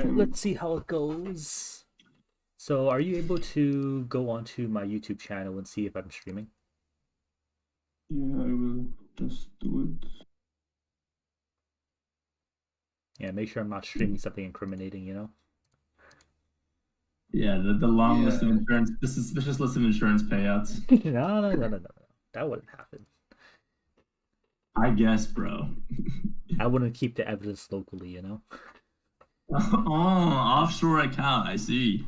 Alright, let's see how it goes. So, are you able to go onto my YouTube channel and see if I'm streaming? Yeah, I will just do it. Yeah, make sure I'm not streaming something incriminating, you know? Yeah, the long list of Yeah. insurance, the suspicious list of insurance payouts. No. That wouldn't happen. I guess, bro. I wouldn't keep the evidence locally, you know? Oh, offshore account. I see.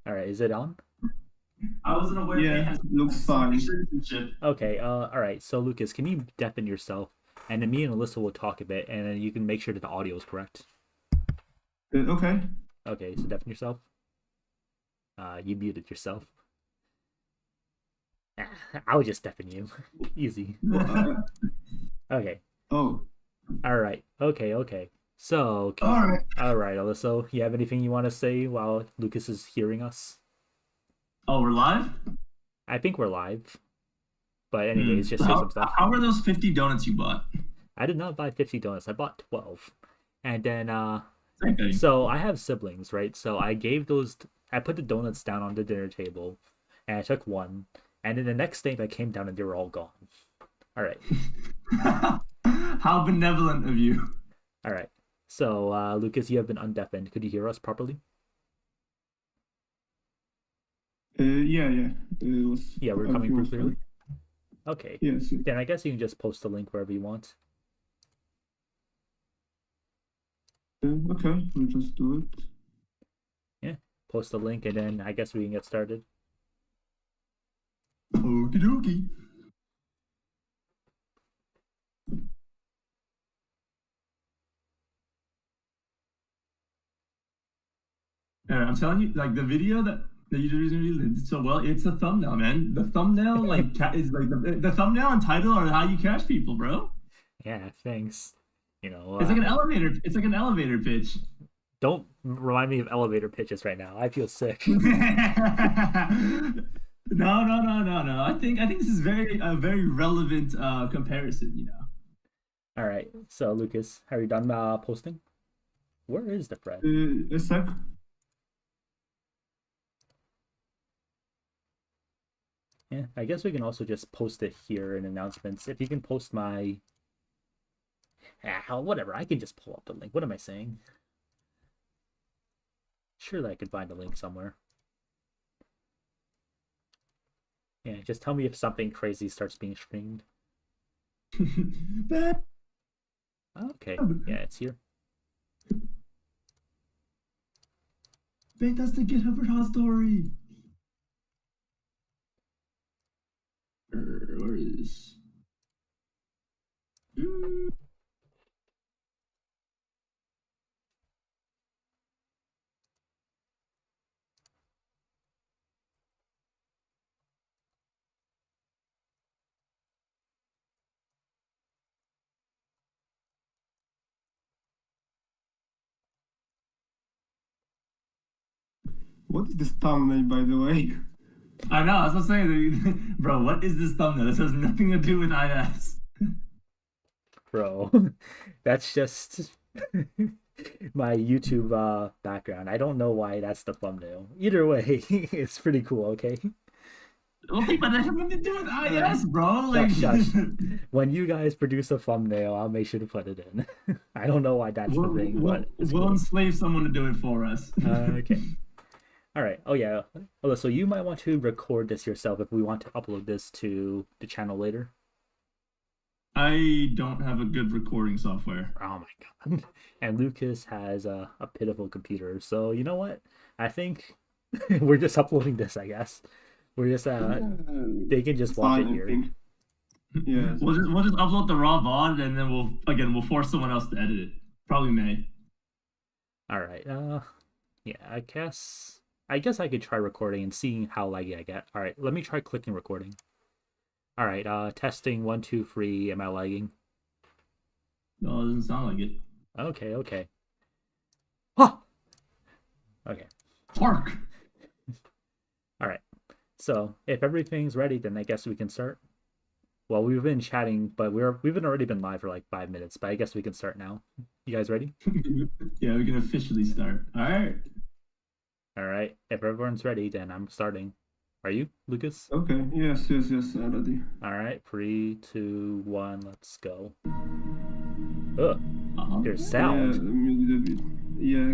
Alright, is it on? I wasn't aware. Yeah, they had looks fine. citizenship. Okay, alright, so Lucas, can you deafen yourself? And then me and Alyssa will talk a bit, and then you can make sure that the audio is correct. Okay. Okay, so deafen yourself. You muted yourself. I'll just deafen you. Easy. Okay. Oh. Alright. Okay. So, Alright. Alyssa, you have anything you want to say while Lucas is hearing us? Oh, we're live? I think we're live. But anyways, just say some stuff. How are those 50 donuts you bought? I did not buy 50 donuts. I bought 12. And then, Okay. so I have siblings, right? So I put the donuts down on the dinner table, and I took one. And then the next day I came down and they were all gone. Alright. How benevolent of you. Alright. So, Lucas, you have been undeafened. Could you hear us properly? Yeah. Yeah, we're coming through clearly. Okay. Yes. Then I guess you can just post the link wherever you want. Okay, we'll just do it. Yeah, post the link and then I guess we can get started. Okie dokie. I'm telling you, like the video that you did so well, it's the thumbnail, man. The thumbnail is like the thumbnail and title are how you catch people, bro. Yeah, thanks. You know, it's like an elevator. It's like an elevator pitch. Don't remind me of elevator pitches right now. I feel sick. No. I think this is a very relevant comparison. You know. All right. So Lucas, are you done posting? Where is the thread? A sec. Yeah, I guess we can also just post it here in announcements. If you can post my... whatever, I can just pull up the link. What am I saying? Surely I could find a link somewhere. Yeah, just tell me if something crazy starts being streamed. Okay, yeah, it's here. Wait, that's the GitHub story. Where is? What is this thumbnail, by the way? I know, I was saying, bro, what is this thumbnail? This has nothing to do with IS. Bro, that's just my YouTube background. I don't know why that's the thumbnail. Either way, it's pretty cool, okay? Okay, but that has nothing to do with IS, bro. Like, shush. When you guys produce a thumbnail, I'll make sure to put it in. I don't know why that's the thing, but we'll cool. enslave someone to do it for us. Okay. All right. Oh yeah. So you might want to record this yourself if we want to upload this to the channel later. I don't have a good recording software. Oh my god. And Lucas has a pitiful computer. So you know what? I think we're just uploading this, I guess. We're just they can just watch it here. Yeah. We'll just upload the raw VOD and then we'll force someone else to edit it. Probably May. All right. Yeah, I guess I could try recording and seeing how laggy I get. All right, let me try clicking recording. All right, testing 1 2 3. Am I lagging? No, it doesn't sound like it. Okay. Huh. Okay. Park. All right. So if everything's ready, then I guess we can start. Well, we've been chatting, but we've already been live for like 5 minutes. But I guess we can start now. You guys ready? Yeah, we can officially start. All right. All right. If everyone's ready, then I'm starting. Are you, Lucas? Okay, yes, I'm ready. All right. 3, 2, 1. Let's go. Ugh. There's sound. Yeah.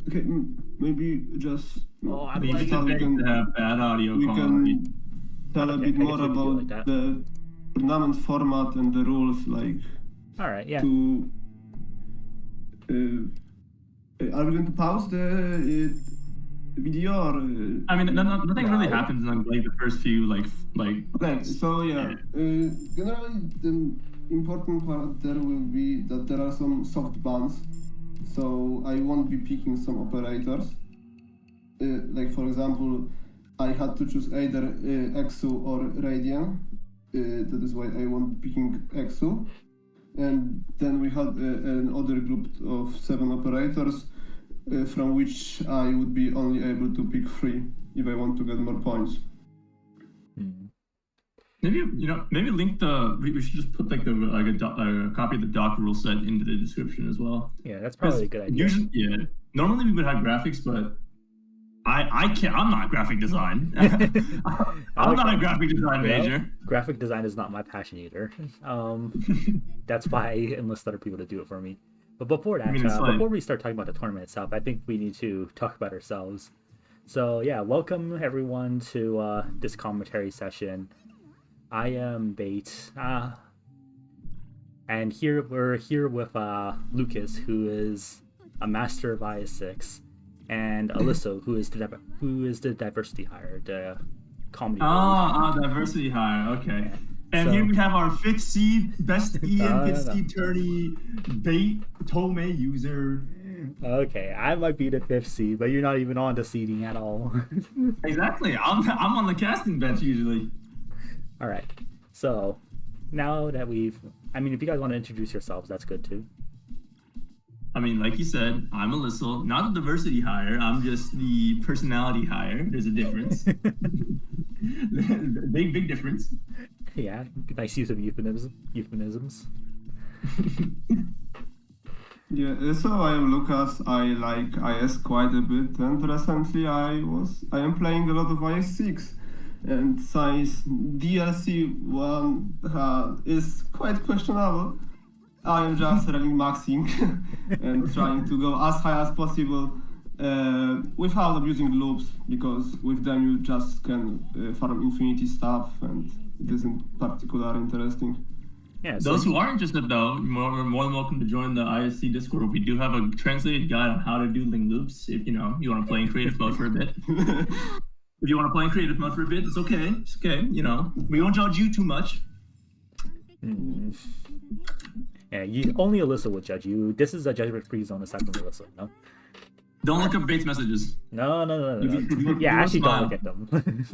Okay, maybe just. Oh, I'm We like, can have bad audio we quality. can tell a Okay, bit I more guess we can do it about like that. the tournament format and the rules, like all right. Yeah. to. Are we going to pause the video or? I mean, nothing really No. happens in like the first few like. Okay, so yeah, generally the important part there will be that there are some soft bans, so I won't be picking some operators. Like for example, I had to choose either Exu or Radian. That is why I won't be picking Exu. And then we had another group of 7 operators, from which I would be only able to pick 3 if I want to get more points. Maybe maybe link the. We should just put like a copy of the doc rule set into the description as well. Yeah, that's probably a good idea. Usually, yeah. Normally we would have graphics, but I can't. I'm not graphic design. I'm not a graphic design major. Graphic design is not my passion either. That's why I enlist other people to do it for me. But before that, before we start talking about the tournament itself, I think we need to talk about ourselves. So yeah, welcome everyone to this commentary session. I am Bait, and we're here with Lucas, who is a master of IS6, and Alyssal, who is the diversity hire, the comedy. Diversity hire. Okay. And here we have our 5th seed, best Ian 5th seed tourney, Bait Tome user. Okay, I might be the 5th seed, but you're not even on the seeding at all. Exactly. I'm on the casting bench usually. All right. So now that if you guys want to introduce yourselves, that's good too. I mean, like you said, I'm Alyssal, not a diversity hire. I'm just the personality hire. There's a difference. big difference. Yeah, nice use of euphemisms. Yeah, so I am Lukas. I like IS quite a bit, and recently I am playing a lot of IS6. And since DLC 1 is quite questionable, I am just running maxing and trying to go as high as possible without abusing loops, because with them you just can farm infinity stuff and it isn't particularly interesting. Yeah, those who are interested though, are more than welcome to join the ISC Discord. We do have a translated guide on how to do ling loops if you want to play in creative mode for a bit. If you want to play in creative mode for a bit, it's okay. It's okay. We won't judge you too much. Yeah, only Alyssal would judge you. This is a judgment-free zone aside from Alyssal, no? Don't look at Bates messages. No. Yeah, actually, don't look at them.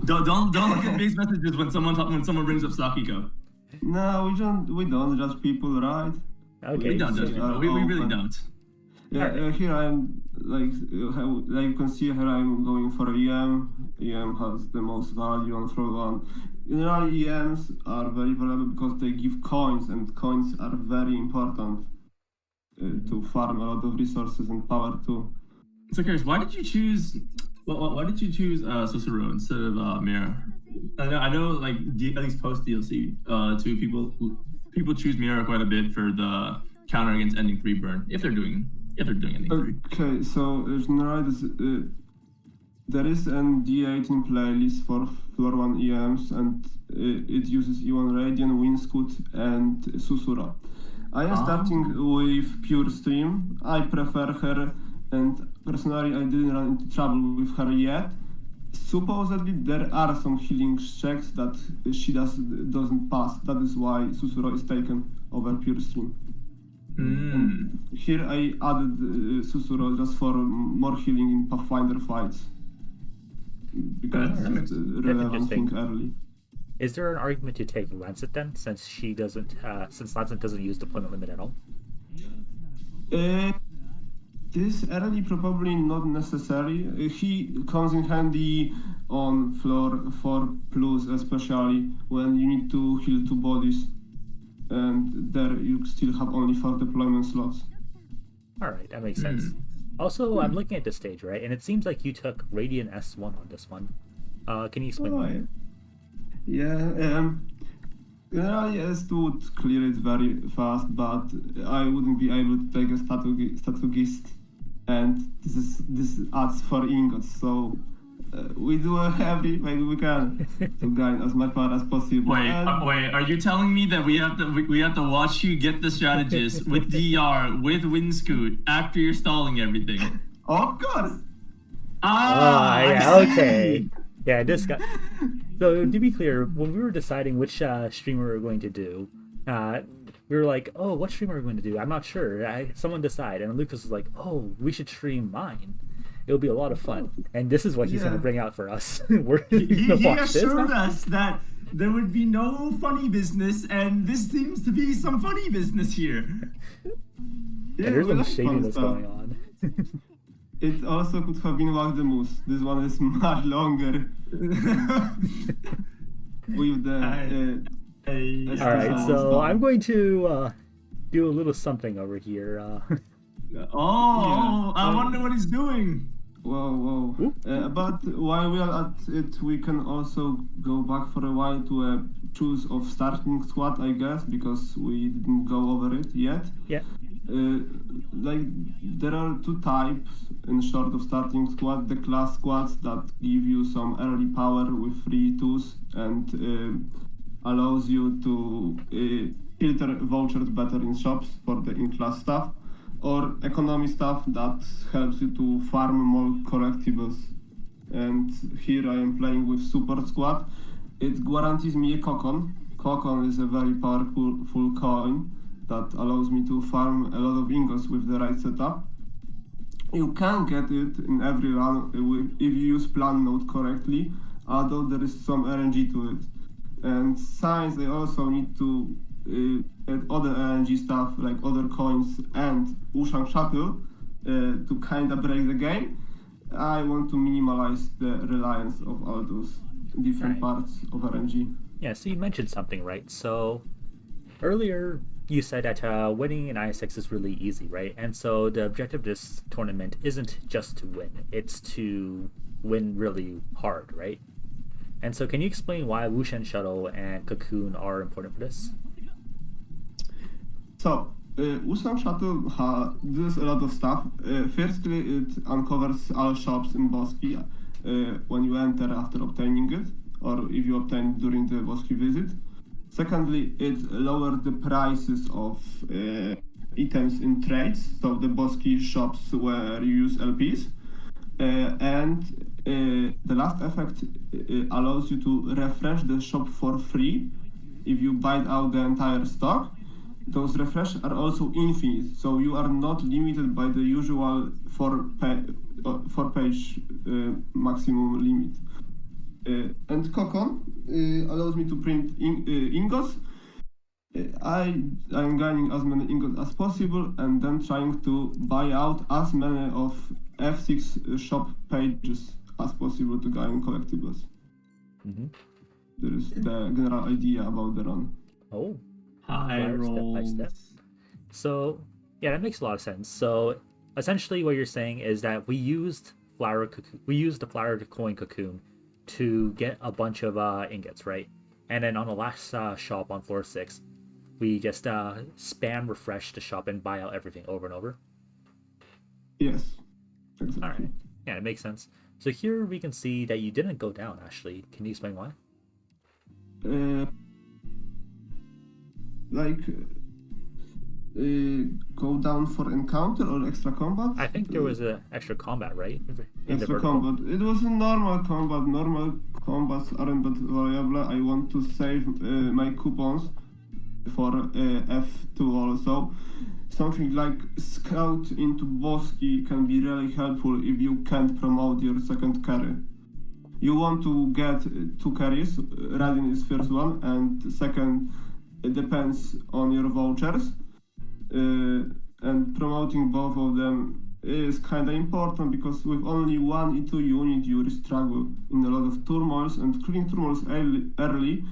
don't look at Bates messages when someone brings up Sakiko. No, we don't judge people, right? Okay. We don't judge people. We really don't. Yeah, here I am, like you can see here I'm going for EM. EM has the most value on floor 1. Generally, EMs are very valuable because they give coins, and coins are very important to farm a lot of resources and power too. So curious, why did you choose Susuro instead of Mira? I know, like at least post DLC, people choose Mira quite a bit for the counter against ending 3 burn if they're doing ending 3. Okay, so generally there is an D18 playlist for floor 1 EMs, and it uses E1 Radian, Windscoot, and Susura. I am starting with Pure Stream. I prefer her, and personally I didn't run into trouble with her yet. Supposedly there are some healing checks that she doesn't pass. That is why Susura is taken over Pure Stream. And here I added Susura just for more healing in Pathfinder fights, because it's a relevant thing early. Is there an argument to take Lancet then, since Lancet doesn't use deployment limit at all? This early probably not necessary. He comes in handy on floor 4 plus, especially when you need to heal 2 bodies, and there you still have only 4 deployment slots. All right, that makes sense. Also, I'm looking at the stage, right, and it seems like you took Radiant S1 on this one. Can you explain why? Yeah, generally S2 would clear it very fast, but I wouldn't be able to take a statugist, and this adds 4 ingots, so we do maybe we can to gain as much power as possible. Wait, are you telling me that we have to watch you get the strategist with DR with Windscoot after you're stalling everything? Of course. Yeah, okay. Yeah, this guy. So to be clear, when we were deciding which streamer we were going to do, we were like, "Oh, what streamer are we going to do? I'm not sure." Someone decide, and Lucas was like, "Oh, we should stream mine. It'll be a lot of fun." And this is what he's going to bring out for us. He assured us that there would be no funny business, and this seems to be some funny business here. Yeah, there's some shadiness going on. It also could have been Wag the Moose. This one is much longer. With the. Alright, so I'm going to do a little something over here. I wonder what he's doing. Whoa. But while we are at it, we can also go back for a while to choose of starting squad, I guess, because we didn't go over it yet. Yeah. Like there are 2 types in short of starting squad: the class squads that give you some early power with free tools and allows you to filter vouchers better in shops for the in-class stuff, or economy stuff that helps you to farm more collectibles. And here I am playing with support squad. It guarantees me a Kokon. Kokon is a very powerful coin that allows me to farm a lot of ingots with the right setup. You can get it in every run if you use plan node correctly, although there is some RNG to it. And since they also need to get other RNG stuff like other coins and Wushang Shuttle to kind of break the game, I want to minimize the reliance of all those different parts of RNG. Yeah, so you mentioned something, right? So earlier you said that winning in IS6 is really easy, right? And so the objective of this tournament isn't just to win, it's to win really hard, right? And so can you explain why Wushang Shuttle and Cocoon are important for this? So, Wushang Shuttle does a lot of stuff. Firstly, it uncovers all shops in Boski when you enter after obtaining it, or if you obtain it during the Boski visit. Secondly, it lowers the prices of items in trades, so the Boski shops where you use LPs. And the last effect allows you to refresh the shop for free if you buy out the entire stock. Those refresh are also infinite, so you are not limited by the usual 4-page maximum limit. And Kokon allows me to print ingots. I'm gaining as many ingots as possible and then trying to buy out as many of F6 shop pages as possible to gain collectibles. Mm-hmm. There is the general idea about the run. Oh. Highrollers. Step by step. So, yeah, that makes a lot of sense. So, essentially, what you're saying is that we used the flower coin cocoon to get a bunch of ingots, right? And then on the last shop on floor 6, we just spam refresh the shop and buy out everything over and over. Yes, exactly. All right. Yeah, it makes sense. So here we can see that you didn't go down. Actually, can you explain why? Go down for encounter or extra combat? I think there was an extra combat, right? Extra combat. It was a normal combat. Normal combats aren't that variable. I want to save my coupons for F2 also. Something like Scout into Boski can be really helpful if you can't promote your second carry. You want to get 2 carries. Radin is first one, and second, it depends on your vouchers. And promoting both of them is kind of important because with only one E2 unit you will struggle in a lot of turmoils, and clearing turmoils early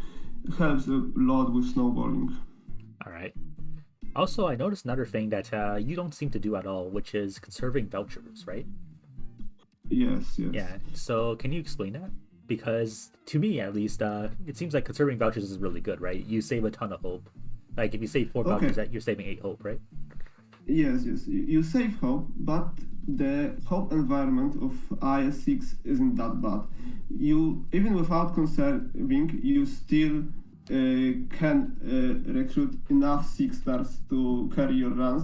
helps a lot with snowballing. All right. Also, I noticed another thing that you don't seem to do at all, which is conserving vouchers, right? Yes. Yeah. So can you explain that? Because to me, at least, it seems like conserving vouchers is really good, right? You save a ton of hope. Like if you save 4 vouchers, that you're saving 8 hope, right? Yes. You save hope, but the hope environment of IS6 isn't that bad. You, even without conserving, you still can recruit enough 6 stars to carry your runs.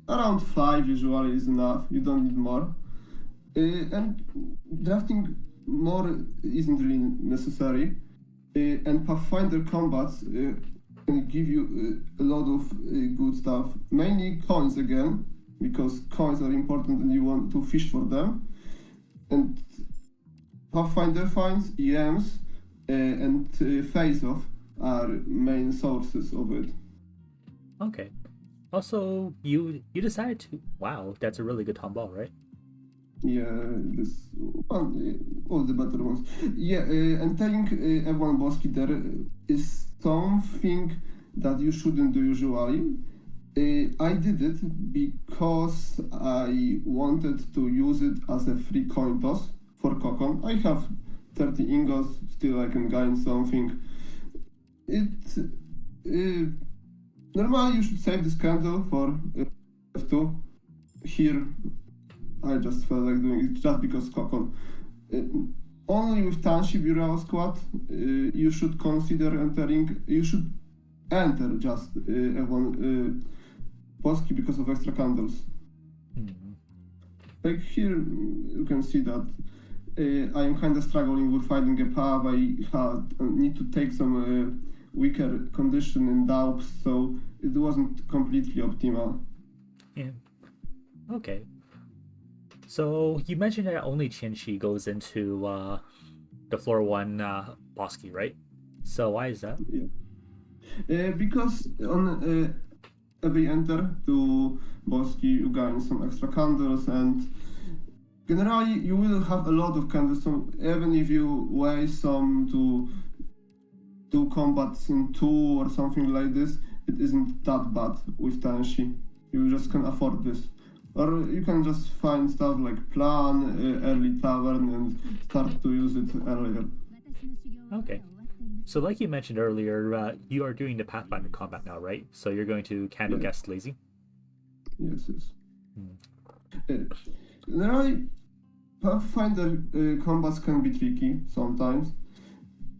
Around 5 usually is enough. You don't need more. And drafting more isn't really necessary. And Pathfinder combats can give you a lot of good stuff. Mainly coins again, because coins are important and you want to fish for them. And Pathfinder finds, EMs, and face-off are main sources of it. Okay. Also, you decided to... Wow, that's a really good tomball, right? Yeah, this one, all the better ones. Yeah, entering F1 boss kit there is something that you shouldn't do usually. I did it because I wanted to use it as a free coin toss for Kokon. I have 30 ingots, still I can gain something. Normally you should save this candle for F2. Here I just felt like doing it just because Kokon. Only with Township Bureau Squad, you should consider entering. You should enter just F1 Boski because of extra candles. Like here, you can see that I am kind of struggling with finding a pub. I need to take some weaker condition in Daubs, so it wasn't completely optimal. Yeah. Okay. So you mentioned that only Chinchi goes into the floor 1 Bosky, right? So why is that? Yeah. Because on every enter to Bosky you gain some extra candles, and generally you will have a lot of candles, so even if you waste some to do combats in 2 or something like this, it isn't that bad with Tenshi. You just can afford this. Or you can just find stuff like Plan, Early Tavern, and start to use it earlier. Okay. So like you mentioned earlier, you are doing the Pathfinder combat now, right? So you're going to Candle Guest Lazy? Yes. Generally, Pathfinder combats can be tricky sometimes.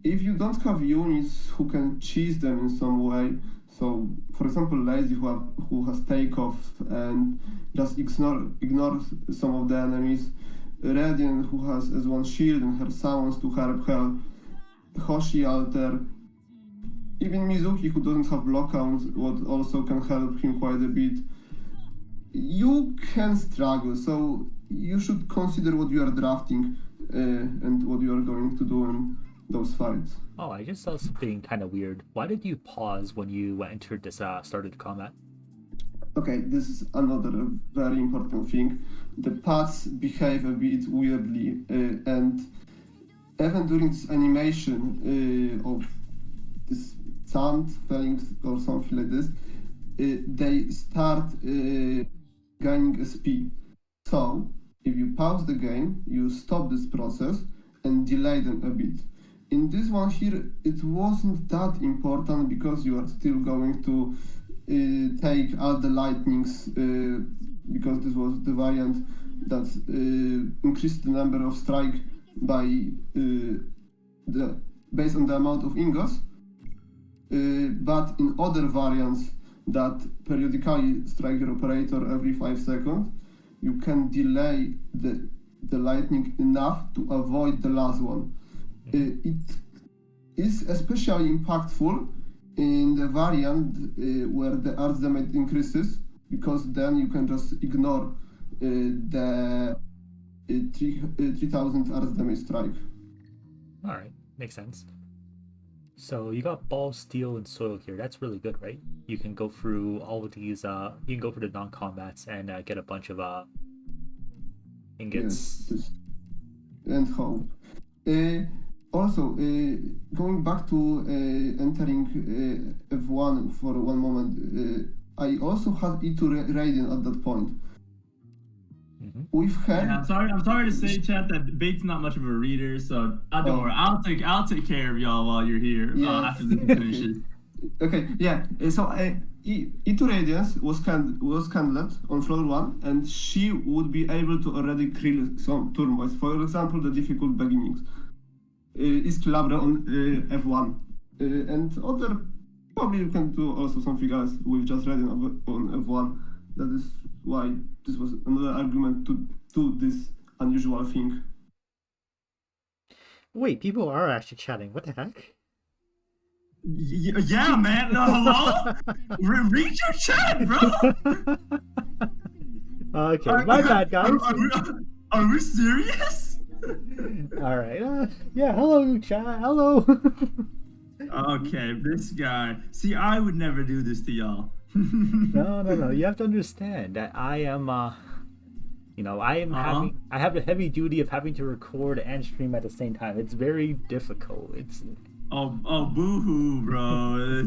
If you don't have units who can cheese them in some way, so for example Lazy who has takeoff and just ignores some of the enemies, Radiant who has as one shield and her summons to help her, Hoshi Alter, even Mizuki who doesn't have block count, what also can help him quite a bit. You can struggle, so you should consider what you are drafting and what you are going to do in those fights. Oh, I just saw something kind of weird. Why did you pause when you entered this started the combat? Okay, this is another very important thing. The paths behave a bit weirdly, and even during this animation of this sand falling or something like this, they start gaining SP. So, if you pause the game, you stop this process and delay them a bit. In this one here, it wasn't that important because you are still going to take all the lightnings because this was the variant that increased the number of strike by based on the amount of ingots. But in other variants that periodically strike your operator every 5 seconds, you can delay the lightning enough to avoid the last one. It is especially impactful in the variant where the arts damage increases, because then you can just ignore the 3000 arts damage strike. Alright, makes sense. So you got Ball, Steel, and Soil here. That's really good, right? You can go through all of these, you can go for the non-combats and get a bunch of Ingots. Yes, and hope. Also, going back to entering F1 for one moment, I also had E2 Raiden at that point. With her, Yeah, I'm sorry to say, chat, that Bait's not much of a reader, so don't worry. I'll take care of y'all while you're here after this finishes. Okay, yeah. So E2 Radiance was candidate on floor 1, and she would be able to already kill some turmoils. For example, the difficult beginnings. Is Clabre on F1, and other probably you can do also something else with just Radiant on F1. That is why this was another argument to do this unusual thing. Wait, people are actually chatting. What the heck? Yeah, man. Hello? Read your chat, bro. Okay, my bad, guys. Are we serious? All right. Yeah. Hello, chat. Hello. Okay, this guy. See, I would never do this to y'all. No. You have to understand that I am, I have the heavy duty of having to record and stream at the same time. It's very difficult. Oh, boo-hoo, bro.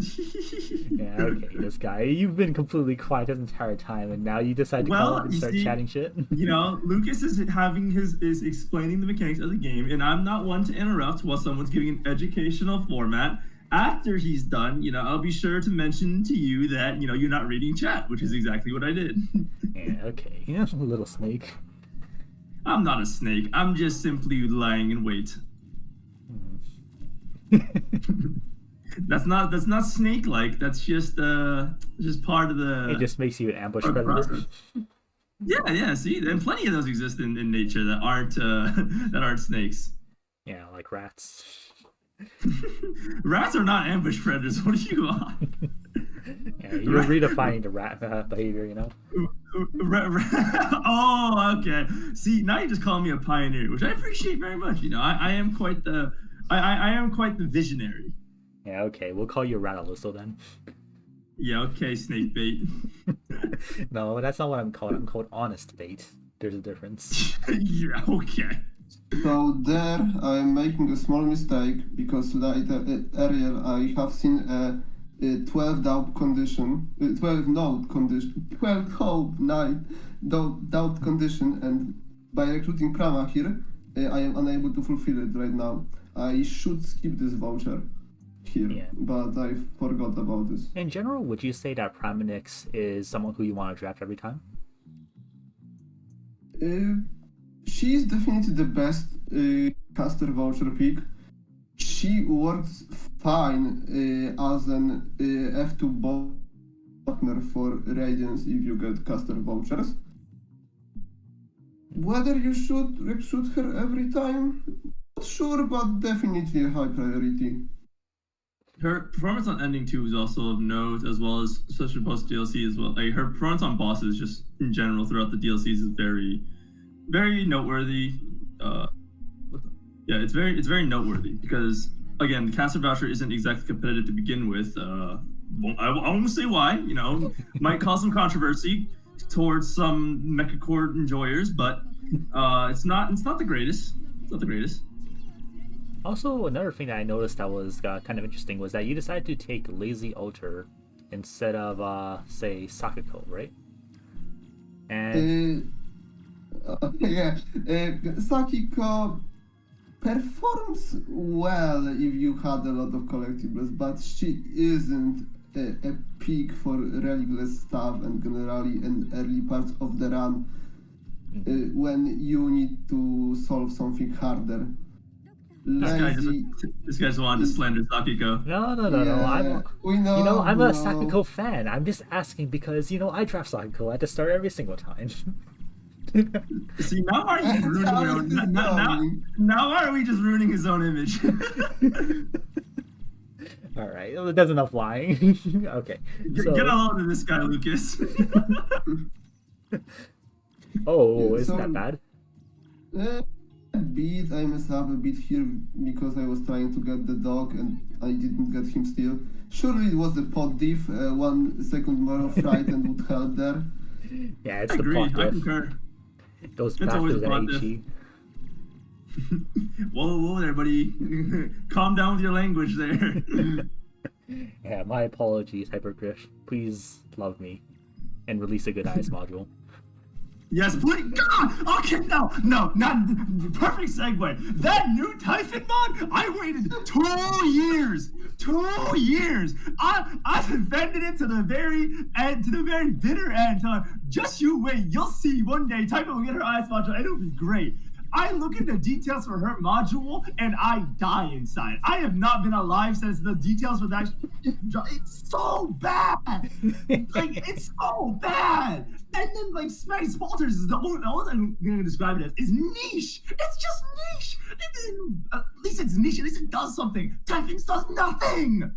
Yeah, okay, this guy. You've been completely quiet this entire time, and now you decide to come up and start chatting shit. Lukas is explaining the mechanics of the game, and I'm not one to interrupt while someone's giving an educational format. After he's done, I'll be sure to mention to you that, you're not reading chat, which is exactly what I did. Yeah, okay. Yeah, little snake. I'm not a snake. I'm just simply lying in wait. That's not snake-like. That's just part of the. It just makes you an ambush predator. Yeah. See, and plenty of those exist in nature that aren't snakes. Yeah, like rats. Rats are not ambush predators. What are you on? Yeah, you're redefining the rat behavior, Oh, okay. See, now you just call me a pioneer, which I appreciate very much. I am quite the. I am quite the visionary. Yeah, okay. We'll call you Rat Alyssal then. Yeah, okay, snake bait. No, that's not what I'm called. I'm called honest bait. There's a difference. Yeah, okay. So there I'm making a small mistake because earlier I have seen a 12 doubt condition, 12 node condition, 12 hope night doubt condition, and by recruiting Prama here, I am unable to fulfill it right now. I should skip this voucher here, but I forgot about this. In general, would you say that Praminix is someone who you want to draft every time? She is definitely the best caster voucher pick. She works fine as an F2 partner for Radiance if you get caster vouchers. Whether you should recruit her every time? Not sure, but definitely a high priority. Her performance on Ending 2 is also of note, as well as especially post DLC as well. Like her performance on bosses, just in general throughout the DLCs, is very, very noteworthy. It's very noteworthy because again, the caster voucher isn't exactly competitive to begin with. I won't say why. Might cause some controversy towards some mechacore enjoyers, but it's not the greatest. It's not the greatest. Also, another thing that I noticed that was kind of interesting was that you decided to take Lazy Alter instead of, say, Sakiko, right? And Sakiko performs well if you had a lot of collectibles, but she isn't a pick for religless stuff and generally in early parts of the run when you need to solve something harder. This guy just wanted to slander Sakiko. No. I'm a Sakiko fan. I'm just asking because, I draft Sakiko at the start every single time. See, now why are you ruining your own? Now why are we just ruining his own image? All right, that's enough lying. Okay. Get a hold of this guy, Lukas. Isn't that bad? I messed up a bit here because I was trying to get the dog and I didn't get him still. Surely it was the pod diff, 1 second more of fright and would help there. Yeah, it's the pod diff. I concur. Those It's always bastards at about this. HE. Whoa there, buddy. Calm down with your language there. Yeah, my apologies, Hypergriff. Please love me and release a good IS module. Yes, please. God! Okay, no, not perfect segue. That new Typhon mod, I waited 2 years. 2 years. I defended it to the very end, to the very bitter end. Just you wait. You'll see one day Typhon will get her IS module and it'll be great. I look at the details for her module and I die inside. I have not been alive since the details for that. It's so bad. Like, it's so bad. And then, like, Smash Spalters is the only thing I'm going to describe it as is niche. It's just niche. At least it's niche. At least it does something. Typhons does nothing.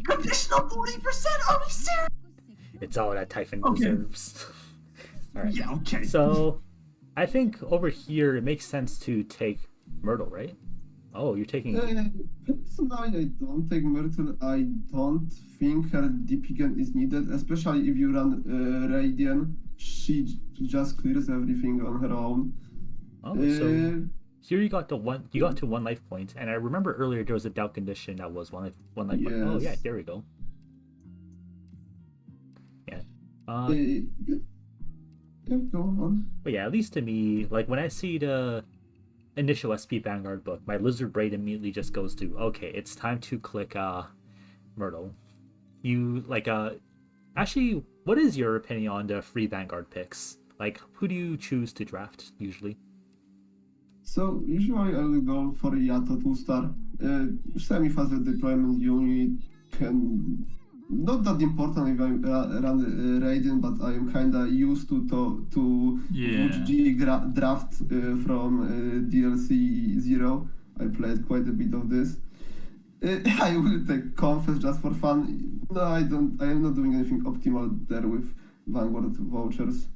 Conditional 40%. Are we serious? It's all that Typhon Okay. deserves. All right. Yeah, okay. So, I think over here it makes sense to take Myrtle, right? Oh, you're taking. Personally, I don't take Myrtle. I don't think her DP gun is needed, especially if you run Radiant. She just clears everything on her own. Oh, so here you got to one. You got to 1 life point, and I remember earlier there was a doubt condition that was one life point. Oh yeah, Yes. there we go. Yeah. Go on. But yeah, at least to me, like when I see the initial SP Vanguard book, my lizard brain immediately just goes to, okay, it's time to click Myrtle. You like actually, what is your opinion on the free Vanguard picks? Like, who do you choose to draft usually? So usually I will go for a Yato 2-star. Semi-fast deployment unit can not that important if I run Radiant, but I am kinda used to Yeah. VG draft from DLC 0. I played quite a bit of this. I will take Confess just for fun. No, I don't. I am not doing anything optimal there with Vanguard vouchers.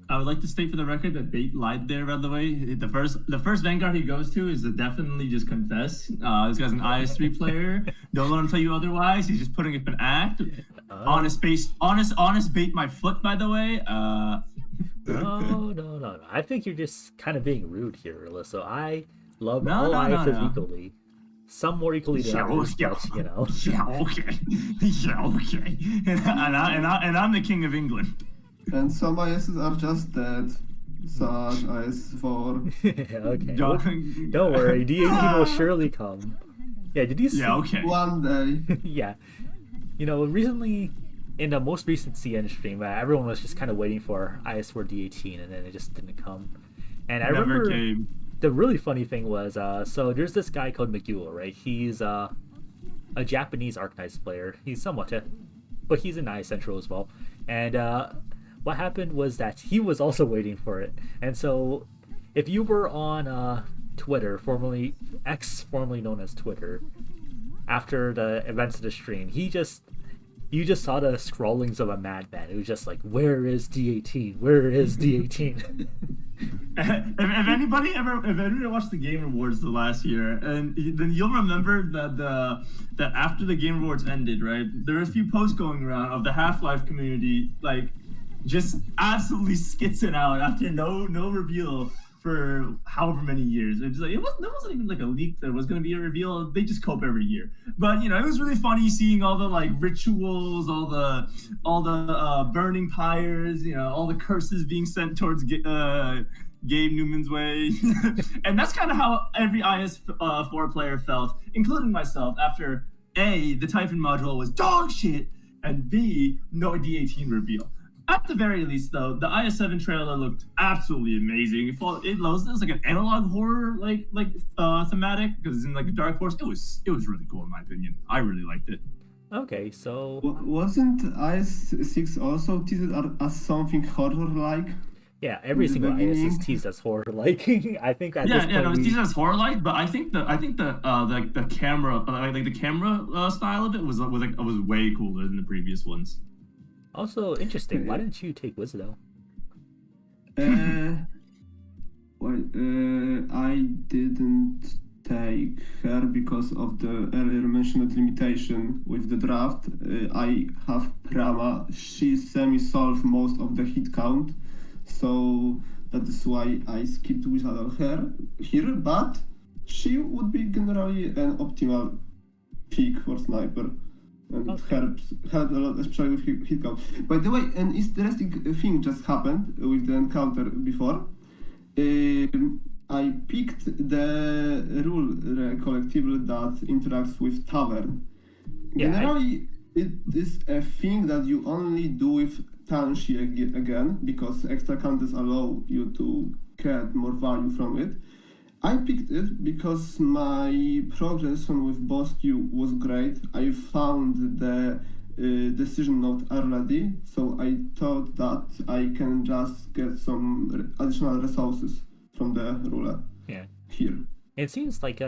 I would like to state for the record that Bait lied there, by the way. The first Vanguard he goes to is to definitely just confess. This guy's an IS3 player. Don't let him tell you otherwise. He's just putting up an act. Honest Bait my foot, by the way. No. I think you're just kind of being rude here, Alyssa. I love No, all no, ISs no. equally. Some more equally than others, but you know. Yeah, okay. Yeah, okay. And I'm the king of England. And some ISs are just dead, such IS4. Okay. Don't worry, D18 will surely come. Yeah, did you see? Yeah, okay. One day. Yeah. You know, recently, in the most recent CN stream, everyone was just kind of waiting for IS4 D18, and then it just didn't come. And I Never remember came. the really funny thing was, so there's this guy called McEwell, right? He's a Japanese Arcanines player. He's somewhat, but he's an IS Central as well. And what happened was that he was also waiting for it. And so, if you were on Twitter, formerly known as Twitter, after the events of the stream, you just saw the scrawlings of a madman. It was just like, where is D18? Where is D18? If anybody watched the Game Awards the last year, and then you'll remember that after the Game Awards ended, right? There were a few posts going around of the Half-Life community, like just absolutely skitzing out after no reveal for however many years. It's like there wasn't even like a leak that was going to be a reveal. They just cope every year. But you know, it was really funny seeing all the like rituals, all the burning pyres, you know, all the curses being sent towards Gabe Newman's way. And that's kind of how every IS4 player felt, including myself, after A, the Typhon module was dog shit, and B, no D18 reveal. At the very least, though, the IS7 trailer looked absolutely amazing. It was like an analog horror like thematic, because it's in like a dark forest. It was really cool in my opinion. I really liked it. Okay, so Wasn't IS6 also teased as something horror-like? yeah, every in the single IS is beginning? teased as horror-like. I think at this point It was teased as horror-like, but I think the camera the camera style of it was way cooler than the previous ones. Also interesting. Why didn't you take Wizardo? I didn't take her because of the earlier mentioned limitation with the draft. I have Prama. She semi-solved most of the hit count, so That is why I skipped without her here, but she would be generally an optimal pick for sniper. And it helps a lot, especially with hit count. By the way, an interesting thing just happened with the encounter before. I picked the rule collectible that interacts with tavern. Yeah, Generally, it is a thing that you only do with Tanshi again, because extra counters allow you to get more value from it. I picked it because my progression with boss queue was great. I found the decision note already, so I thought that I can just get some additional resources from the ruler yeah. here. It seems like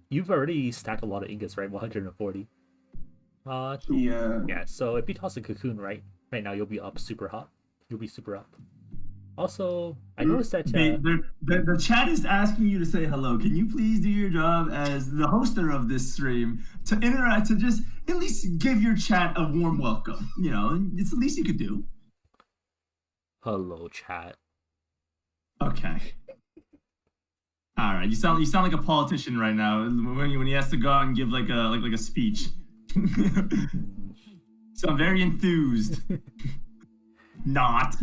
you've already stacked a lot of ingots, right? 140. Yeah. Yeah. So if you toss a cocoon right now, you'll be up super hot. You'll be super up. Also, I noticed that the chat is asking you to say hello. Can you please do your job as the hoster of this stream to interact, to just at least give your chat a warm welcome? You know, it's the least you could do. hello chat. Okay. All right. You sound like a politician right now when he has to go out and give like a speech. So I'm very enthused. Not.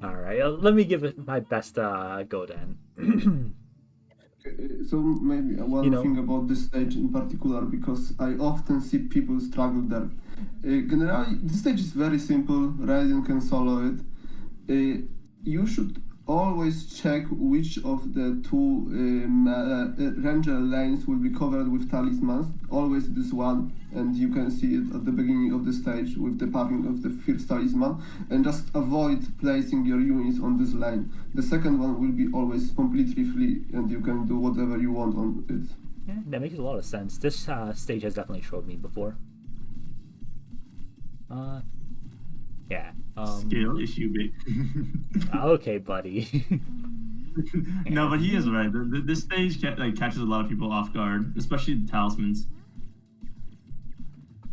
All right, let me give it my best go then. So maybe one thing about this stage in particular, because I often see people struggle there. Generally, this stage is very simple. Raiden can solo it. You should always check which of the two ranger lanes will be covered with talismans. Always this one, and you can see it at the beginning of the stage with the popping of the first talisman, and just avoid placing your units on this lane. The second one will be always completely free, and you can do whatever you want on it. Yeah, that makes a lot of sense. This stage has definitely showed me before. Yeah. Skill issue, big. Okay, buddy. No, but he is right. This stage catches a lot of people off guard, especially the talismans.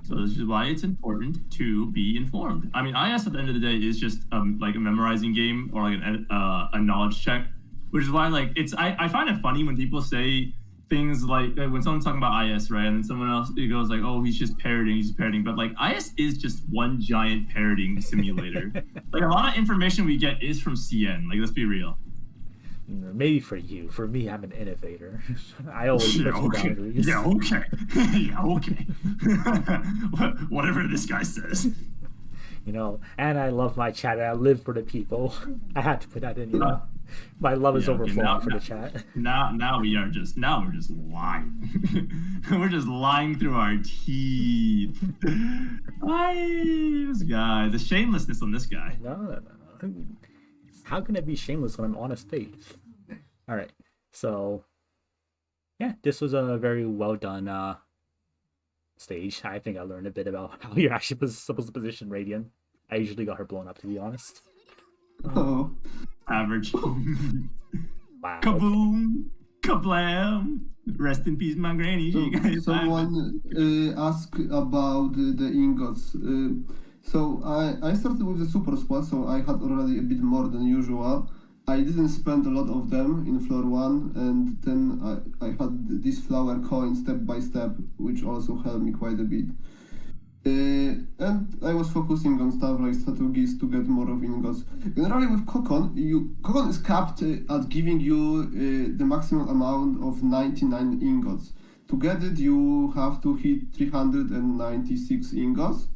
So this is why it's important to be informed. I mean, IS at the end of the day is just like a memorizing game or like a knowledge check, which is why like I find it funny when people say things like when someone's talking about IS, right, and then someone else goes like, "Oh, he's just parroting," but like IS is just one giant parroting simulator. Like a lot of information we get is from CN. Like let's be real. Maybe for you. For me, I'm an innovator. I always push boundaries. Yeah, okay. Yeah, okay. Whatever this guy says. You know, and I love my chat, and I live for the people. I had to put that in, you know. My love is overflowing for the chat. Now we're just lying. We're just lying through our teeth. This guy, the shamelessness on this guy. No. How can it be shameless when I'm honest faith? All right, so yeah, this was a very well done stage. I think I learned a bit about how you're actually supposed to position Radiant. I usually got her blown up, to be honest. Oh. Average. Wow. Kaboom! Kablam! Rest in peace, my granny. So, someone asked about the ingots. So I started with the super squad, so I had already a bit more than usual. I didn't spend a lot of them in floor 1, and then I had this flower coin step by step, which also helped me quite a bit. And I was focusing on stuff like strategies to get more of ingots. Generally with Kokon is capped at giving you the maximum amount of 99 ingots. To get it, you have to hit 396 ingots,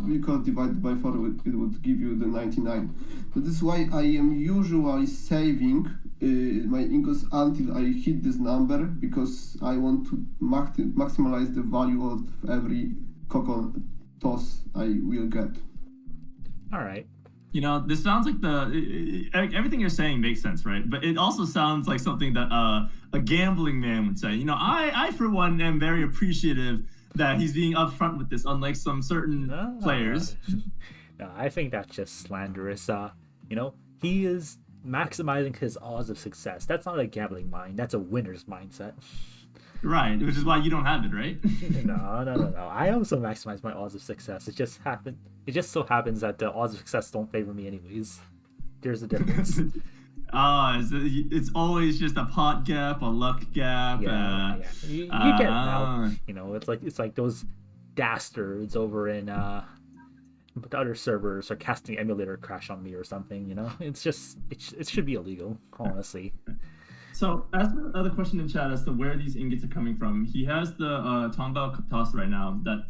because divided by 4 it would give you the 99. That is why I am usually saving my ingots until I hit this number, because I want to maximize the value of every Kokon toss I will get. All right. You know, this sounds like everything you're saying makes sense, right? But it also sounds like something that a gambling man would say. You know, I for one am very appreciative that he's being upfront with this, unlike some certain players. No, I think that's just slanderous. You know, he is maximizing his odds of success. That's not a gambling mind. That's a winner's mindset. Right, which is why you don't have it, right? No. I also maximize my odds of success. It just so happens that the odds of success don't favor me anyways. There's a difference. It's always just a pot gap, a luck gap. Yeah. You get it now. You know, it's like those dastards over in the other servers are casting emulator crash on me or something. You know, it's just it should be illegal, honestly. So, as the other question in chat as to where these ingots are coming from, he has the Tonga toss right now that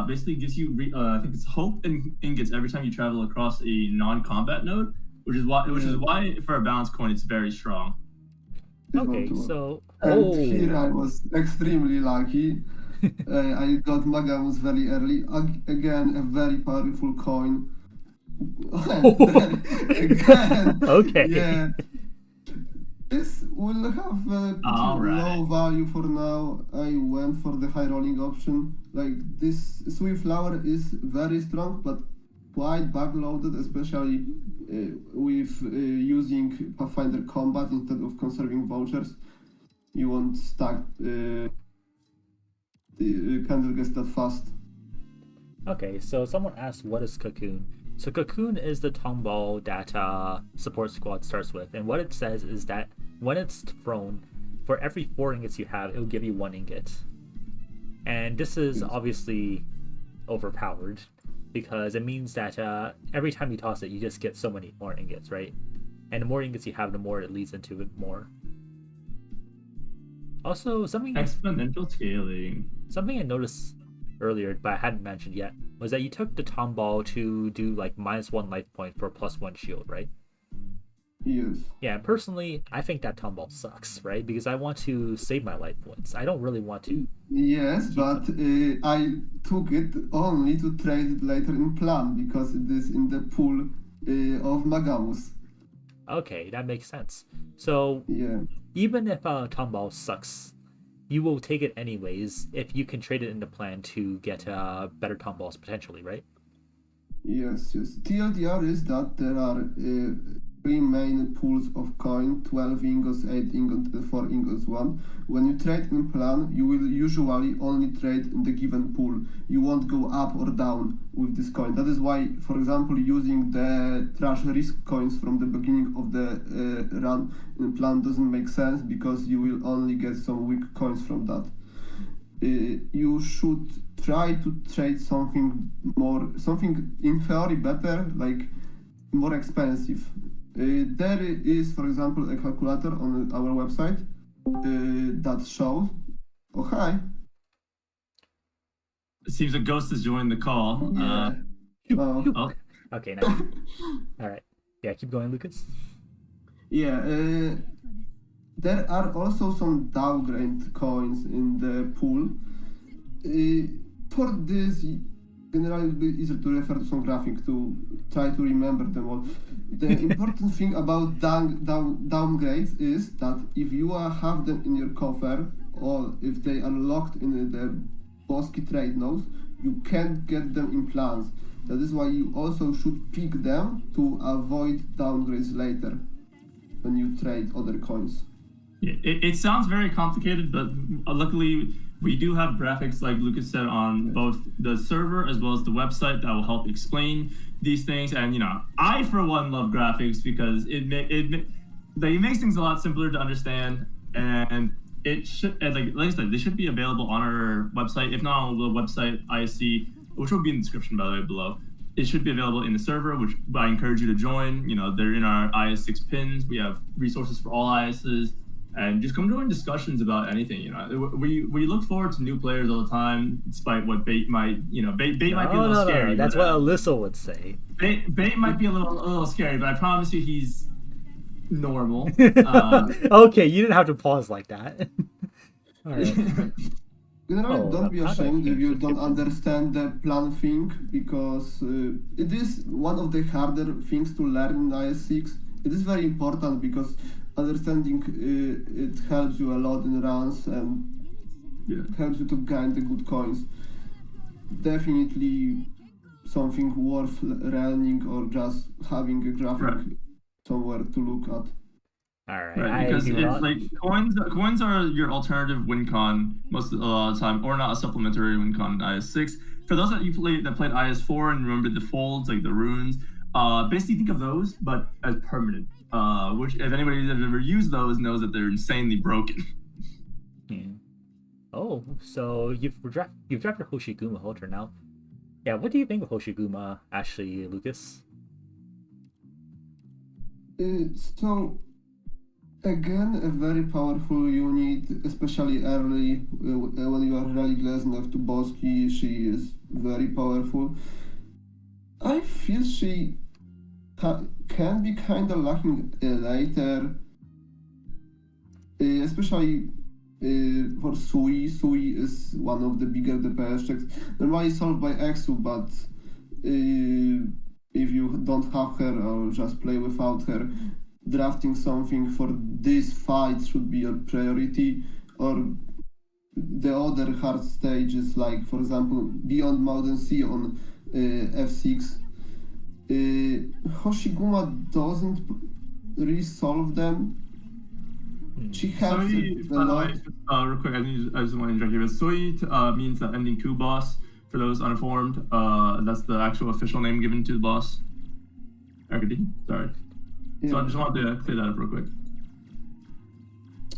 basically gives you, I think it's hope and ingots every time you travel across a non-combat node, which is why for a balance coin it's very strong. Okay, so and here I was extremely lucky. I got Magamus very early. Again, a very powerful coin. Again, okay. Yeah. This will have low value for now. I went for the high rolling option. Like this Swift Flower is very strong, but quite backloaded, especially with using Pathfinder combat instead of conserving vouchers. You won't stack the candle gets that fast. Okay, so someone asked, what is Cocoon? So Cocoon is the tomball that support squad starts with, and what it says is that when it's thrown, for every 4 ingots you have, it will give you 1 ingot. And this is obviously overpowered, because it means that every time you toss it, you just get so many more ingots, right? And the more ingots you have, the more it leads into it more. Also, something exponential scaling. Something I noticed earlier, but I hadn't mentioned yet, was that you took the tomball to do like -1 life point for +1 shield, right? Yes. Yeah, personally, I think that tomball sucks, right? Because I want to save my life points. I don't really want to. Yes, but I took it only to trade it later in plan because it is in the pool of Magamus. Okay, that makes sense. So yeah, even if tomball sucks, you will take it anyways if you can trade it in the plan to get better tomballs potentially, right? Yes. TLDR is that there are 3 main pools of coin, 12 ingots, 8 ingots, 4 ingots, 1. When you trade in plan, you will usually only trade in the given pool. You won't go up or down with this coin. That is why, for example, using the trash risk coins from the beginning of the run in plan doesn't make sense because you will only get some weak coins from that. You should try to trade something in theory better, like more expensive. There is, for example, a calculator on our website that shows. Oh, hi. It seems a ghost has joined the call. Yeah. Okay, now. All right. Yeah, keep going, Lucas. Yeah. There are also some downgrade coins in the pool. For this, generally, it will be easier to refer to some graphic to try to remember them all. The important thing about downgrades is that if you have them in your coffer or if they are locked in the Bosky trade nodes, you can't get them in plans. That is why you also should pick them to avoid downgrades later when you trade other coins. Yeah, it sounds very complicated, but luckily we do have graphics, like Lucas said, on both the server as well as the website that will help explain these things. And I for one love graphics because it makes things a lot simpler to understand, and it should, like I said, they should be available on our website. If not on the website ISC, which will be in the description by the way below. It should be available in the server, which I encourage you to join. They're in our IS6 pins. We have resources for all ISs. And just come join discussions about anything. We look forward to new players all the time, despite what Bait might, Bait might be a little scary. No. That's what Alyssal would say. Bait might be a little scary, but I promise you he's normal. Okay, you didn't have to pause like that. All right. Don't be ashamed if you don't understand the plan thing, because it is one of the harder things to learn in IS6. It is very important because understanding it helps you a lot in runs and helps you to gain the good coins. Definitely something worth learning or just having a graphic somewhere to look at. All right. Right, because it's like coins are your alternative win con a lot of the time, or not a supplementary win con in IS6. For those that played IS4 and remember the folds, like the runes, Basically, think of those, but as permanent. Which, if anybody has ever used those, knows that they're insanely broken. Yeah. Oh, so you've drafted Hoshiguma Halter now. Yeah, what do you think of Hoshiguma, actually, Lucas? So, again, a very powerful unit, especially early, when you are really glazed enough to Boski, she is very powerful. I feel she can be kind of lacking later, especially for Sui. Sui is one of the bigger DPS checks, normally solved by Exu, but if you don't have her or just play without her, drafting something for this fight should be your priority, or the other hard stages, like for example Beyond Mountain Sea on F6. Hoshiguma doesn't really solve them. She helps Soi, a by the lot. way, real quick, I just want to interrupt here. Soi means the ending coup boss. For those uninformed, that's the actual official name given to the boss. Sorry. Yeah. So I just wanted to clear that up real quick.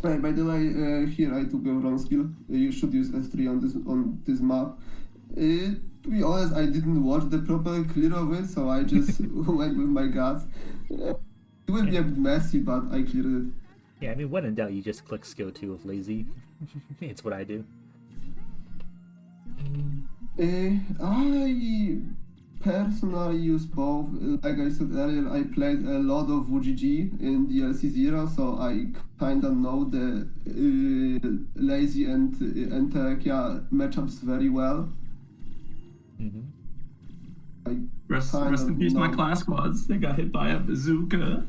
By the way, here I took a wrong skill. You should use S3 on this map. To be honest, I didn't watch the proper clear of it, so I just went with my guts. It will be a bit messy, but I cleared it. Yeah, I mean, when in doubt, you just click skill 2 of lazy. It's what I do. I personally use both. Like I said earlier, I played a lot of WGG in DLC 0, so I kinda know the lazy and Enterekia matchups very well. Rest in peace, my class squads. They got hit by a bazooka.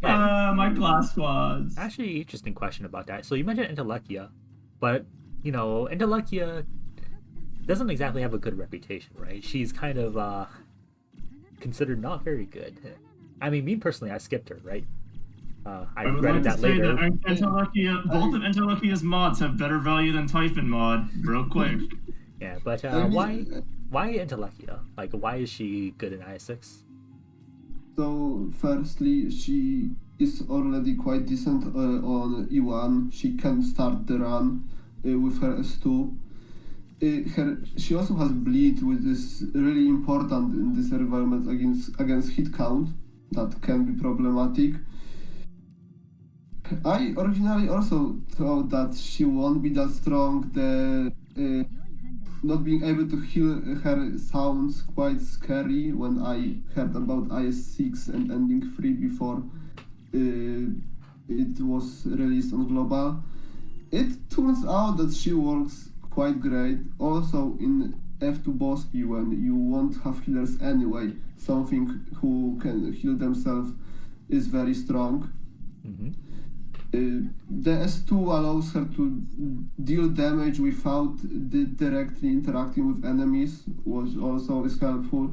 Yeah. My class squads. Actually, interesting question about that. So you mentioned Entelekia, but, you know, Entelekia doesn't exactly have a good reputation, right? She's kind of considered not very good. I mean, me personally, I skipped her, right? I regretted that later. Both of Entelekia's mods have better value than Typhon mod, real quick. Yeah, but why Entelekia? Like, why is she good in IS6? So, firstly, she is already quite decent on E1. She can start the run with her S2. She also has bleed, which is really important in this environment against hit count. That can be problematic. I originally also thought that she won't be that strong. Not being able to heal her sounds quite scary when I heard about IS6 and ending 3 before it was released on global. It turns out that she works quite great. Also in F2 Boski, when you won't have healers anyway, something who can heal themselves is very strong. The S2 allows her to deal damage without directly interacting with enemies, which also is helpful.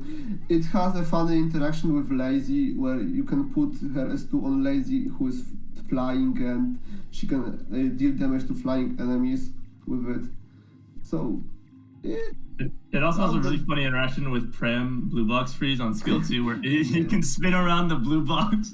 It has a funny interaction with Lazy, where you can put her S2 on Lazy, who is flying, and she can deal damage to flying enemies with it. So, it also has a really funny interaction with Prem Blue Box Freeze on skill 2, where you can spin around the blue box.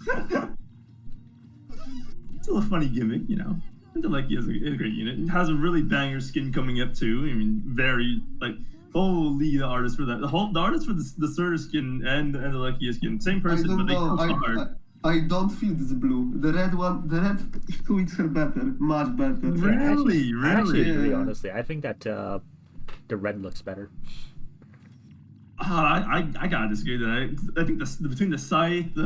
It's a little funny gimmick, you know. Entelekia is a great unit. It has a really banger skin coming up too. I mean, very like holy, the artist for that. The artist for the Surtur skin and the Entelekia skin, same person, but they come so hard. I don't feel this blue. The red suits her better, much better. Really? I actually agree, honestly. I think that the red looks better. I gotta disagree that I think between the scythe,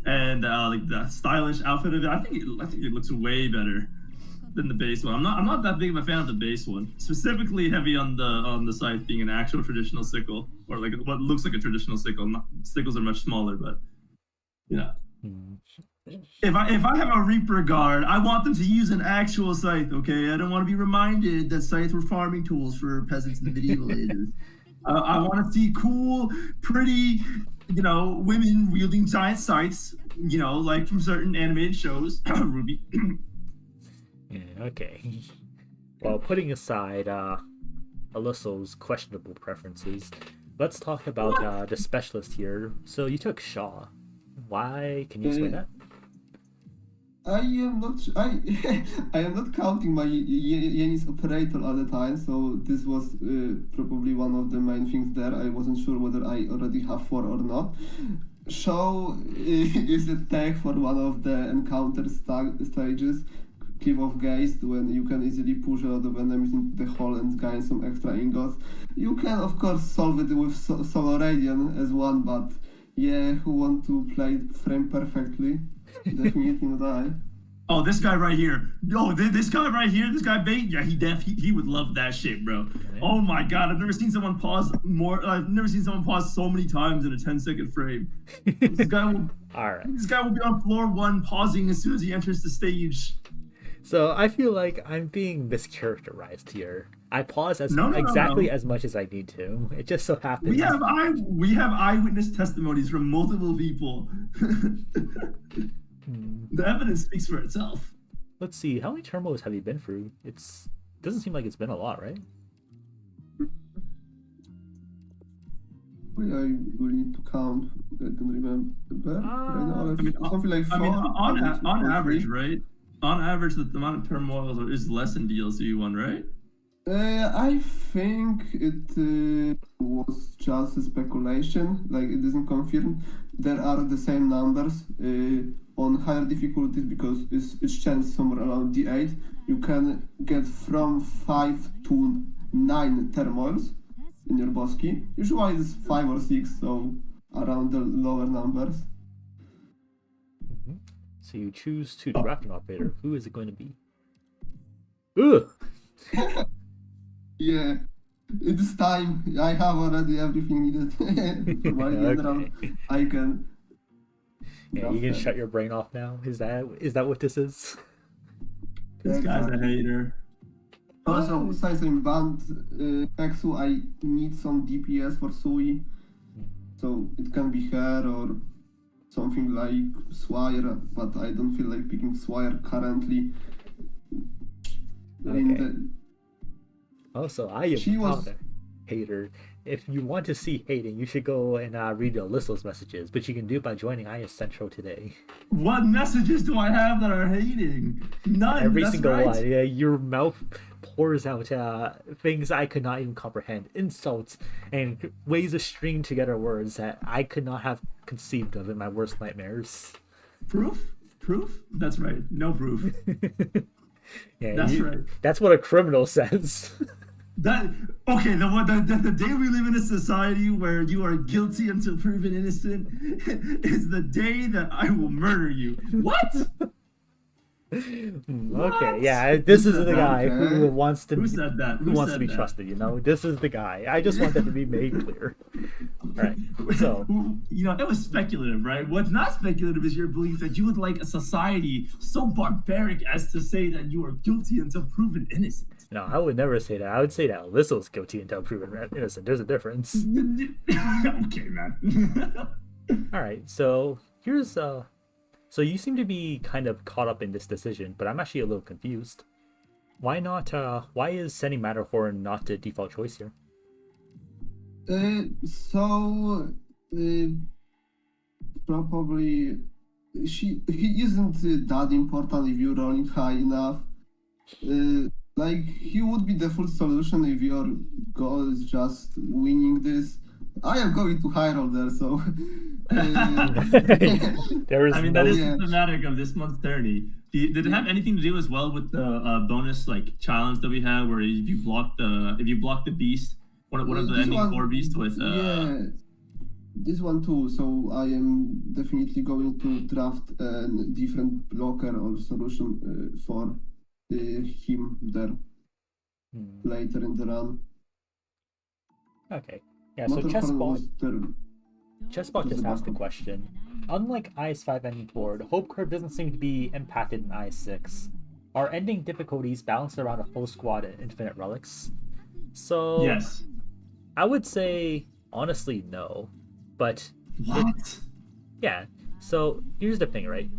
and like the stylish outfit of it, I think it looks way better than the base one. I'm not that big of a fan of the base one. Specifically heavy on the scythe being an actual traditional sickle, or like what looks like a traditional sickle. Sickles are much smaller, but yeah. If I have a Reaper guard, I want them to use an actual scythe, okay? I don't want to be reminded that scythes were farming tools for peasants in the medieval ages. I want to see cool, pretty, you know, women wielding giant scythes, you know, like from certain animated shows. Ruby. Yeah, okay. Well, putting aside Alyssal's questionable preferences, let's talk about the specialist here. So you took Shaw. Why? Can you explain that? I am not. I am not counting my Yenis operator all the time, so this was probably one of the main things there. I wasn't sure whether I already have 4 or not. Show is a tag for one of the encounter stages, Cliff of Geist, when you can easily push a lot of enemies into the hole and gain some extra ingots. You can of course solve it with Solo Radiant as one, but yeah, who want to play it frame perfectly? Definitely not I. Oh, this guy right here. Oh, this guy right here, this guy Bait. Yeah, he would love that shit, bro. Oh my god, I've never seen someone pause more. I've never seen someone pause so many times in a 10-second frame. This guy will. All right. This guy will be on floor 1 pausing as soon as he enters the stage. So I feel like I'm being mischaracterized here. I pause as No. as much as I need to. It just so happens. We have eyewitness testimonies from multiple people. The evidence speaks for itself. Let's see. How many turmoils have you been through? Doesn't seem like it's been a lot, right? I will need to count. I don't remember. Right now, something like 4. On average, right? On average, the amount of turmoils is less in DLC 1, right? I think it was just a speculation. Like, it isn't confirmed. There are the same numbers on higher difficulties because it's changed somewhere around D8. You can get from 5 to 9 turmoils in your boss key. Usually it's 5 or 6, so around the lower numbers. Mm-hmm. So you choose to draft an operator. Who is it going to be? Ugh! Yeah, it's time. I have already everything needed for my general. I can. Yeah, you can shut your brain off now. Is that what this is? This guy's a hater. Also, since I'm banned Exu, I need some DPS for Sui. So it can be her or something like Swire, but I don't feel like picking Swire currently. Okay. Also, I am not a hater. If you want to see hating, you should go and read Alyssal's messages, but you can do it by joining IS Central today. What messages do I have that are hating? None. Every that's single right. one. Yeah, your mouth pours out things I could not even comprehend, insults, and ways of stringing together words that I could not have conceived of in my worst nightmares. Proof? That's right. No proof. Yeah, that's right. That's what a criminal says. The day we live in a society where you are guilty until proven innocent is the day that I will murder you. What? Okay, yeah, this is the guy who wants to. Who said that? Who wants to be trusted? You know, this is the guy. I just want that to be made clear. All right, so it was speculative, right? What's not speculative is your belief that you would like a society so barbaric as to say that you are guilty until proven innocent. No, I would never say that. I would say that Alyssal's guilty until proven innocent. There's a difference. Okay, man. All right, so here's So you seem to be kind of caught up in this decision, but I'm actually a little confused. Why not? Why is sending Matterhorn not the default choice here? Probably he isn't that important if you're rolling high enough. Like, he would be the full solution if your goal is just winning this. I am going to Highrollers, so. That is symptomatic of this month's tourney. Did it have anything to do as well with the bonus challenge that we had, where if you block the beast, one of the ending 4 beasts with Yeah, this one too. So I am definitely going to draft a different blocker or solution for him there later in the run. Okay. Yeah, so Chessbot just asked a question. Unlike IS5 ending board, Hope Curve doesn't seem to be impacted in IS6. Are ending difficulties balanced around a full squad and infinite relics? So yes, I would say honestly no, but what? Yeah. So here's the thing, right?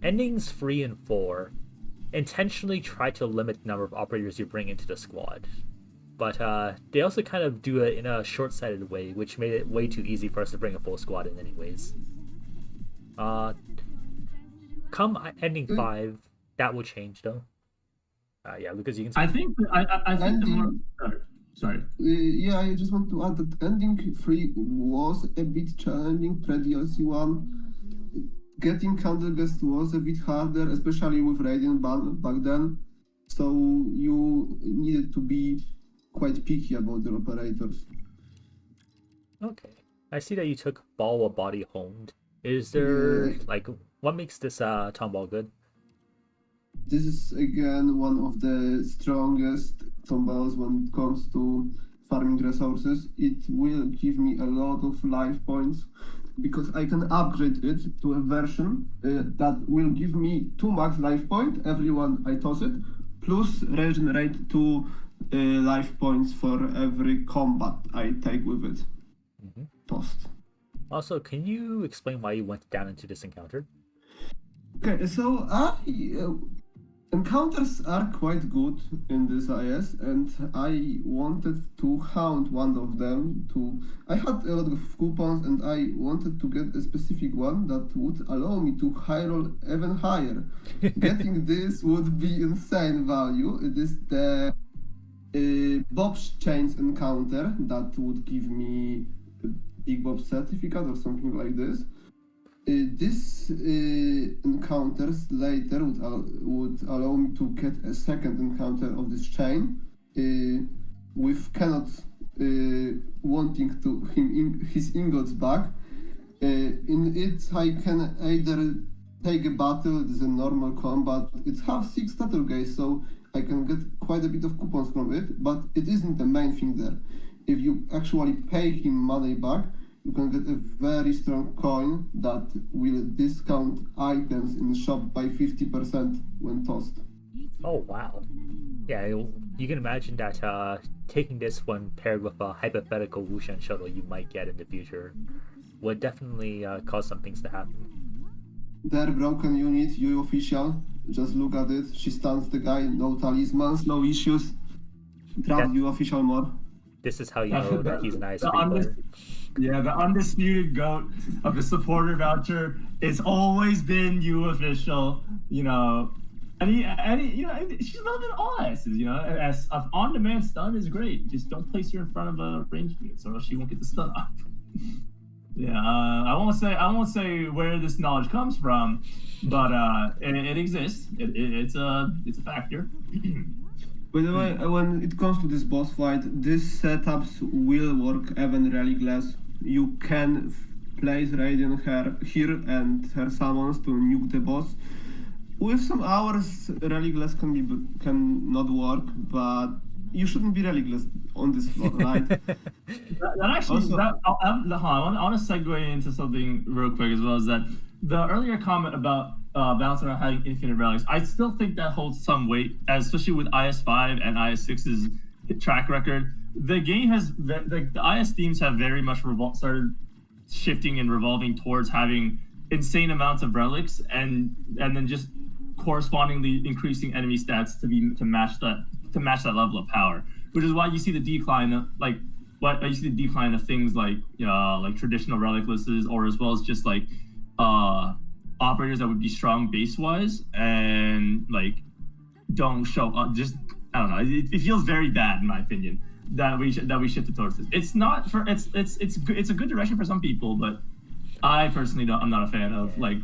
Endings 3 and 4 intentionally try to limit the number of operators you bring into the squad. but they also kind of do it in a short-sighted way, which made it way too easy for us to bring a full squad in anyways. Come ending 5, that will change though. Yeah, Lucas, you can. I think the more. Sorry. Yeah, I just want to add that ending 3 was a bit challenging pre-DLC 1. Getting Candleguest was a bit harder, especially with Radiant back then. So you needed to be quite picky about the operators. Okay. I see that you took Ball of Body Honed. Is there, what makes this Tomball good? This is again one of the strongest tomballs when it comes to farming resources. It will give me a lot of life points because I can upgrade it to a version that will give me 2 max life point every one I toss it, plus regenerate 2 life points for every combat I take with it. Tossed. Also, can you explain why you went down into this encounter? Okay, so encounters are quite good in this IS, and I wanted to hound one of them. I had a lot of coupons, and I wanted to get a specific one that would allow me to high roll even higher. Getting this would be insane value. It is the Bob's Chains encounter that would give me a Big Bob certificate or something like this. This encounters later would allow me to get a second encounter of this chain with Kenneth wanting his ingots back. In it, I can either take a battle, it is a normal combat. It has 6 status gates, so I can get quite a bit of coupons from it, but it isn't the main thing there. If you actually pay him money back, you can get a very strong coin that will discount items in the shop by 50% when tossed. Oh wow. Yeah, you can imagine that taking this one paired with a hypothetical Wushan shuttle you might get in the future would definitely cause some things to happen. Their broken unit, you official, just look at it. She stuns the guy, no talismans, no issues. Draft you official more. This is how you know that he's an IS3 player. Yeah, the undisputed GOAT of the supporter voucher. It's always been you official, you know. And she's loving all S's, you know. As on-demand stun is great. Just don't place her in front of a ranged unit, so she won't get the stun off. Yeah, I won't say where this knowledge comes from, but it exists. It's a factor. By the way, when it comes to this boss fight, these setups will work even Rally Glass. You can place Radiant here and her summons to nuke the boss. With some hours, Rally Glass can not work, but you shouldn't be Rally Glass on this floor, right? I want to segue into something real quick as well, is that the earlier comment about bouncing around having infinite relics, I still think that holds some weight, especially with IS5 and IS6's track record. The game has, the IS themes have very much started shifting and revolving towards having insane amounts of relics and then just correspondingly increasing enemy stats to match that level of power, which is why you see the decline of things like traditional relic lists, or as well as just like operators that would be strong base wise and like don't show up. Just I don't know. It feels very bad in my opinion that we shifted towards this. It's not for it's a good direction for some people, but I personally I'm not a fan of what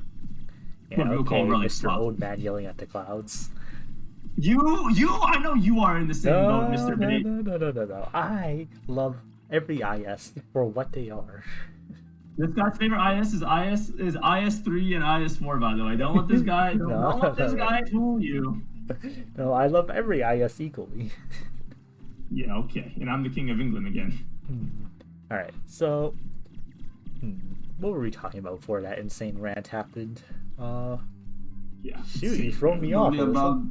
people call relic Mr. swap. Old man yelling at the clouds. You I know you are in the same boat, Mr. Bait. No. I love every IS for what they are. This guy's favorite IS is IS3 and IS4, by the way. Don't let this guy don't let this guy fool you. No, I love every IS equally. Yeah, okay. And I'm the king of England again. Alright, so what were we talking about before that insane rant happened? Yeah. Shoot, you throw me off. About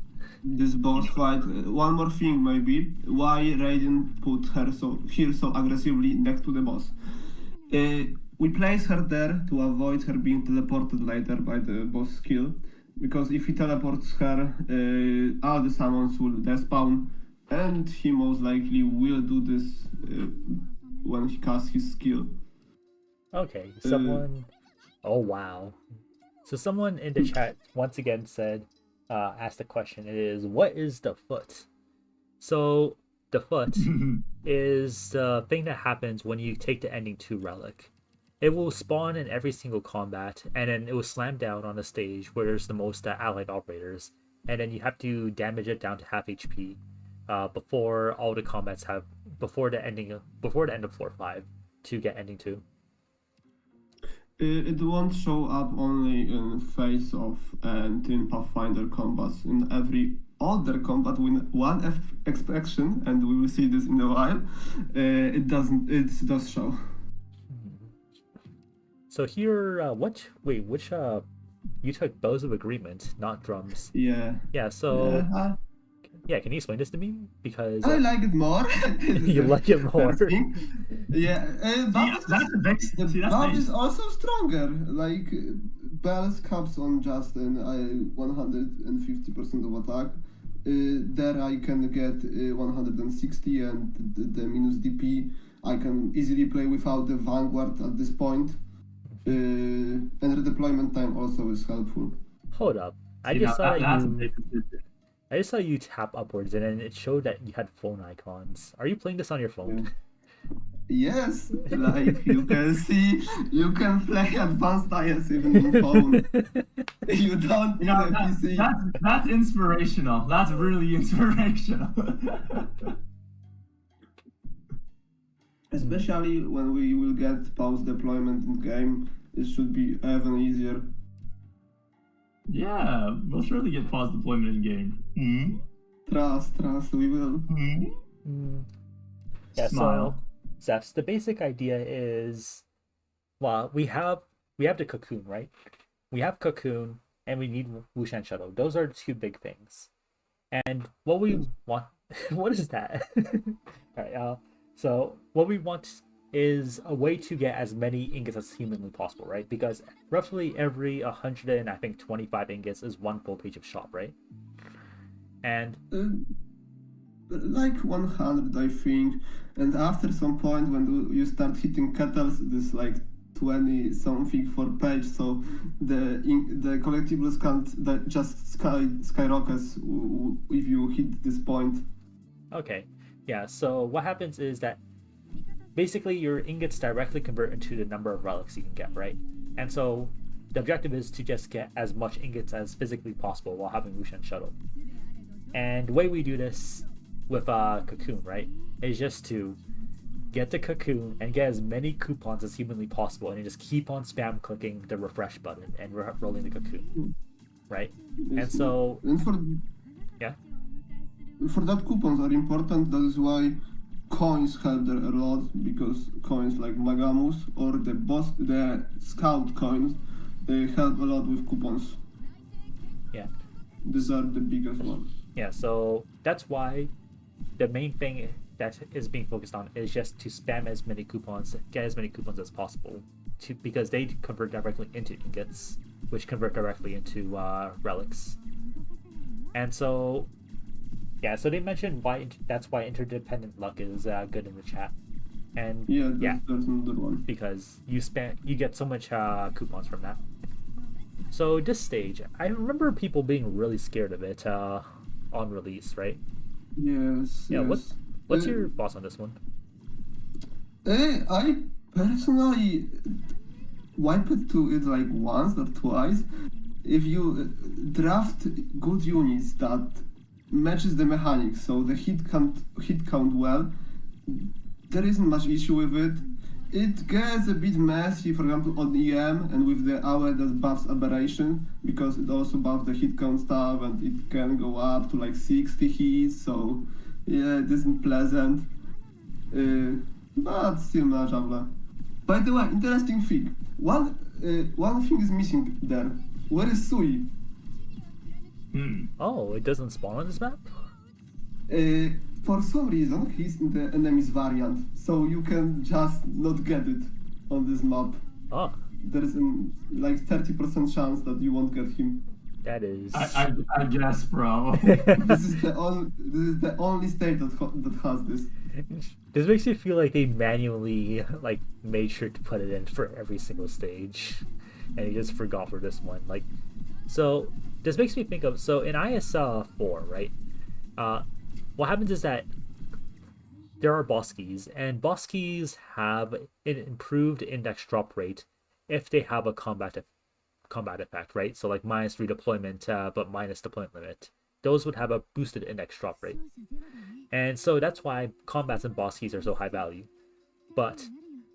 this boss fight. One more thing maybe. Why Raiden put her so aggressively next to the boss? We place her there to avoid her being teleported later by the boss skill, because if he teleports her, all the summons will despawn, and he most likely will do this when he casts his skill. Okay, someone. Oh wow! So someone in the chat once again said, asked the question. It is, what is the foot? So the foot is the thing that happens when you take the ending 2 relic. It will spawn in every single combat, and then it will slam down on the stage where there's the most allied operators, and then you have to damage it down to half HP before all the combats before the end of floor 5 to get ending 2. It won't show up only in Face Off and in Pathfinder combats. In every other combat with one exception, and we will see this in a while, it does show. So here, which you took Bows of Agreement, not drums. Yeah. Yeah, so yeah, can you explain this to me? Because I like it more. you like it more. Yeah, the buff is also stronger. Like Bells caps on just 150% of attack. There I can get 160, and the minus DP I can easily play without the Vanguard at this point. And redeployment time also is helpful. Hold up. I just saw you tap upwards and then it showed that you had phone icons. Are you playing this on your phone? Yes, like you can see, you can play advanced IS even on phone. You don't need a PC. That's inspirational. That's really inspirational. Especially when we will get pause deployment in game, it should be even easier. Yeah, we'll surely get pause deployment in game. Mm-hmm. Trust, we will. Mm-hmm. Yeah, Smile. So Zephs, the basic idea is, well, we have the cocoon, right? We have cocoon and we need Wushan Shuttle. Those are the two big things. And what we want, what is that? All right, so what we want is a way to get as many ingots as humanly possible, right? Because roughly every 125 ingots is one full page of shop, right? And like 100, I think. And after some point, when you start hitting kettles, this like 20 something for page. So the collectibles can't just skyrockets if you hit this point. Okay, yeah. So what happens is that basically your ingots directly convert into the number of relics you can get, right? And so the objective is to just get as much ingots as physically possible while having Wushan Shuttle. And the way we do this with Cocoon, right, is just to get the Cocoon and get as many coupons as humanly possible, and then just keep on spam clicking the refresh button and rolling the Cocoon, right? Yes. And so for that, coupons are important. That is why coins help there a lot, because coins like Magamus or the scout coins, they help a lot with coupons. Yeah, these are the biggest ones. Yeah, so that's why the main thing that is being focused on is just to spam as many coupons, get as many coupons as possible, because they convert directly into ingots, which convert directly into relics. And so yeah, so they mentioned that's why interdependent luck is good in the chat. And that's another one. Because you get so much coupons from that. So this stage, I remember people being really scared of it on release, right? Yes. Yeah. Yes. What's your thoughts on this one? I personally wiped to it like once or twice. If you draft good units that matches the mechanics, so the hit count well, there isn't much issue with it. It gets a bit messy, for example, on EM and with the hour that buffs aberration, because it also buffs the hit count stuff, and it can go up to like 60 hits, so yeah, it isn't pleasant, but still manageable. By the way, interesting thing, one thing is missing there. Where is Sui? Oh, it doesn't spawn on this map? For some reason, he's in the enemy's variant, so you can just not get it on this map. Oh. There is like 30% chance that you won't get him. That is. I guess, bro. This is the only state that has this. This makes me feel like they manually like made sure to put it in for every single stage, and he just forgot for this one. Like, so this makes me think of in IS4, right? What happens is that there are boss keys, and boss keys have an improved index drop rate if they have a combat effect, right? So like minus redeployment, but minus deployment limit. Those would have a boosted index drop rate. And so that's why combats and boss keys are so high value. But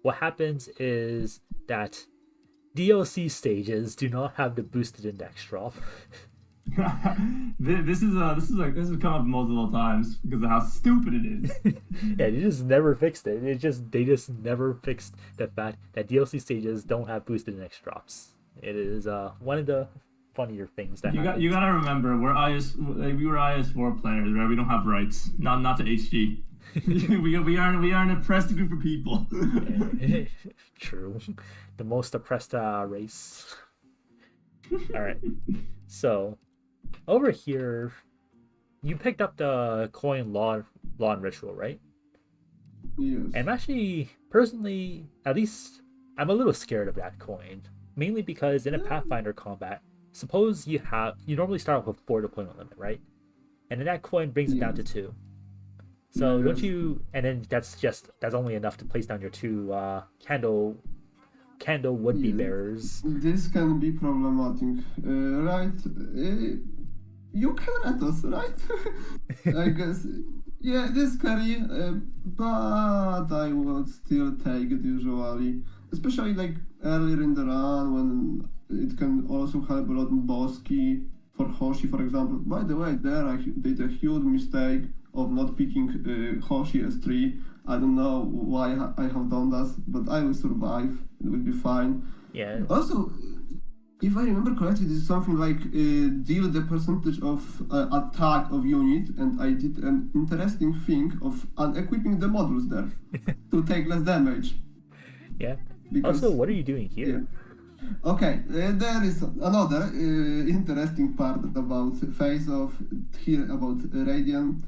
what happens is that DLC stages do not have the boosted index drop. This has come up multiple times because of how stupid it is. Yeah, they just never fixed it. They just never fixed the fact that DLC stages don't have boosted index drops. It is one of the funnier things that you gotta remember we were IS4 players, right? We don't have rights. Not to HG. we are an oppressed group of people. True. The most oppressed race. All right. So over here, you picked up the coin law and ritual, right? Yes. And actually, personally, at least I'm a little scared of that coin, mainly because in a Pathfinder combat, suppose you normally start off with 4 deployment limit, right? And then that coin brings it down to 2. So don't you? And then that's only enough to place down your 2 candle would-be bearers. This can be problematic, right? You can let us, right? I guess. Yeah, it is scary, but I would still take it usually, especially like earlier in the run when it can also help a lot in boss key for Hoshi, for example. By the way, there I did a huge mistake of not picking Hoshi as 3. I don't know why I have done that, but I will survive. It will be fine. Yeah. Also, if I remember correctly, this is something like deal the percentage of attack of unit, and I did an interesting thing of unequipping the modules there to take less damage. Yeah. Because, also, what are you doing here? Yeah. Okay, there is another interesting part about Face of here about Radiant.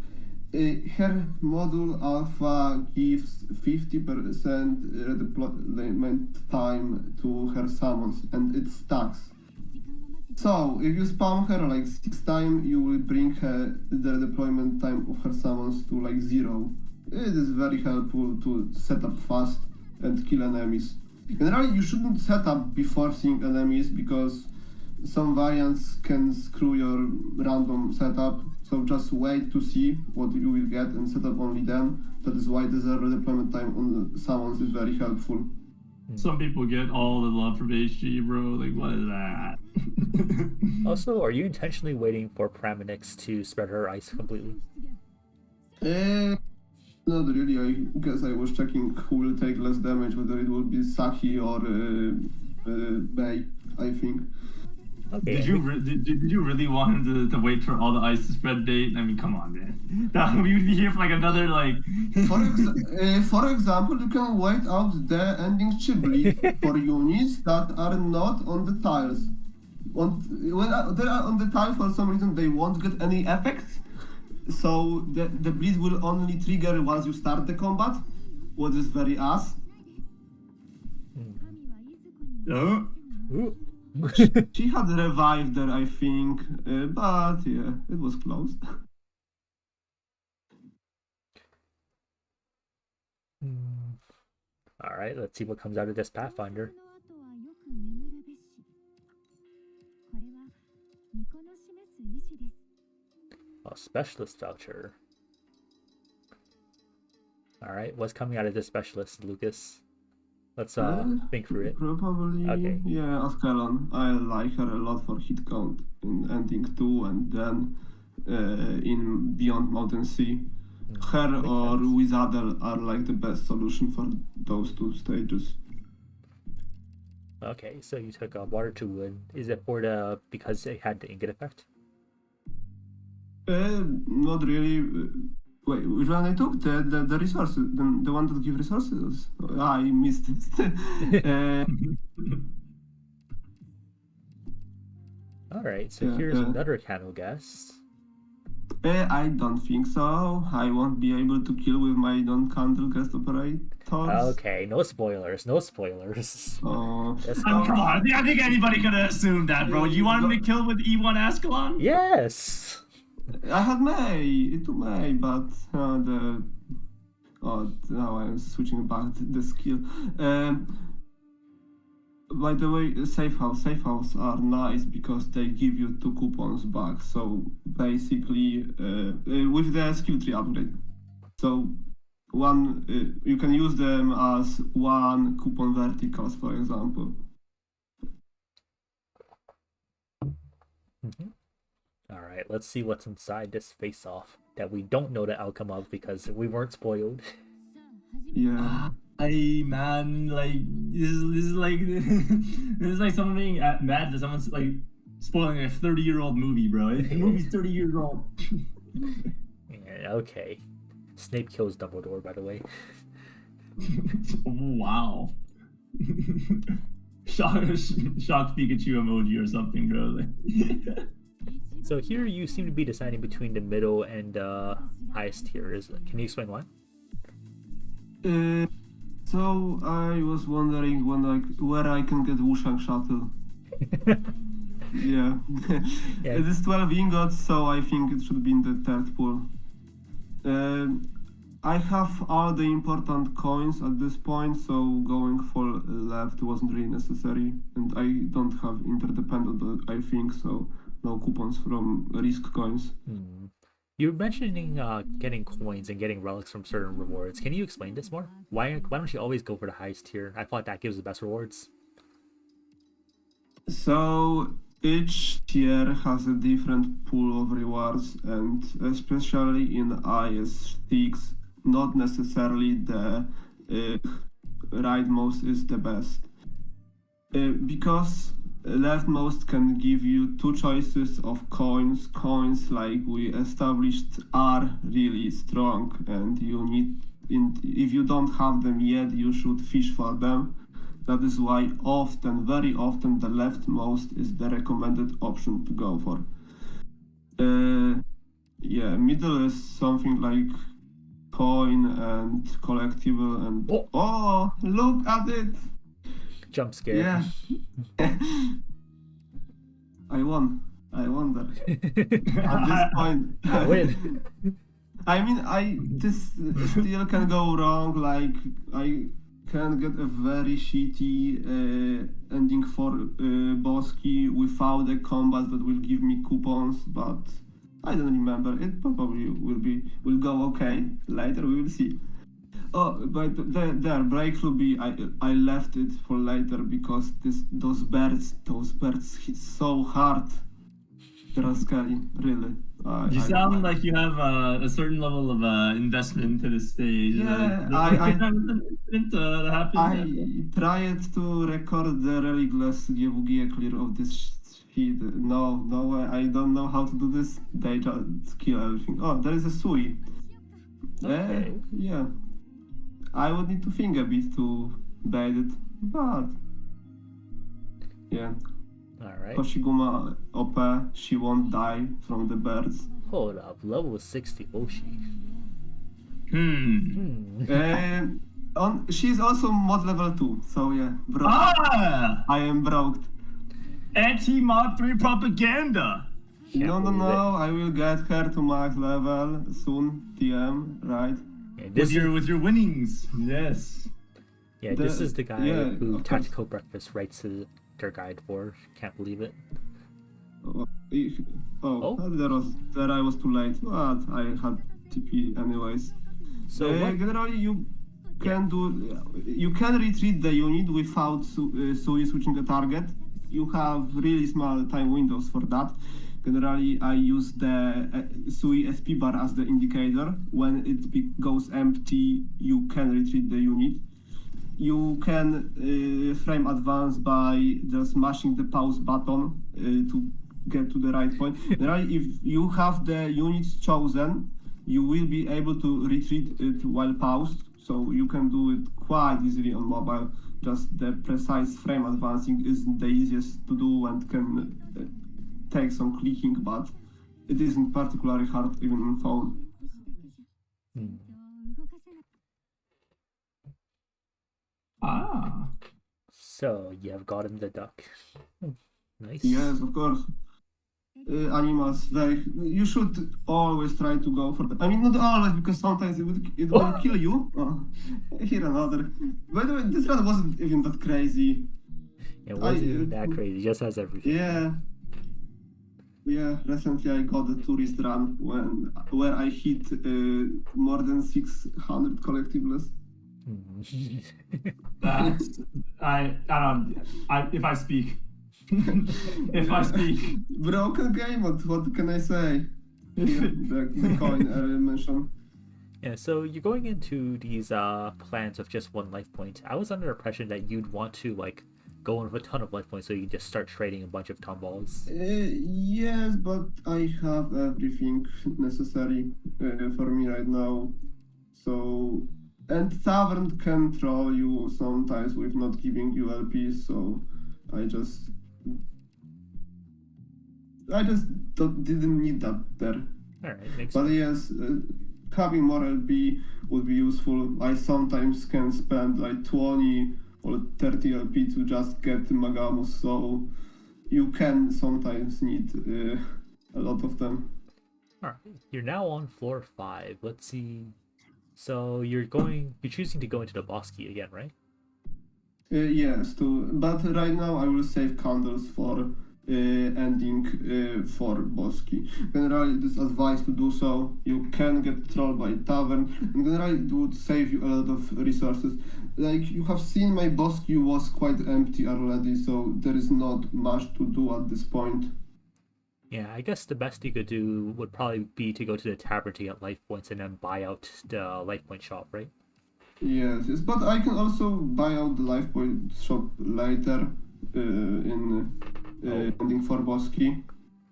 Her module alpha gives 50% redeployment time to her summons, and it stacks. So if you spam her like 6 times, you will bring her the deployment time of her summons to like 0. It is very helpful to set up fast and kill enemies. Generally, you shouldn't set up before seeing enemies because some variants can screw your random setup. So just wait to see what you will get and set up only then. That is why the 0 deployment time on the summons is very helpful. Some people get all the love from HG, bro. Like, what is that? Also, are you intentionally waiting for Praminix to spread her ice completely? Not really. I guess I was checking who will take less damage, whether it will be Saki or Mei, I think. Okay. Did you really want him to wait for all the ice to spread date? I mean, come on, man. That we would be here for like another like. For example, you can wait out the ending Chibli for units that are not on the tiles. When they are on the tile, for some reason they won't get any effects. So the bleed will only trigger once you start the combat, what is very ass. She had revived there, I think, but yeah, it was close. All right, let's see what comes out of this Pathfinder. Oh, specialist voucher. All right, what's coming out of this specialist, Lucas? Let's think through it. Probably, okay. Yeah, Ascalon. I like her a lot for hit count in ending 2 and then in Beyond Mountain Sea. Her or Wizardel are like the best solution for those 2 stages. Okay, so you took Water to Wood. Is it for because it had the ingot effect? Not really. Wait, which one I took? The resources, the one that give resources? I missed it. Alright, so Yeah, here's another candle guess. I don't think so. I won't be able to kill with my non-candle guest operators. Okay, no spoilers, no spoilers. Let's Oh, go. come on. I think anybody could have assumed that, bro. You wanted me to kill with E1 Ascalon? Yes! I had May, it to May, but now I'm switching back the skill. By the way, safe house are nice because they give you 2 coupons back. So basically, with the skill tree upgrade, so one you can use them as 1 coupon verticals, for example. Alright, let's see what's inside this face-off that we don't know the outcome of because we weren't spoiled. Yeah. Hey man, like this is like this is like someone being mad that someone's like spoiling a 30-year-old movie, bro. The movie's 30 years old. Yeah, okay. Snape kills Dumbledore, by the way. Wow. Shocked Pikachu emoji or something, bro. So here you seem to be deciding between the middle and highest tier. Can you explain why? So I was wondering where I can get Wushang Shuttle. Yeah. Yeah. It is 12 ingots, so I think it should be in the 3rd pool. I have all the important coins at this point, so going for left wasn't really necessary, and I don't have interdependent, I think, so no coupons from risk coins. You were mentioning getting coins and getting relics from certain rewards. Can you explain this more? Why don't you always go for the highest tier? I thought that gives the best rewards. So each tier has a different pool of rewards, and especially in IS6, not necessarily the rightmost is the best. Because leftmost can give you 2 choices of coins. Coins, like we established, are really strong, and if you don't have them yet, you should fish for them. That is why very often, the leftmost is the recommended option to go for. Yeah, middle is something like coin and collectible and... Oh, look at it! Jump scare. Yeah. I won that. At this point. I win. I mean, this still can go wrong. Like, I can get a very shitty ending for Boski without a combat that will give me coupons, but I don't remember. It probably will go okay. Later we will see. Oh, but there, breakthrough B, I left it for later because those birds hit so hard. Rascally, really. You sound like you have a certain level of investment into this stage. Yeah, I tried to record the relicless GWG clear of this feed. No way, I don't know how to do this. They just kill everything. Oh, there is a Sui. Okay. Yeah. I would need to think a bit to bait it, but yeah. Alright. Koshiguma OP, she won't die from the birds. Hold up, level 60 Oshi. She's also mod level 2, so yeah, broke. Ah! I am broke. Anti-mod 3 propaganda! No, I will get her to max level soon, TM, right? Yeah, with your winnings, yes. Yeah, this is the guy who of Tactical Breakfast writes their guide for. Can't believe it. There I was too late, but I had TP anyways. So generally you can retreat the unit without Sui switching the target. You have really small time windows for that. Generally, I use the Sui SP bar as the indicator. When it goes empty, you can retreat the unit. You can frame advance by just mashing the pause button to get to the right point. Generally, if you have the units chosen, you will be able to retreat it while paused. So you can do it quite easily on mobile. Just the precise frame advancing is the easiest to do and can takes some clicking, but it isn't particularly hard even on phone. Hmm. Ah. So you have gotten the duck. Nice. Yes, of course. Animals, you should always try to go for that. I mean, not always, because sometimes it will kill you. Oh, here another. By the way, this run wasn't even that crazy. It wasn't even that crazy, just as everything. Yeah. Recently I got a tourist run where I hit more than 600 collectibles. That's if I speak. If I speak. Broken game, what can I say? Here, the coin I mentioned. Yeah, so you're going into these plans of just 1 life point. I was under the impression that you'd want to like go in with a ton of life points so you can just start trading a bunch of tom balls. Yes, but I have everything necessary for me right now. So, and Tavern can troll you sometimes with not giving you LPs, so I just didn't need that there. Alright, makes But sense. yes, having more LP would be useful. I sometimes can spend like 20 or 30 LP to just get Magamus, so you can sometimes need a lot of them. Alright, you're now on floor 5. Let's see. So you're choosing to go into the boss key again, right? Yes, but right now I will save candles for ending for boss key. Generally, it is advised to do so. You can get trolled by Tavern, and generally it would save you a lot of resources. Like you have seen, my boss queue was quite empty already, so there is not much to do at this point. Yeah, I guess the best you could do would probably be to go to the tavern to get life points and then buy out the life point shop, right? Yes, but I can also buy out the life point shop later in ending for boss key.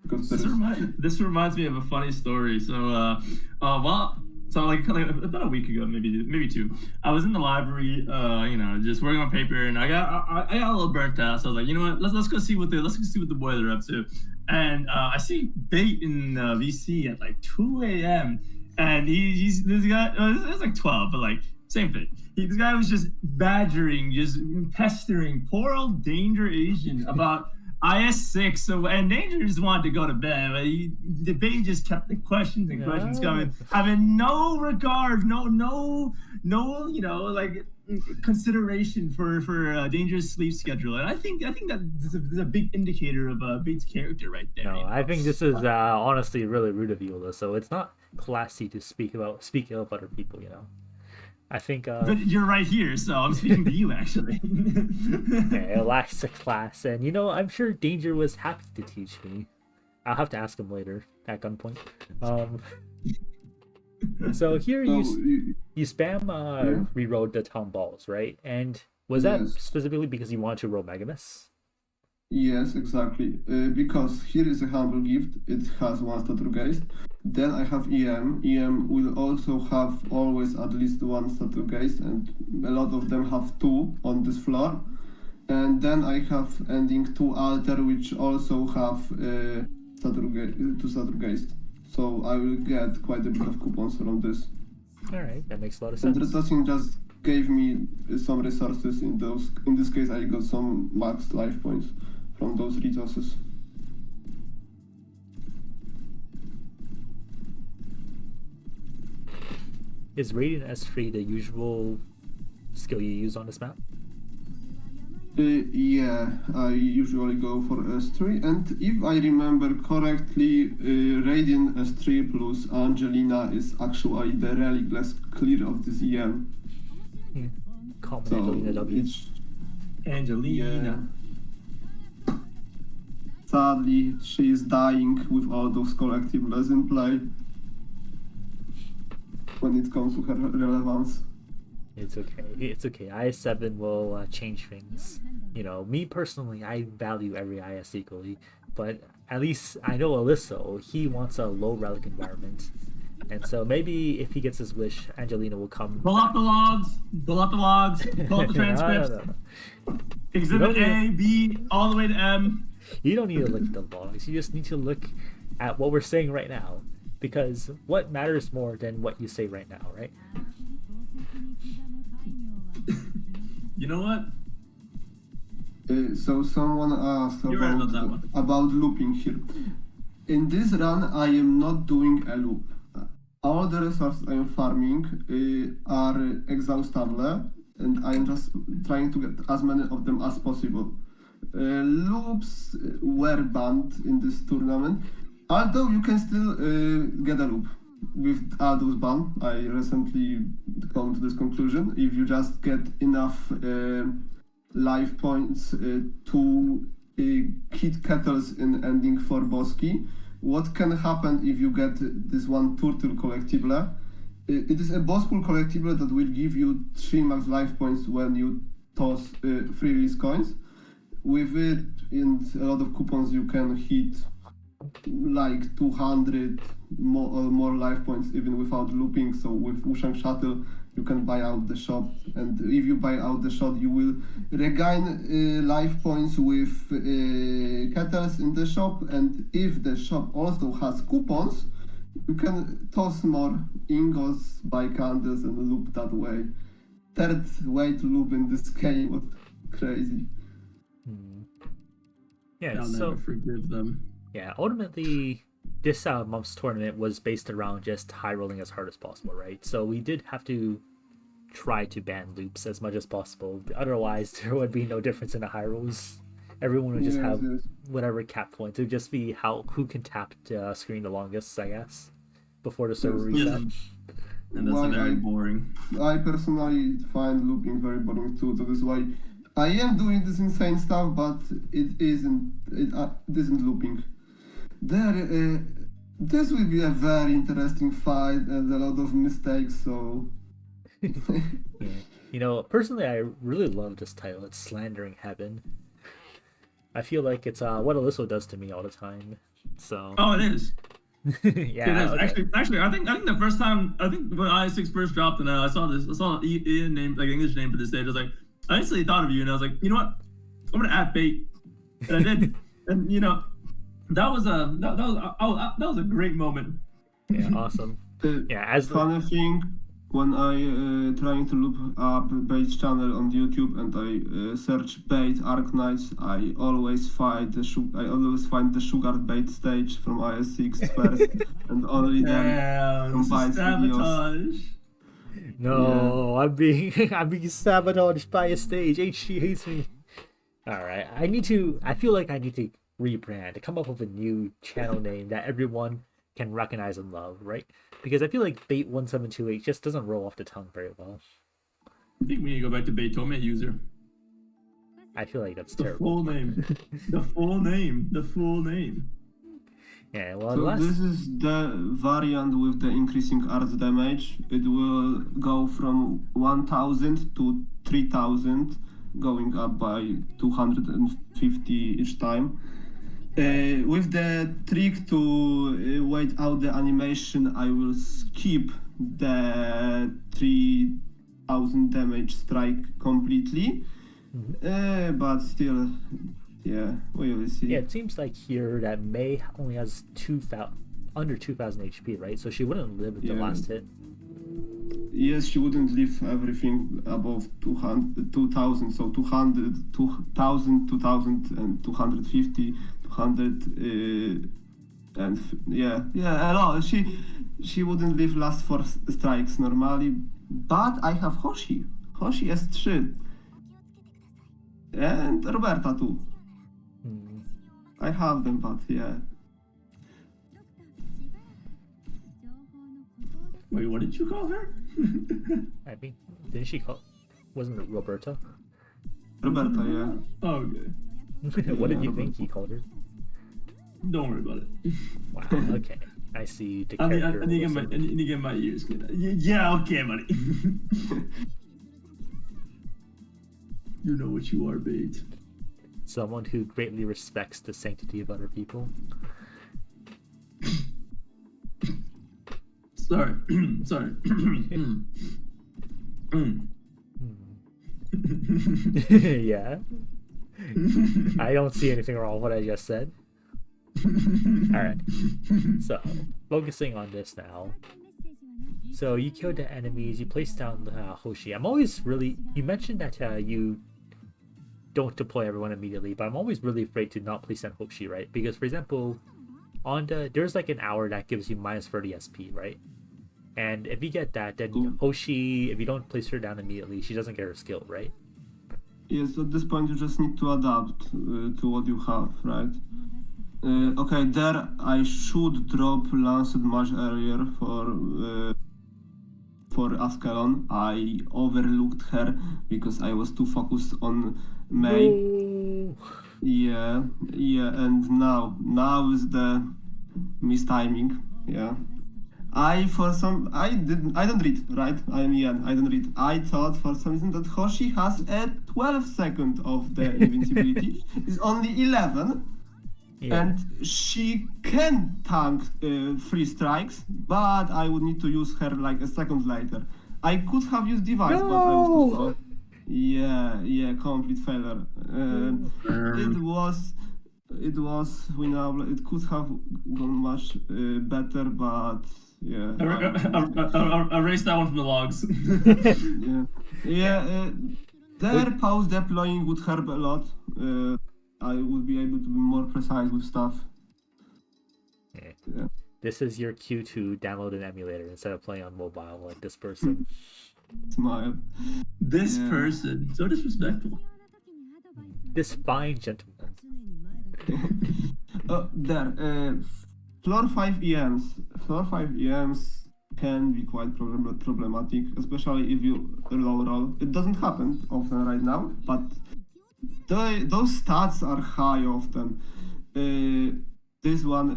Because This reminds me of a funny story. So, like about a week ago, maybe 2, I was in the library, just working on paper, and I got a little burnt out. So I was like, you know what, let's go see what the boys are up to. And I see Bait in VC at like 2 a.m. and he's this guy. It was like 12, but like same thing. This guy was just pestering poor old Danger Asian about IS6. So, and Danger just wanted to go to bed, but the Bait just kept the questions coming, having no regard, no, like consideration for Danger's sleep schedule. And I think that this is a big indicator of Bait's character right there. No, I think this is honestly really rude of you, Alyssa. So it's not classy to speak of other people, I think but you're right here, so I'm speaking to you actually. Okay, it lacks a class, and I'm sure Danger was happy to teach me. I'll have to ask him later at gunpoint. So here you spam reroll the tom balls, right? And was that specifically because you wanted to roll Megamus? Yes, exactly. Because here is a humble gift. It has 1 Statugeist. Then I have EM. EM will also have always at least 1 Statugeist, and a lot of them have 2 on this floor. And then I have ending 2 Altar, which also have 2 Statugeist. So I will get quite a bit of coupons from this. Alright, that makes a lot of And sense. Retosing just gave me some resources in those. In this case, I got some max life points from those resources. Is Radiant S3 the usual skill you use on this map? Yeah, I usually go for S3, and if I remember correctly, Radiant S3 plus Angelina is actually the relicless clear of this EM. Common So Angelina W. Angelina. Yeah. Sadly, she is dying with all those collectibles in play when it comes to her relevance. It's okay. It's okay. IS7 will change things. Me personally, I value every IS equally, but at least I know Alyssal, he wants a low relic environment. And so maybe if he gets his wish, Angelina will come. Pull up the logs. Pull up the transcripts. No. Exhibit A, B, all the way to M. You don't need to look at the logs. You just need to look at what we're saying right now. Because what matters more than what you say right now, right? You know what? So someone asked You're right about that one. about looping here. In this run, I am not doing a loop. All the resources I am farming are exhaustible, and I am just trying to get as many of them as possible. Loops were banned in this tournament, although you can still get a loop with those banned. I recently come to this conclusion. If you just get enough life points to hit kettles in ending for Boski, what can happen if you get this one turtle collectible? It is a boss pool collectible that will give you 3 max life points when you toss 3 release coins. With it, in a lot of coupons, you can hit like 200 more life points even without looping. So with Wushang Shuttle, you can buy out the shop, and if you buy out the shop, you will regain life points with kettles in the shop, and if the shop also has coupons, you can toss more ingots, buy candles, and loop that way. Third way to loop in this game was crazy. Yeah, I'll so never forgive them. yeah, ultimately, this month's tournament was based around just high rolling as hard as possible, right? So we did have to try to ban loops as much as possible. Otherwise, there would be no difference in the high rolls. Everyone would just have whatever cap points. It would just be who can tap the screen the longest, I guess, before the server reset. And that's very boring. I personally find looping very boring too. So that's why I am doing this insane stuff, but it isn't looping. This will be a very interesting fight and a lot of mistakes. So, Yeah. You know, personally, I really love this title. It's Slandering Heaven. I feel like it's what Alyssal does to me all the time. So. Oh, it is. Yeah. It is. Okay. Actually, I think the first time, I think when IS6 first dropped, and I saw the name, like English name for this stage. I was like, I instantly thought of you, and I was like, you know what? I'm gonna add bait, and I did, and you know, that was a great moment. Yeah, awesome. Yeah, as the funny thing, when I trying to look up Bait's channel on YouTube and I search Bait Arknights, I always find the sugar bait stage from IS6 first, and only then combines sabotage. No, I'm being sabotaged by a stage. HG hates me. All right, I feel like I need to rebrand, to come up with a new channel name that everyone can recognize and love, right? Because I feel like Bait 1728 just doesn't roll off the tongue very well. I think we need to go back to Bait Tome User. I feel like that's The terrible. full name. The full name. Yeah, well, So this is the variant with the increasing arts damage. It will go from 1000 to 3000, going up by 250 each time. With the trick to wait out the animation, I will skip the 3000 damage strike completely. But still, yeah, we will see. yeah, it seems like here that May only has under 2000 HP, right? So she wouldn't live with the Yeah. last hit. Yes, she wouldn't leave everything above 2000, so 200, 2000, 2000, and 250, 200, and a lot. She wouldn't leave last 4 strikes normally, but I have Hoshi S3, and Roberta too. I have them, but yeah. Wait, what did you call her? I mean, didn't she call? Wasn't it Roberta? Roberta, yeah. Oh, okay. What did you think he called her? Don't worry about it. Wow. Okay, I see the I character. need to get my ears cleaned. Yeah, okay, buddy. You know what you are, Bait. Someone who greatly respects the sanctity of other people. Sorry. Yeah. I don't see anything wrong with what I just said. Alright. So, focusing on this now. So, you killed the enemies, you placed down the Hoshi. I'm always really... You mentioned that you don't deploy everyone immediately, but I'm always really afraid to not place down Hoshi, right? Because, for example, there's like an hour that gives you minus 30 SP, right? And if you get that, then Hoshi, if you don't place her down immediately, she doesn't get her skill, right? Yes, at this point you just need to adapt to what you have, right? Okay, there I should drop Lancet much earlier for Ascalon. I overlooked her because I was too focused on May. No. Yeah, and now is the mistiming. Yeah. I don't read, right? I don't read. I thought for some reason that Hoshi has a 12-second of the invincibility. It's only 11. Yeah. And she can tank 3 strikes, but I would need to use her like a second later. I could have used device, but I was too slow. Yeah, complete failure. It could have gone much better, but yeah. Erase that one from the logs. Their pause deploying would help a lot. I would be able to be more precise with stuff. Yeah. This is your cue to download an emulator instead of playing on mobile like this person. Smile. This person, so disrespectful. This fine gentleman. Floor 5 EMs. Floor 5 EMs can be quite problematic, especially if you low roll. It doesn't happen often right now, but those stats are high often. This one,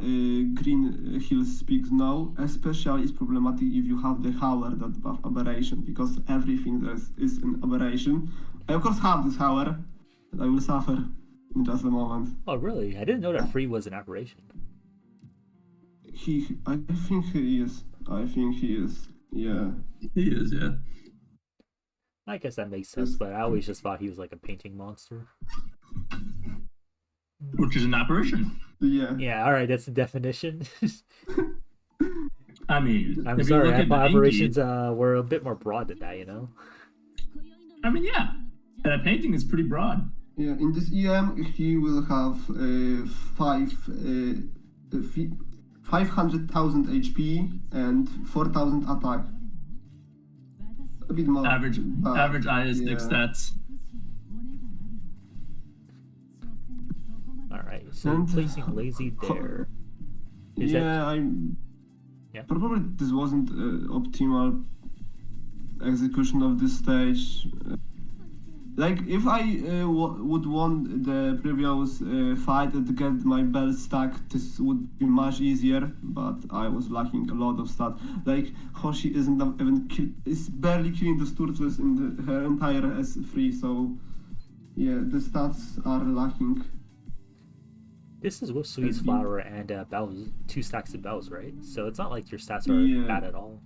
Green Hills speaks now, especially is problematic if you have the Howler that buff aberration, because everything there is an aberration. I of course have this Howler, but I will suffer in just a moment. Oh really? I didn't know that free was an aberration. I think he is. Yeah. He is, yeah. I guess that makes sense, but I always just thought he was like a painting monster. Which is an apparition. Yeah. Yeah, alright, that's the definition. I mean, I'm sorry, I thought aberrations were a bit more broad than that, you know? I mean, yeah. And a painting is pretty broad. Yeah, in this EM, he will have 500,000 HP and 4,000 attack. A bit more. Average IS6 stats. Alright, so placing lazy there. Probably this wasn't optimal execution of this stage. Like, if I would want the previous fight to get my belt stack, this would be much easier, but I was lacking a lot of stats. Like, Hoshi isn't even is barely killing the Sturges in her entire S3, so yeah, the stats are lacking. This is with Sweet's Flower and bells, 2 stacks of bells, right? So it's not like your stats are bad at all.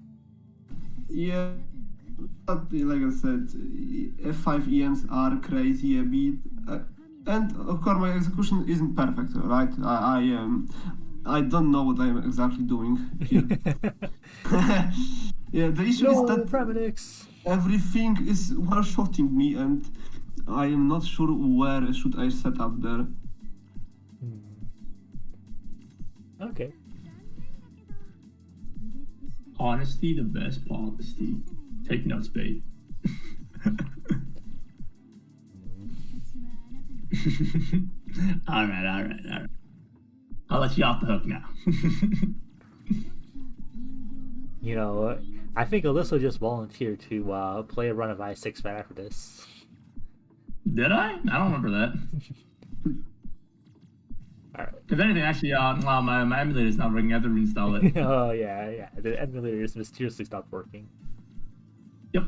Yeah. But like I said, F5 EMs are crazy a bit, and of course my execution isn't perfect, right? I don't know what I'm exactly doing here. Yeah, the issue is that Premedix. Everything is one-shotting me, and I am not sure where should I set up there. Okay. Honesty, the best policy. Take notes, babe. All right. I'll let you off the hook now. You know, I think Alyssal just volunteered to play a run of IS6 right after this. Did I? I don't remember that. Alright. If anything, actually, my emulator is not working. I have to reinstall it. Oh, yeah. The emulator just mysteriously stopped working. Yep.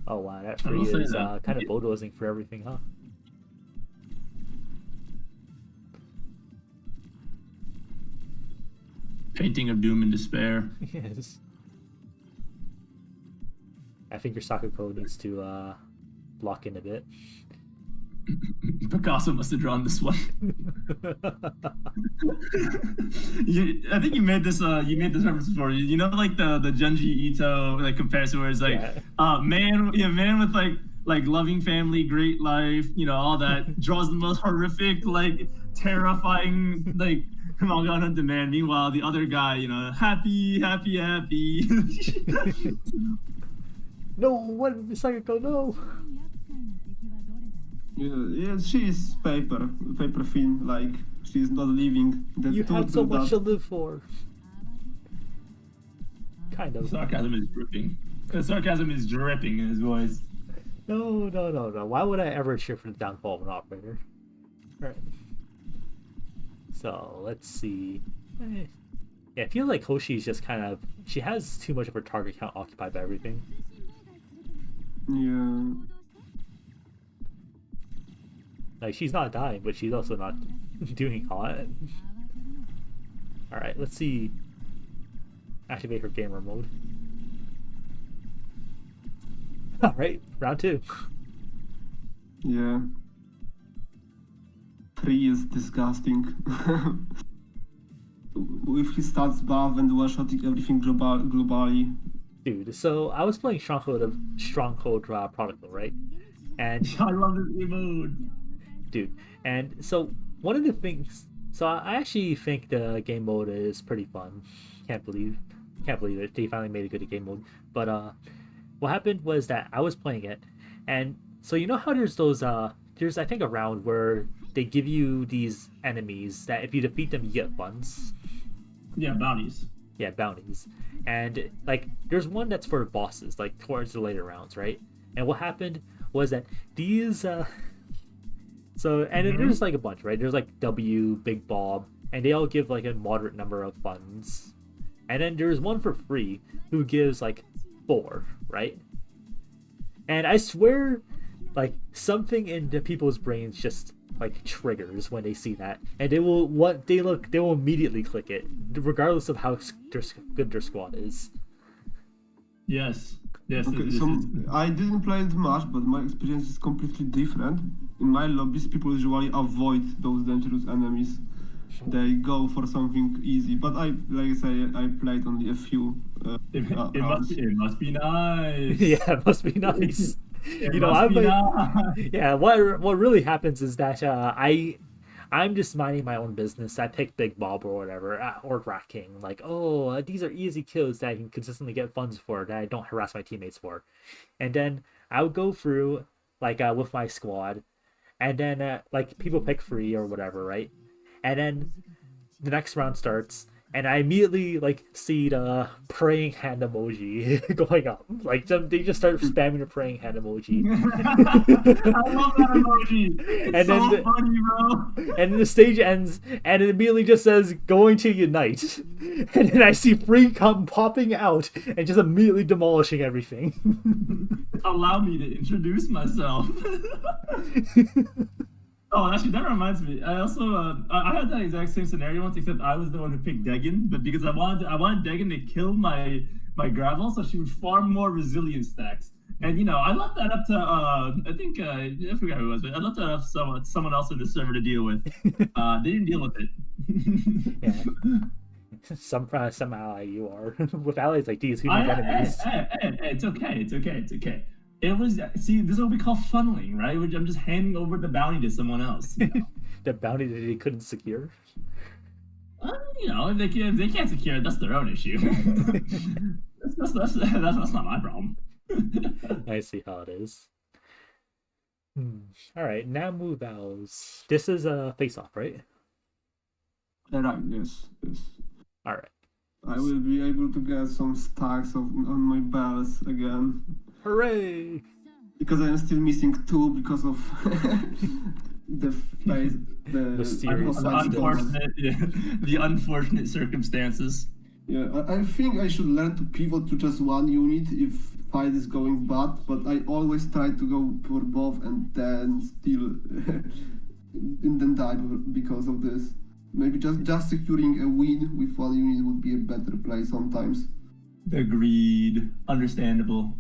Oh, wow. That free is kind of bulldozing for everything, huh? Painting of doom and despair. Yes. I think your soccer code needs to lock in a bit. Picasso must have drawn this one. I think you made this reference before. You know, like the Junji Ito like comparison where it's like, man with like loving family, great life, you know, all that, draws the most horrific, like terrifying, like manga on demand. Meanwhile, the other guy, you know, happy. No, what Sakako, no. Yeah, she is paper thin, like she is not living. You have so much to live for. Kind of. Sarcasm is dripping. Sarcasm is dripping in his voice. No. Why would I ever cheer for the downfall of an operator? Alright. So, let's see. Yeah, I feel like Hoshi's just kind of... She has too much of her target count occupied by everything. Yeah. Like, she's not dying, but she's also not doing hot. Alright, let's see. Activate her gamer mode. Alright, round 2. Yeah. 3 is disgusting. With his stats buff and one-shotting everything globally. Dude, so I was playing Stronghold product mode, right? And I love this emote. Dude, and so one of the things, so I actually think the game mode is pretty fun. Can't believe it. They finally made a good game mode. But what happened was that I was playing it, and so you know how there's those there's I think a round where they give you these enemies that if you defeat them you get funds. Yeah, bounties. Yeah, bounties. And like there's one that's for bosses, like towards the later rounds, right? And what happened was that these so, and then there's like a bunch, right? There's like W, Big Bob, and they all give like a moderate number of funds. And then there's one for free who gives like 4, right? And I swear, like something in the people's brains just like triggers when they see that, and they will immediately click it, regardless of how good their squad is. Yes. Okay, so I didn't play it much, but my experience is completely different. In my lobbies, people usually avoid those dangerous enemies. They go for something easy. But I played only a few. It must be nice. Yeah, it must be nice. Yeah. What really happens is that I'm just minding my own business. I pick Big Bob or whatever, or Rat King. Like, oh, these are easy kills that I can consistently get funds for, that I don't harass my teammates for. And then I would go through, like, with my squad, and then, like, people pick free or whatever, right? And then the next round starts, and I immediately, like, see the praying hand emoji going up. Like, they just start spamming the praying hand emoji. I love that emoji. It's so funny, bro. And then the stage ends, and it immediately just says, going to unite. And then I see free popping out, and just immediately demolishing everything. Allow me to introduce myself. Oh, actually, that reminds me. I also I had that exact same scenario once, except I was the one who picked Degan, but because I wanted Degan to kill my gravel, so she would farm more resilience stacks. And you know, I left that up to I think I forgot who it was, but I left that up to someone else in the server to deal with. They didn't deal with it. Yeah. Some ally you are. With allies like these, who need enemies. Hey, it's okay. It was, see, this is what we call funneling, right? I'm just handing over the bounty to someone else. You know? The bounty that they couldn't secure? You know, if they can't secure it, that's their own issue. that's not my problem. I see how it is. Alright, now move vows. This is a face-off, right? Right, yes. Alright. I will be able to get some stacks on my bells again. Hooray! Because I am still missing 2 because of the unfortunate circumstances. Yeah, I think I should learn to pivot to just one unit if fight is going bad, but I always try to go for both and then still and then die because of this. Maybe just securing a win with one unit would be a better play sometimes. Agreed. Understandable.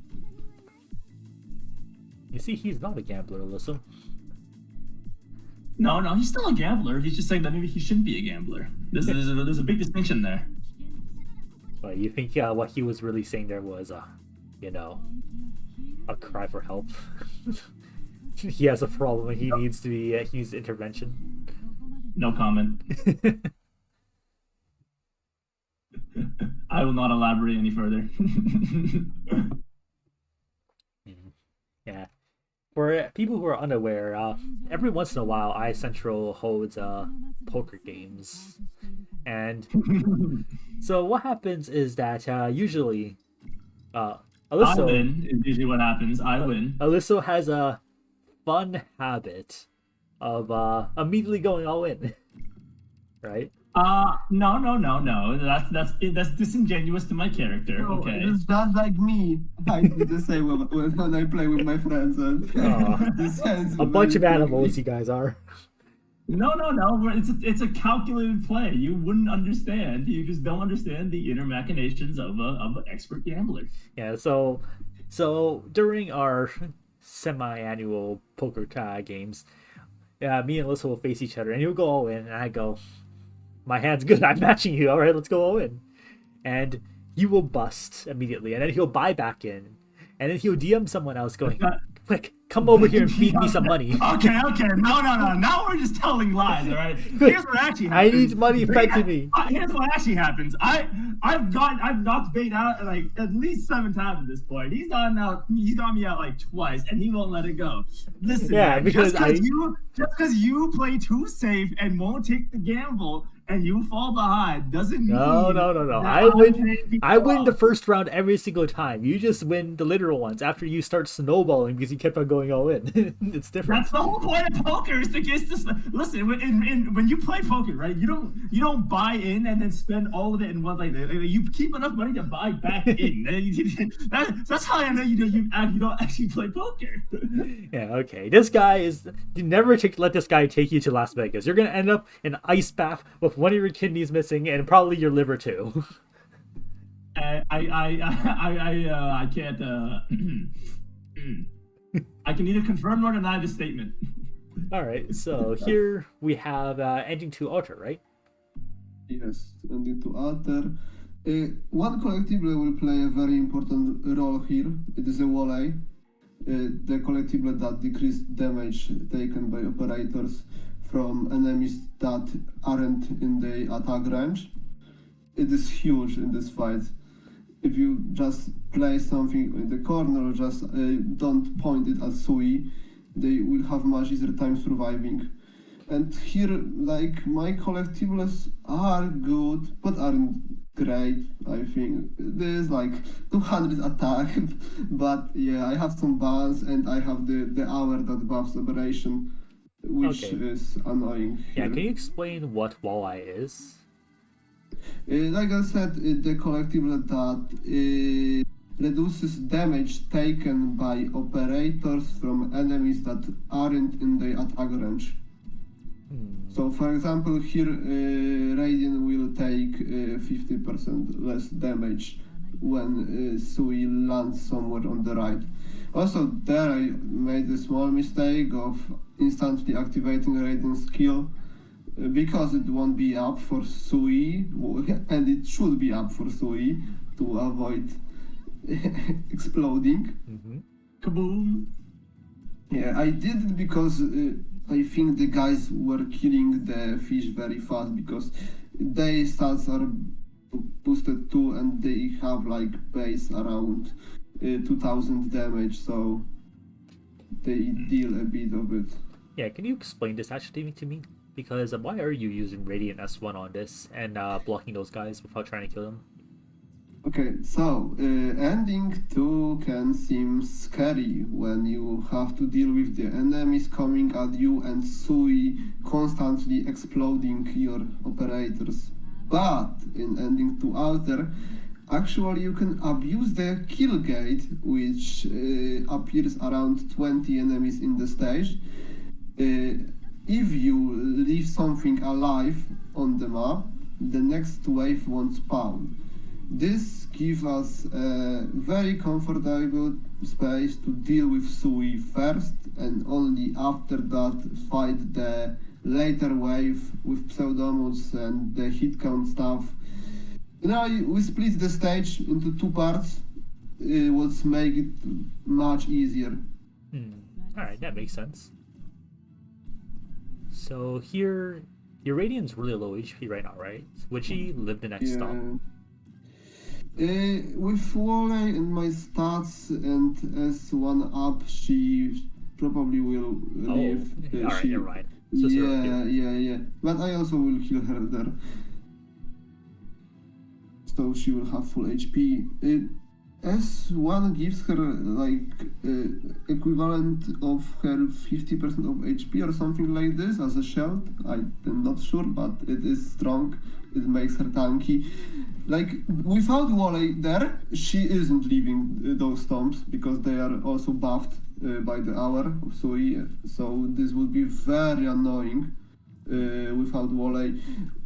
You see, he's not a gambler, Alyssal. No, he's still a gambler. He's just saying that maybe he shouldn't be a gambler. There's a big distinction there. But you think what he was really saying there was, you know, a cry for help? He has a problem and he needs intervention. No comment. I will not elaborate any further. Yeah. For people who are unaware, every once in a while, I Central holds poker games, and so what happens is that usually, I Alyssal win is usually what happens. I win. Alyssal has a fun habit of immediately going all in, right? No. That's disingenuous to my character. No, Okay. it's just like me. I do the same when I play with my friends. And A bunch of animals, you guys are. No. It's a calculated play. You wouldn't understand. You just don't understand the inner machinations of an expert gambler. Yeah. So during our semi-annual poker games, me and Alyssa will face each other, and he'll go all in, and I go, my hand's good, I'm matching you, all right, let's go all in. And you will bust immediately, and then he'll buy back in, and then he'll DM someone else going, quick, come over here and feed me some money. Okay. No. Now we're just telling lies, all right? Here's what actually happens. I need money fed to me. Here's what actually happens. I've knocked bait out like at least 7 times at this point. He's got me out like twice, and he won't let it go. Listen, man, just because you play too safe and won't take the gamble and you fall behind doesn't mean No. I win the first round every single time. You just win the literal ones after you start snowballing because you kept on going all in. It's different. That's the whole point of poker is to get this. Listen, when you play poker, right? You don't buy in and then spend all of it in one like that. You keep enough money to buy back in. That's how I know you don't actually play poker. Yeah, okay. This guy is. You never let this guy take you to Las Vegas. You're gonna end up in an ice bath with one of your kidneys missing and probably your liver too. I can't. I can neither confirm nor deny the statement. All right, so here we have ending to altar, right? Yes, ending to altar. One collectible will play a very important role here. It is a volley. The collectible that decreases damage taken by operators from enemies that aren't in the attack range. It is huge in this fight. If you just play something in the corner or just don't point it at Sui, they will have much easier time surviving. And here, like, my collectibles are good, but aren't great, I think. There's like 200 attack, but yeah, I have some bans and I have the hour that buffs operation, which is annoying. Yeah, here. can you explain what walleye is? Like I said, the collectible that reduces damage taken by operators from enemies that aren't in the attack range. So, for example, here Radiant will take 50% less damage when Sui lands somewhere on the right. Also, there I made a small mistake of instantly activating Radiant skill because it won't be up for Sui, and it should be up for Sui to avoid exploding. Kaboom! Yeah, I did it because I think the guys were killing the fish very fast because their stats are boosted too, and they have like base around 2000 damage, so they deal a bit of it. Yeah, can you explain this actually to me? Because why are you using Radiant S1 on this and blocking those guys without trying to kill them? Okay, so ending 2 can seem scary when you have to deal with the enemies coming at you and Sui constantly exploding your operators. But in ending 2 altar, actually you can abuse the kill gate, which appears around 20 enemies in the stage. If you leave something alive on the map, the next wave won't spawn. This gives us a very comfortable space to deal with Sui first, and only after that fight the later wave with Pseudomus and the hit count stuff. Now we split the stage into two parts, which make it much easier. Alright, that makes sense. So here, your Radiant's really low HP right now, right? Would she live the next stop? With Wally and my stats and S1 up, she probably will live. Alright, never mind. So yeah. But I also will heal her there. So she will have full HP. S1 gives her like equivalent of her 50% of HP or something like this as a shield. I'm not sure, but it is strong. It makes her tanky. Like without Wally there, she isn't leaving those storms because they are also buffed by the hour of Sui. So this would be very annoying without Wally.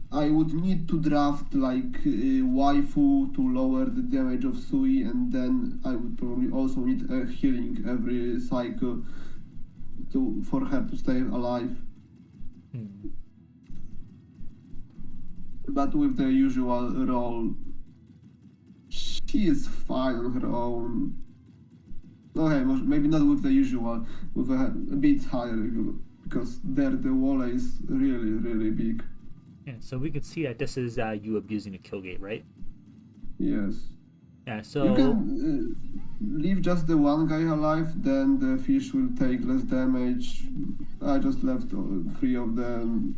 I would need to draft like waifu to lower the damage of Sui, and then I would probably also need a healing every cycle for her to stay alive. But with the usual role, she is fine on her own. Okay, maybe not with the usual, with a bit higher, because there the wall is really, really big. Yeah, so we could see that this is you abusing the kill gate, right? Yes. Yeah, so... You can leave just the one guy alive, then the fish will take less damage. I just left 3 of them.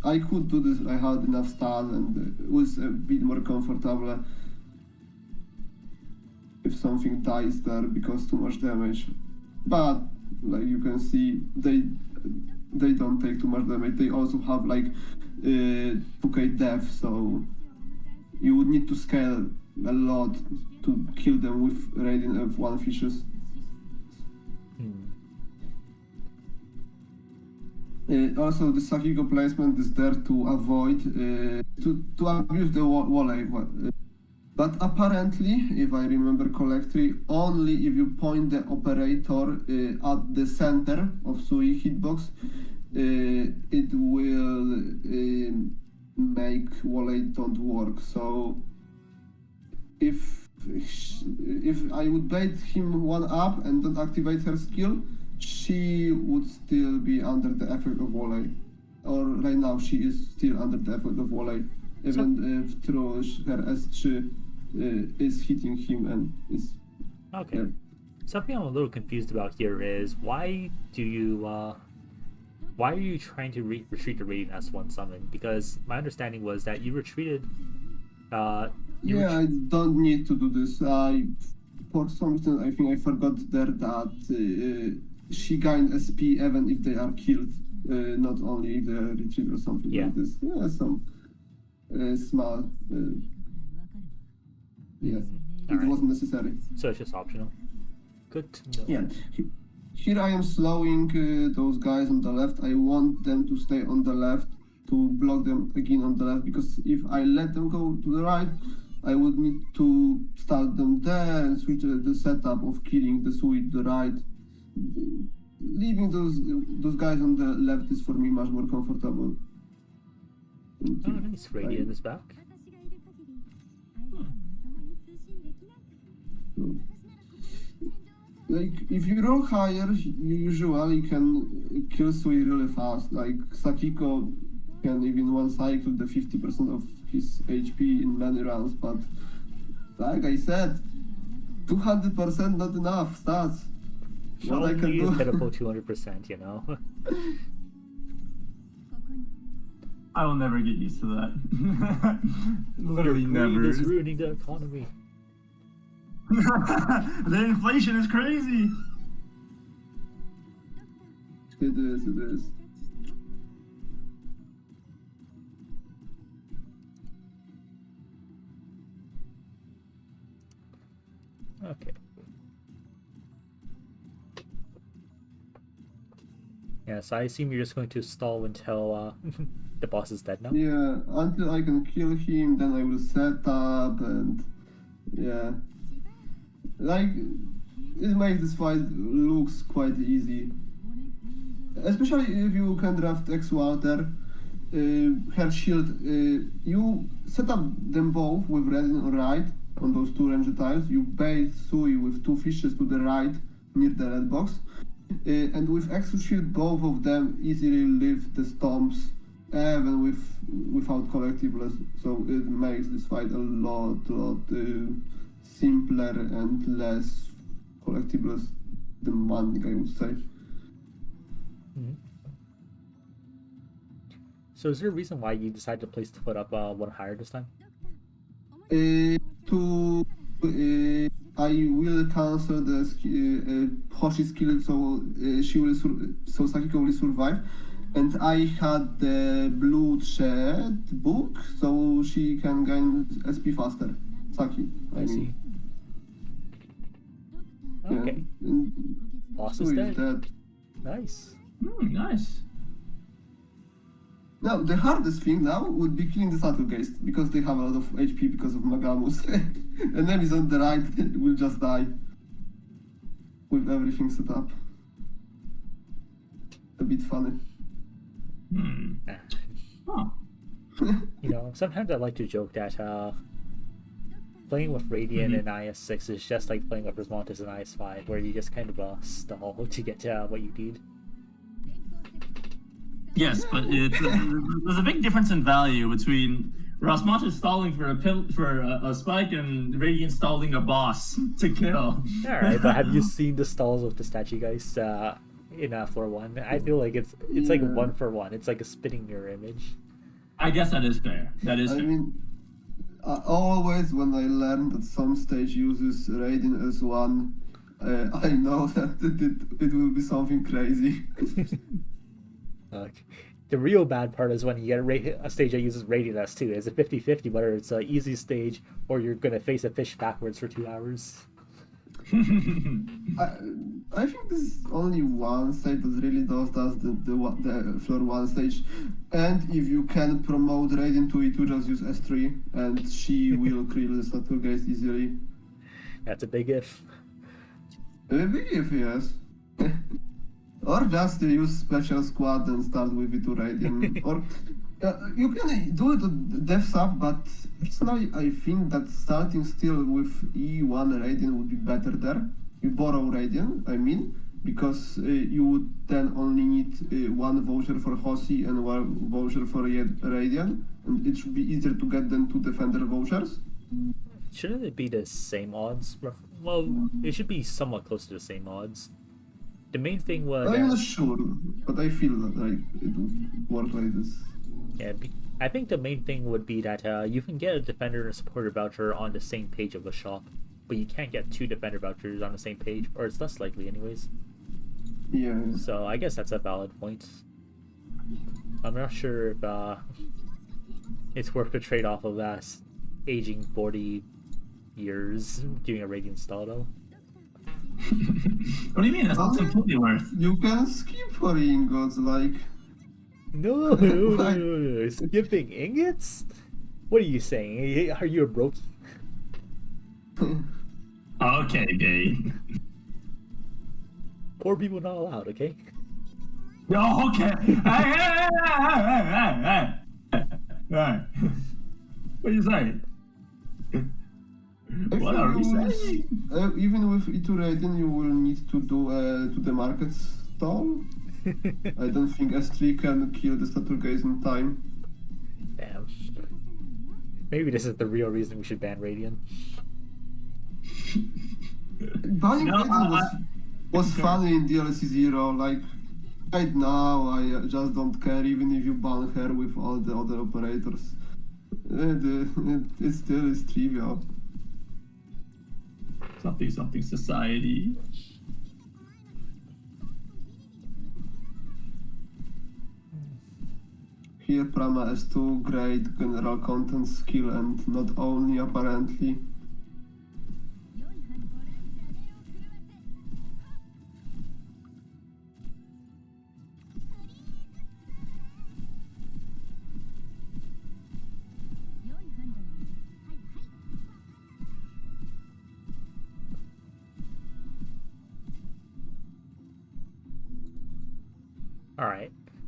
I could do this, I had enough stats and it was a bit more comfortable if something dies there because too much damage. But, like you can see, they don't take too much damage. They also have like 2k death, so you would need to scale a lot to kill them with Radiant F1 fishes. Also, the Sakigo placement is there to avoid, to abuse the wall. But apparently, if I remember correctly, only if you point the operator at the center of Sui hitbox, it will make Wally don't work. So if I would bait him one up and don't activate her skill, she would still be under the effect of Wally. Or right now she is still under the effect of Wally, even if through her S3 is hitting him and is... Okay. Yeah. Something I'm a little confused about here is why are you trying to retreat the Radiant S1 summon? Because my understanding was that you retreated... I don't need to do this. For some reason, I think I forgot there that she gained SP even if they are killed, not only if they are retreat or something like this. Yeah, some small... yes, it wasn't necessary. So it's just optional. Good to know. Yeah. Here I am slowing those guys on the left. I want them to stay on the left to block them again on the left, because if I let them go to the right, I would need to start them there and switch the setup of killing the Sui to the right. Leaving those guys on the left is for me much more comfortable. Oh, nice. Radiant is back. Like, if you roll higher, you usually can kill Sui really fast. Like, Sakiko can even one cycle the 50% of his HP in many rounds, but like I said, 200% not enough stats. What I can do? Pitiful 200%, you know? I will never get used to that. Literally never. It's ruining the economy. The inflation is crazy. It is. Okay. Yeah, so I assume you're just going to stall until the boss is dead now? Yeah, until I can kill him, then I will set up and yeah. Like, it makes this fight looks quite easy. Especially if you can draft X-Water, her shield, you set up them both with red and right on those two range tiles. You bait Sui with two fishes to the right near the red box. And with Exo Shield, both of them easily lift the stomps, even without collectibles. So it makes this fight a lot simpler and less collectibles demanding, I would say. Mm-hmm. So is there a reason why you decided to place the foot up one higher this time? I will cancel the Hoshi skill, so she will so Sakiko will survive, and I had the bloodshed book, so she can gain SP faster. Saki, I mean. See. Okay. Yeah. Boss So is is dead. dead. Nice. Nice. Now, the hardest thing now would be killing the Saturgeist, because they have a lot of HP because of Magamus. Enemies on the right will just die with everything set up. A bit funny. Oh. You know, sometimes I like to joke that playing with Radiant in IS6 is just like playing with Prismontis in IS5, where you just kind of stall to get what you need. Yes, but there's a big difference in value between Rosmontis stalling for a spike and Radiant stalling a boss to kill. Alright, but have you seen the stalls with the statue guys in floor 1? I feel like it's like 1 for 1. It's like a spitting mirror image. I guess that is fair. That is I fair. mean, always when I learn that some stage uses Radiant as 1, I know that it will be something crazy. The real bad part is when you get a stage that uses Radiant as 2. It's a 50-50 whether it's an easy stage or you're going to face a fish backwards for 2 hours. I think this is only one stage that really does the floor 1 stage. And if you can promote Radiant to E2, just use S3 and she will kill the Saturgeist easily. That's a big if. A big if, yes. Or just use special squad and start with E2 Radiant. Or you can do it with Death Sub, but personally I think that starting still with E1 Radiant would be better there. You borrow Radiant, I mean, because you would then only need 1 voucher for Hoshi and 1 voucher for Radiant, and it should be easier to get than 2 Defender vouchers. Shouldn't it be the same odds? Well, it should be somewhat close to the same odds. The main thing was... I'm not sure, but I feel like it would work like this. Yeah, I think the main thing would be that you can get a Defender and a Supporter voucher on the same page of a shop, but you can't get 2 Defender vouchers on the same page, or it's less likely anyways. Yeah. So I guess that's a valid point. I'm not sure if it's worth the trade-off of aging 40 years doing a Radiant stall though. What do you mean? That's not completely worth. You can skip for ingots, like... No, skipping ingots? What are you saying? Are you a brokey? Okay, gay. Poor people not allowed, okay? Oh, okay. Hey. What are you saying? What are we saying? Even with E2 Radiant, you will need to do to the market stall. I don't think S3 can kill the Saturgeist in time. Damn. Maybe this is the real reason we should ban Radiant. Banning Radiant was funny in DLC 0, like, right now I just don't care even if you ban her with all the other operators. It still is trivial. Something society. Here Prama S2, great general content skill and not only apparently.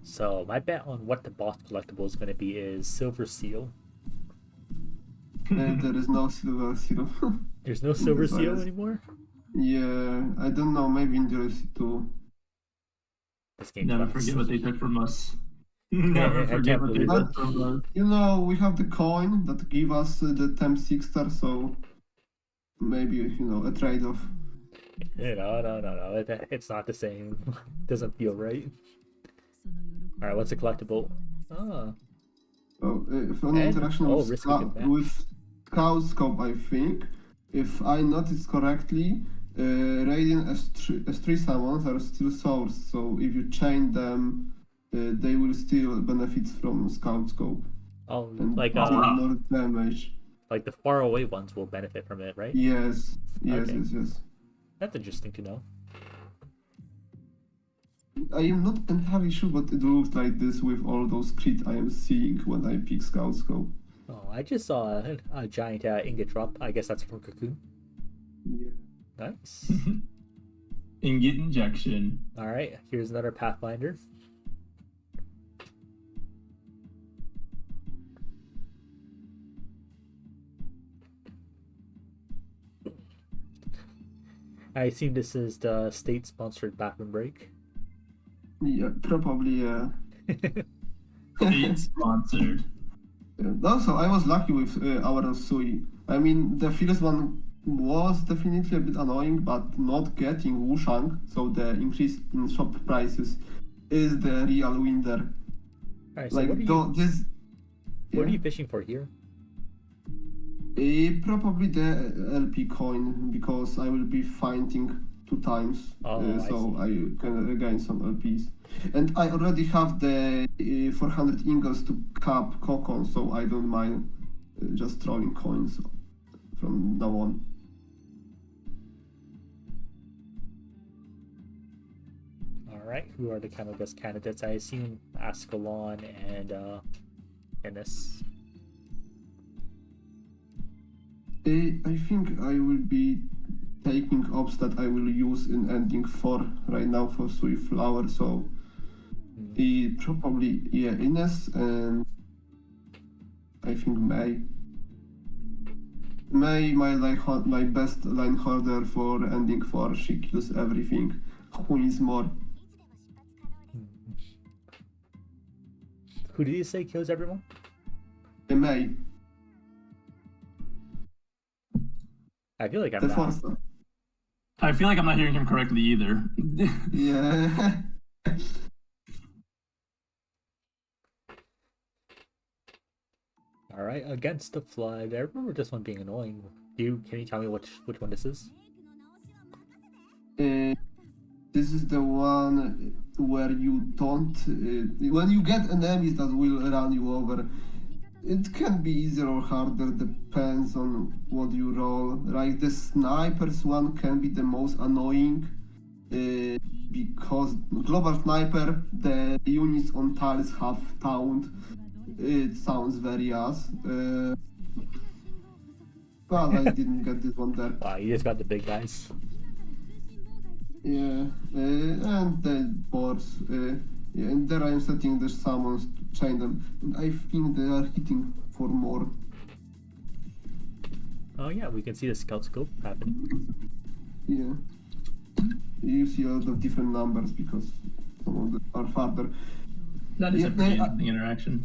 So my bet on what the boss collectible is going to be is Silver Seal. And there is no silver seal. There's no Silver So Seal yes. anymore? Yeah, I don't know, maybe in DLC 2. This game Never sucks. forget what they took from us. I Never can't forget what they believe took from us. You know, we have the coin that give us the temp 6 star, so maybe, you know, a trade-off. No. It's not the same. Doesn't feel right. Alright, what's a collectible? Oh, So, for an And- interaction oh, with, risky good match. with Scout Scope, I think, if I noticed correctly, Radiant S3 summons are still sourced, so if you chain them, they will still benefit from Scout Scope oh, and like deal wow. more damage. like the far away ones will benefit from it, right? Yes, Okay. yes. That's interesting to know. I am not entirely sure, but it looks like this with all those crit I am seeing when I pick Scout Scope. Oh, I just saw a giant ingot drop. I guess that's from Cocoon. Yeah. Nice. Ingot injection. All right, here's another Pathfinder. I assume this is the state-sponsored bathroom break. Yeah, probably, yeah. Paid sponsored. Also, I was lucky with our Sui. I mean, the first one was definitely a bit annoying, but not getting Wushang, so the increase in shop prices, is the real winner. All right, so Like, what are you, this. what are Yeah. you fishing for here? Probably the LP coin, because I will be finding 2 times, Oh, I so see. I can gain some LPs. And I already have the 400 ingots to cap Kokon, so I don't mind just throwing coins from now on. All right, who are the Chemicals candidates? I assume Ascalon and Ennis. I think I will be taking ops that I will use in ending 4 right now for Sui Flower, so probably, yeah, Ines and I think May. May, my best line holder for ending 4, she kills everything. Who needs more? Who did you say kills everyone? May, I feel like I'm the not. first one. I feel like I'm not hearing him correctly either. Yeah. All right, Against the Flood. I remember this one being annoying. Can you tell me which one this is? This is the one where you don't. When you get enemies that will run you over, it can be easier or harder, depends on what you roll. Right, the snipers one can be the most annoying because global sniper, the units on tiles have taunt. It sounds very ass. But I didn't get this one there. Wow, you just got the big guys. Yeah, and the boards. Yeah, and there I am setting the summons to chain them. And I think they are hitting for more. Oh yeah, we can see the scout scope happening. Yeah. You see a lot of different numbers because some of them are farther. That is Yeah, a pretty they- interesting interaction.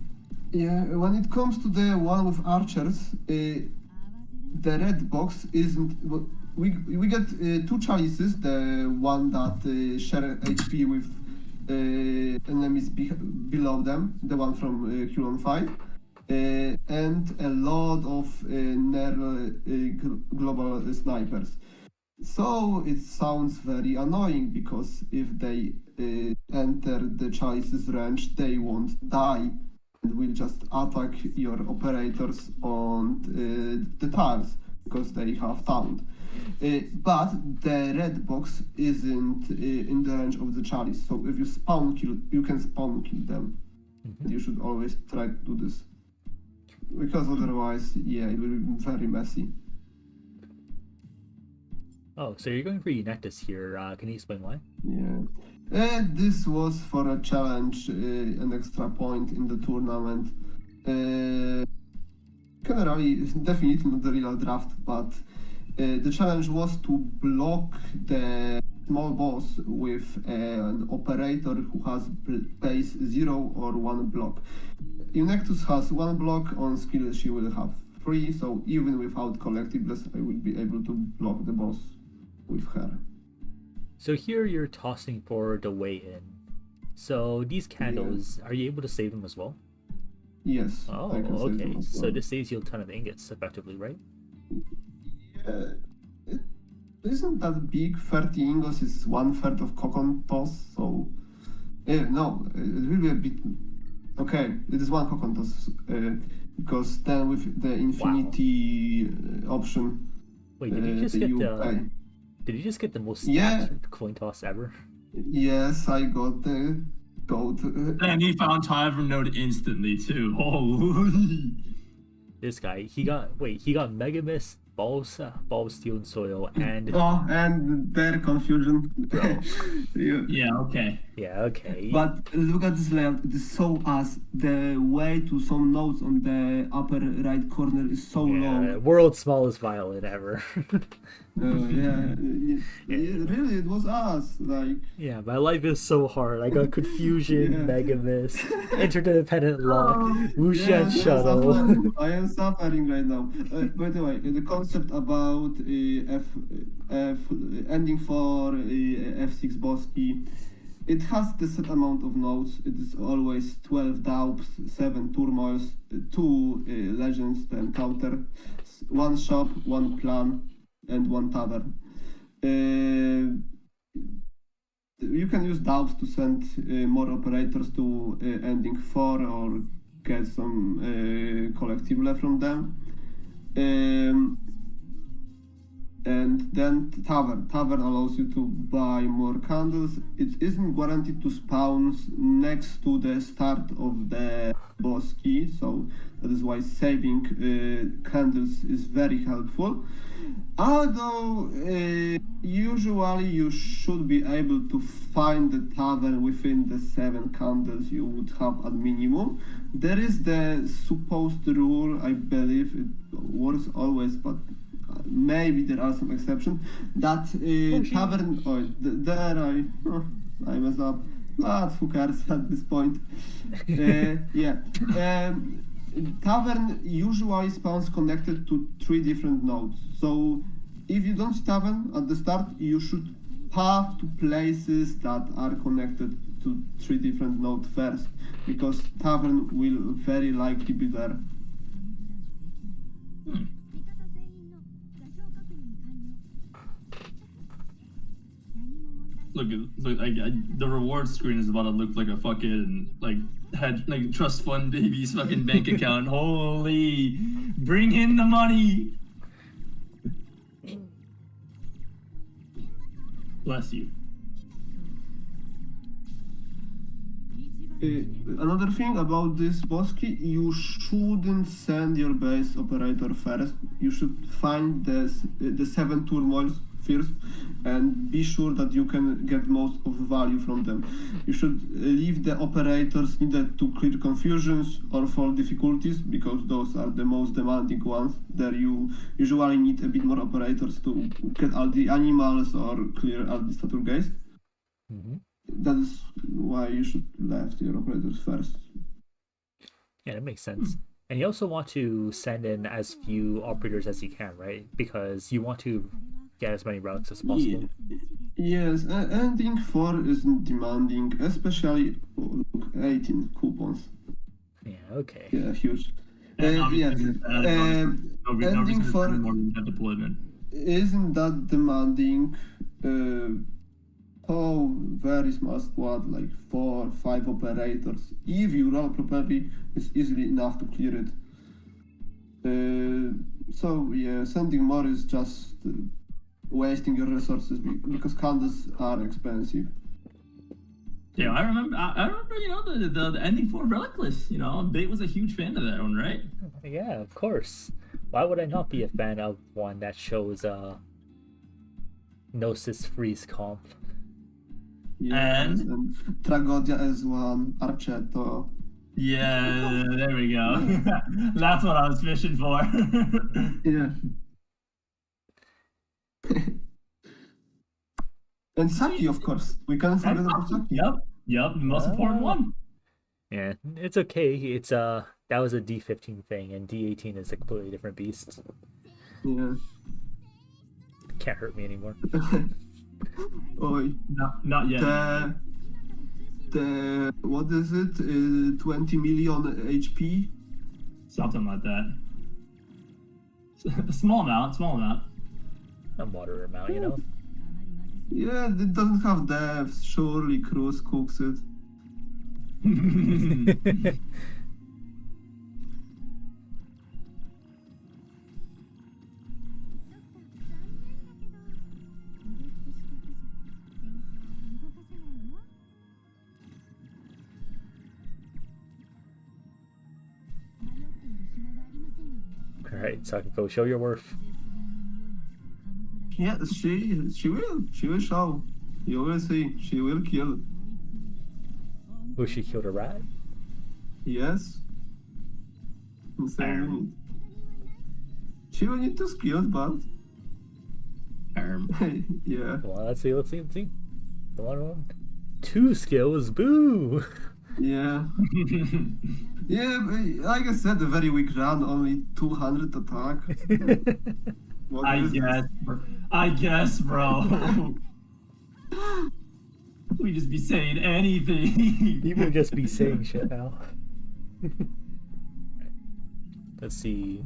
Yeah, when it comes to the one with archers, the red box isn't. We get 2 chalices, the one that share HP with enemies below them, the one from Huron 5, and a lot of global snipers. So it sounds very annoying because if they enter the chalice's range, they won't die and will just attack your operators on the tiles because they have taunt. But the red box isn't in the range of the chalice, so if you spawn kill, you can spawn kill them. Mhm. You should always try to do this. Because otherwise, yeah, it will be very messy. Oh, so you're going for Eunectus here. Can you explain why? Yeah. This was for a challenge, an extra point in the tournament. Generally, it's definitely not the real draft, but the challenge was to block the small boss with an operator who has base 0 or 1 block. Eunectus has 1 block, on skill she will have 3, so even without collectibles, I will be able to block the boss with her. So here you're tossing for the way in. So these candles, are you able to save them as well? Yes. Oh, I can save them okay. as So well. this saves you a ton of ingots, effectively, right? Yeah, it isn't that big. 30 ingots is 1/3 of cocon toss, so no, it will be a bit. Okay, it is 1 cocon toss because then with the infinity option, Wait, did you just get the? Did you just get the most Yeah. stats coin toss ever? Yes, I got the code. And he found Tavern Node instantly too. Holy. This guy, he got Megamis, Balls, Steel and Soil, and Oh, and their confusion. You- Yeah, okay. yeah, okay. But look at this layout. It is so ass. The way to some notes on the upper right corner is so yeah, long. world's smallest violin ever. Really, it was us. Like, Yeah, my life is so hard. I got Confusion, Yeah. Megamis, Interdependent Lock, Wuxian yes, Shuttle. I am suffering right now. By the way, the concept about ending for F6 boss key, it has the set amount of nodes. It is always 12 Daubs, 7 Turmoils, 2 Legends, then counter, 1 shop, 1 plan, and 1 tavern. You can use Daubs to send more operators to ending 4 or get some collectible from them. And then Tavern. Tavern allows you to buy more candles. It isn't guaranteed to spawn next to the start of the boss key, so that is why saving candles is very helpful. Although usually you should be able to find the tavern within the 7 candles you would have at minimum. There is the supposed rule, I believe it works always, but maybe there are some exceptions, that tavern, I messed up, but who cares at this point. Tavern usually spawns connected to 3 different nodes. So if you don't see tavern at the start, you should path to places that are connected to 3 different nodes first, because tavern will very likely be there. Look, the reward screen is about to look like a fucking trust fund baby's fucking bank account. Holy, bring in the money. Bless you. Another thing about this boss key, you shouldn't send your base operator first. You should find the 7 turmoils first and be sure that you can get most of value from them. You should leave the operators needed to clear confusions or fall difficulties, because those are the most demanding ones. There you usually need a bit more operators to get all the animals or clear all the status geist. Mm-hmm. That is why you should left your operators first. Yeah, that makes sense. And you also want to send in as few operators as you can, right? Because you want to get as many relics as possible. Yes, ending 4 isn't demanding, especially 18 coupons. Yeah, okay. Yeah, huge. And Yes, ending 4 more than that deployment. isn't that demanding. Very small squad, like 4 or 5 operators. If you roll properly, it's easily enough to clear it. So yeah, sending more is just wasting your resources because candles are expensive. Yeah, I remember. You know, the ending for Relicless. You know, Bait was a huge fan of that one, right? Yeah, of course. Why would I not be a fan of one that shows Gnosis freeze comp? Yes, And? and Tragodia S1, Archetto. Yeah, there we go. That's what I was fishing for. Yeah. And Saki, of course. We can't forget about Saki. Yep, the most important one. Yeah, it's okay. It's that was a D15 thing, and D18 is a completely different beast. Yeah. Can't hurt me anymore. Oi. Not yet. The what is it? 20 million HP. Something like that. Small amount. A moderate amount, you know. Yeah, it doesn't have depth. Surely Cruz cooks it. All right, so I can go show your worth. Yeah, she will show. You will see. She will kill. Oh, she killed a rat. Yes. Insane. She will need 2 skills, but yeah. Well, let's see. Come on. 2 skills, boo. Yeah. Yeah, but like I said, a very weak run, only 200 attack. What I is this? guess, bro. We just be saying anything. People just be saying shit now. Let's see.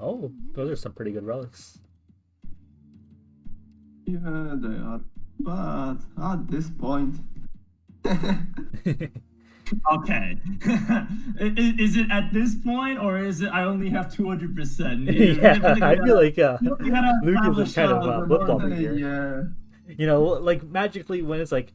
Oh, those are some pretty good relics. Yeah, they are. But at this point. Okay. Is it at this point, or is it I only have 200%? Yeah, I feel like Lucas is kind of establish, flip-flopping here. Yeah. You know, like magically when it's like,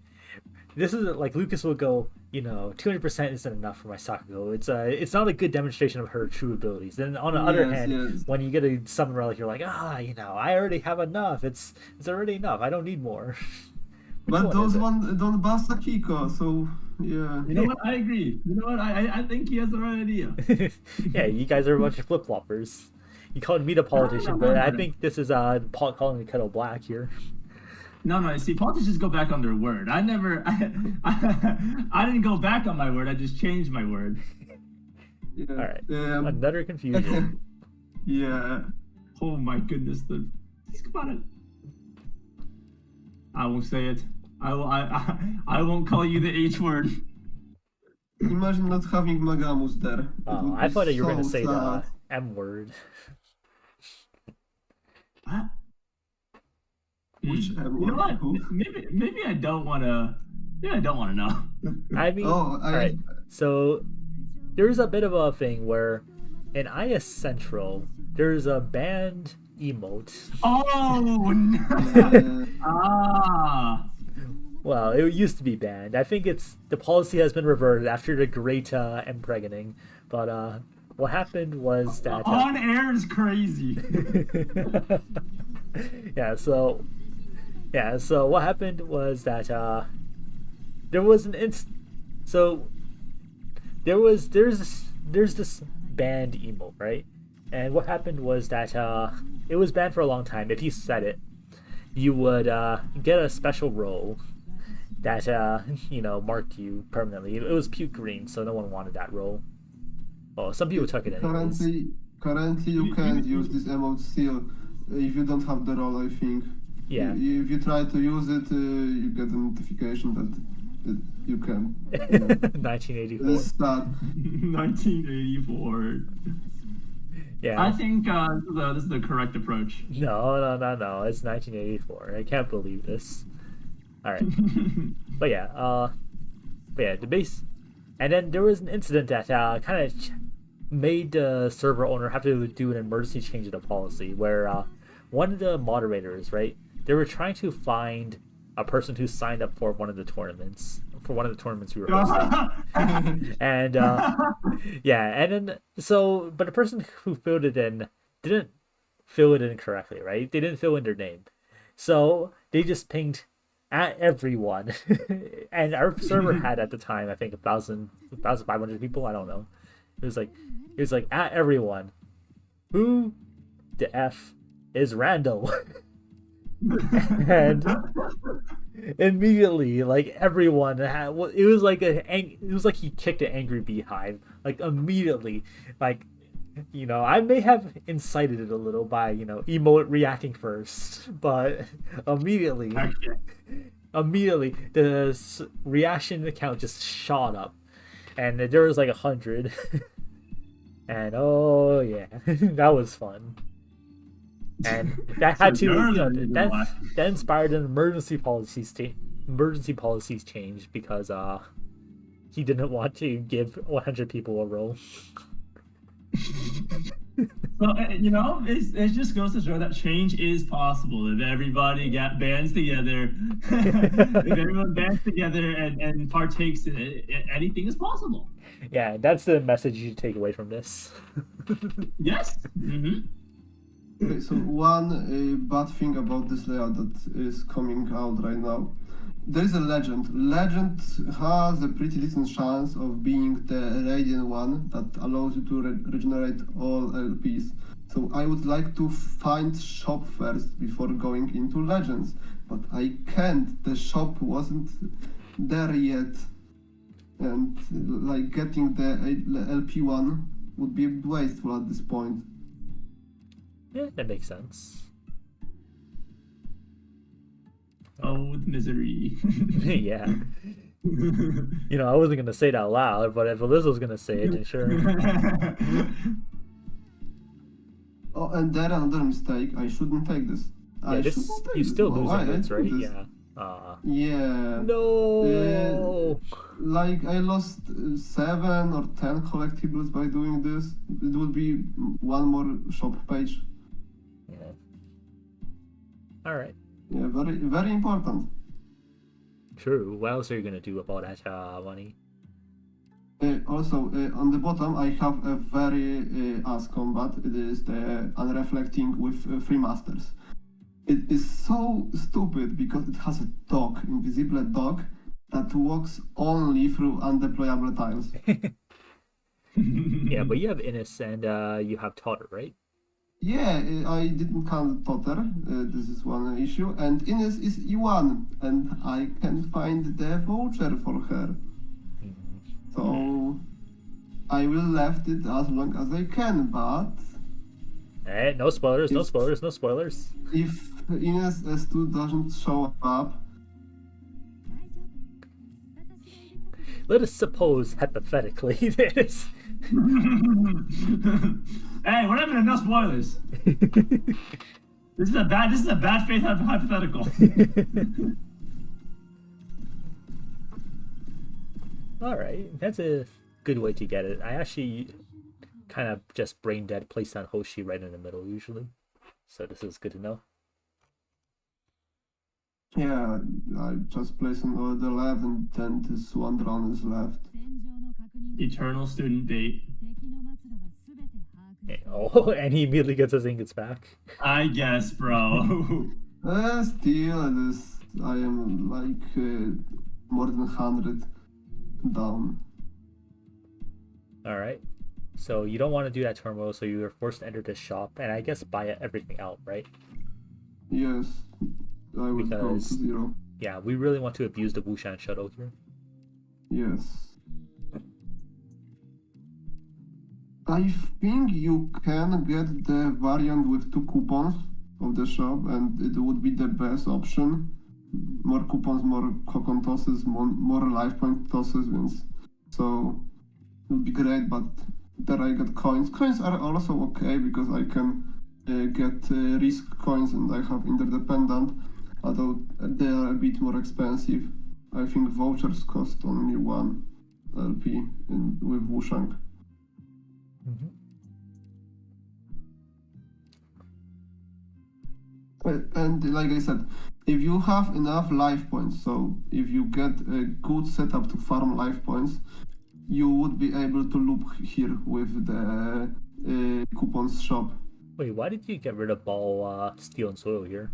this is like Lucas will go, 200% isn't enough for my Sakugo. It's not a good demonstration of her true abilities. Then on the other hand, when you get a summon relic, you're like, I already have enough. It's already enough. I don't need more. But those one don't bust Akiko, so yeah. You know what? I agree. You know what? I think he has the right idea. Yeah, you guys are a bunch of flip-floppers. You called me the politician, but I think this is calling the kettle black here. No. See, politicians go back on their word. I didn't go back on my word. I just changed my word. Yeah. All right. Another confusion. Yeah. Oh my goodness. Think about it. I won't say it. I won't call you the H word. Imagine not having Magamus there. Oh, I thought that you were going to say sad. the M word. What? Which You know what? Maybe I don't want to. Maybe I don't want to know. I mean, all right. So there's a bit of a thing where in IS Central there's a banned emote. Oh no! Well, it used to be banned. I think the policy has been reverted after the great impregnating. But what happened was that on air is crazy. So what happened was that there was there's this banned emote, right? And what happened was that it was banned for a long time. If you said it, you would get a special role that marked you permanently. It was puke green, so no one wanted that role. Well, some people took it anyways. Currently you can't use this emote still if you don't have the role, I think. Yeah. If you try to use it, you get a notification that you can. 1984. That's sad. 1984. Yeah. I think this is the correct approach. No. It's 1984. I can't believe this. All right. But yeah, the base, and then there was an incident that kind of made the server owner have to do an emergency change in the policy where one of the moderators, right, they were trying to find a person who signed up for one of the tournaments we were hosting. And yeah, and then but the person who filled it in didn't fill it in correctly, right? They didn't fill in their name. So they just pinged at everyone. And our server had at the time, I think 1,500 people, I don't know. It was like at everyone. Who the F is Randall? And immediately, like everyone had, it was like he kicked an angry beehive. Like immediately, like, you know, I may have incited it a little by, you know, emote reacting first, but immediately the reaction account just shot up, and there was like 100, and oh yeah, that was fun. And that had to, you know, that inspired an emergency policies change because he didn't want to give 100 people a role. Well, you know, it just goes to show that change is possible if everybody bands together. If everyone bands together and partakes in it, anything is possible. Yeah, that's the message you should take away from this. Yes. Mm-hmm. Okay, so one bad thing about this layout that is coming out right now, there is a legend. Legend has a pretty decent chance of being the Radiant one that allows you to regenerate all LPs. So I would like to find shop first before going into Legends, but I can't. The shop wasn't there yet, and like getting the LP one would be wasteful at this point. Yeah, that makes sense. Oh, the misery. Yeah. You know, I wasn't going to say that out loud, but if Alyssal was going to say it, then sure. Oh, and then another mistake. I shouldn't take this. Yeah, you still lose units, right? This. Yeah. Yeah. No. Like I lost 7 or 10 collectibles by doing this. It would be one more shop page. Yeah. All right. Yeah, very very important. True. What else are you gonna do about that money? Also, on the bottom, I have a very ass combat. It is the unreflecting with 3 masters. It is so stupid because it has a dog, invisible dog, that walks only through undeployable tiles. Yeah, but you have Innis and you have Totter, right? Yeah, I didn't count Totter. This is one issue. And Innis is E1, and I can find the voucher for her. So I will left it as long as I can, but... Hey, no spoilers, no spoilers, no spoilers. If Innis S2 doesn't show up... Let us suppose, hypothetically, this... Hey, we're having enough spoilers. This is a bad faith hypothetical. All right, that's a good way to get it. I actually kind of just brain dead place down Hoshi right in the middle usually, so this is good to know. Yeah, I just placed an order left, and then this one drone is left. Eternal student date. Oh, and he immediately gets his ingots back. I guess, bro. Still, I am like more than 100 down. All right, so you don't want to do that turmoil, so you are forced to enter this shop and I guess buy everything out, right? Yes, I would go to 0. Yeah, we really want to abuse the Wushan shuttle here. Yes. I think you can get the variant with 2 coupons of the shop, and it would be the best option. More coupons, more coupon tosses, more life point tosses, so it would be great. But there I get coins. Coins are also okay because I can get risk coins, and I have interdependent, although they are a bit more expensive. I think vouchers cost only 1 LP with Wushang. Mm-hmm. And like I said, if you have enough life points, so if you get a good setup to farm life points, you would be able to loop here with the coupons shop. Wait, why did you get rid of ball, steel, and soil here?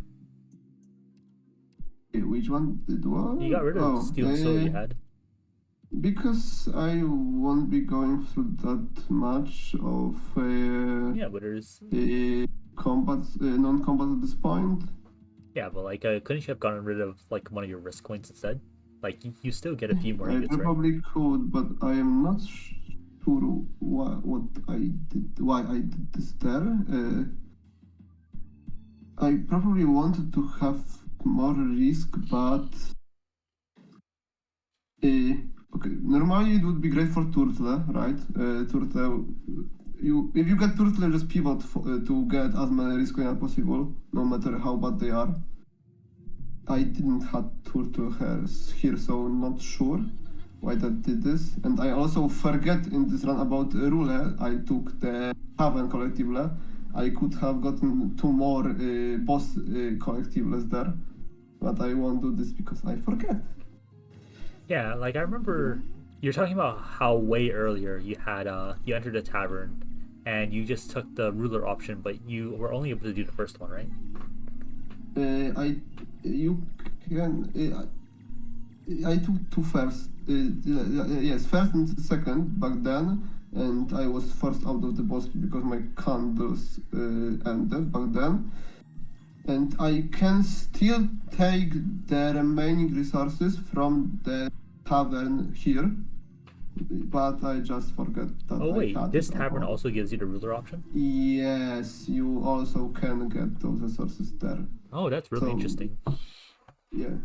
Which one did what? You got rid of steel and soil you had. Because I won't be going through that much of Yeah, but there's combat, non-combat at this point. yeah, but like, couldn't you have gotten rid of like one of your risk coins instead? Like, you still get a few more I units, right? probably could, but I am not sure what I did, why I did this there. I probably wanted to have more risk, but okay. Normally it would be great for turtle, right? Turtle. If you get turtle, just pivot to get as many risk coins as possible, no matter how bad they are. I didn't have turtle hairs here, so not sure why that did this. And I also forget in this run about rule. I took the Haven collectible. I could have gotten 2 more boss collectibles there, but I won't do this because I forget. Yeah, like I remember you're talking about how way earlier you had you entered a tavern and you just took the ruler option, but you were only able to do the first one, right? I took 2 first. Yes, first and second back then, and I was forced out of the boss because my candles ended back then. And I can still take the remaining resources from the tavern here, but I just forget that. Oh wait, I had this it tavern on. also gives you the ruler option? Yes, you also can get those resources there. Oh, that's really So, interesting. Yeah.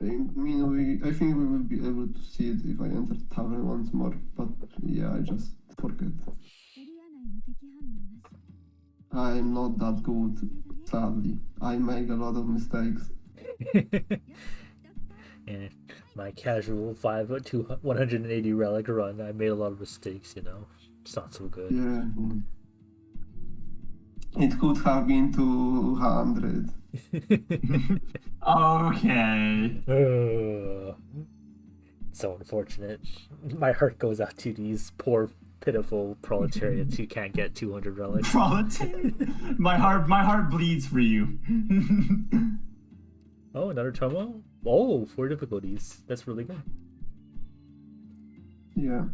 I think we will be able to see it if I enter tavern once more, but yeah, I just forget. I'm not that good, sadly. I make a lot of mistakes. And my casual 180 relic run, I made a lot of mistakes, you know. It's not so good. Yeah. It could have been 200. Okay. So unfortunate. My heart goes out to these poor, pitiful proletariats who can't get 200 relics. Proletariat. My heart bleeds for you. Oh, another Tomo? Oh, 4 difficulties. That's really good. Yeah.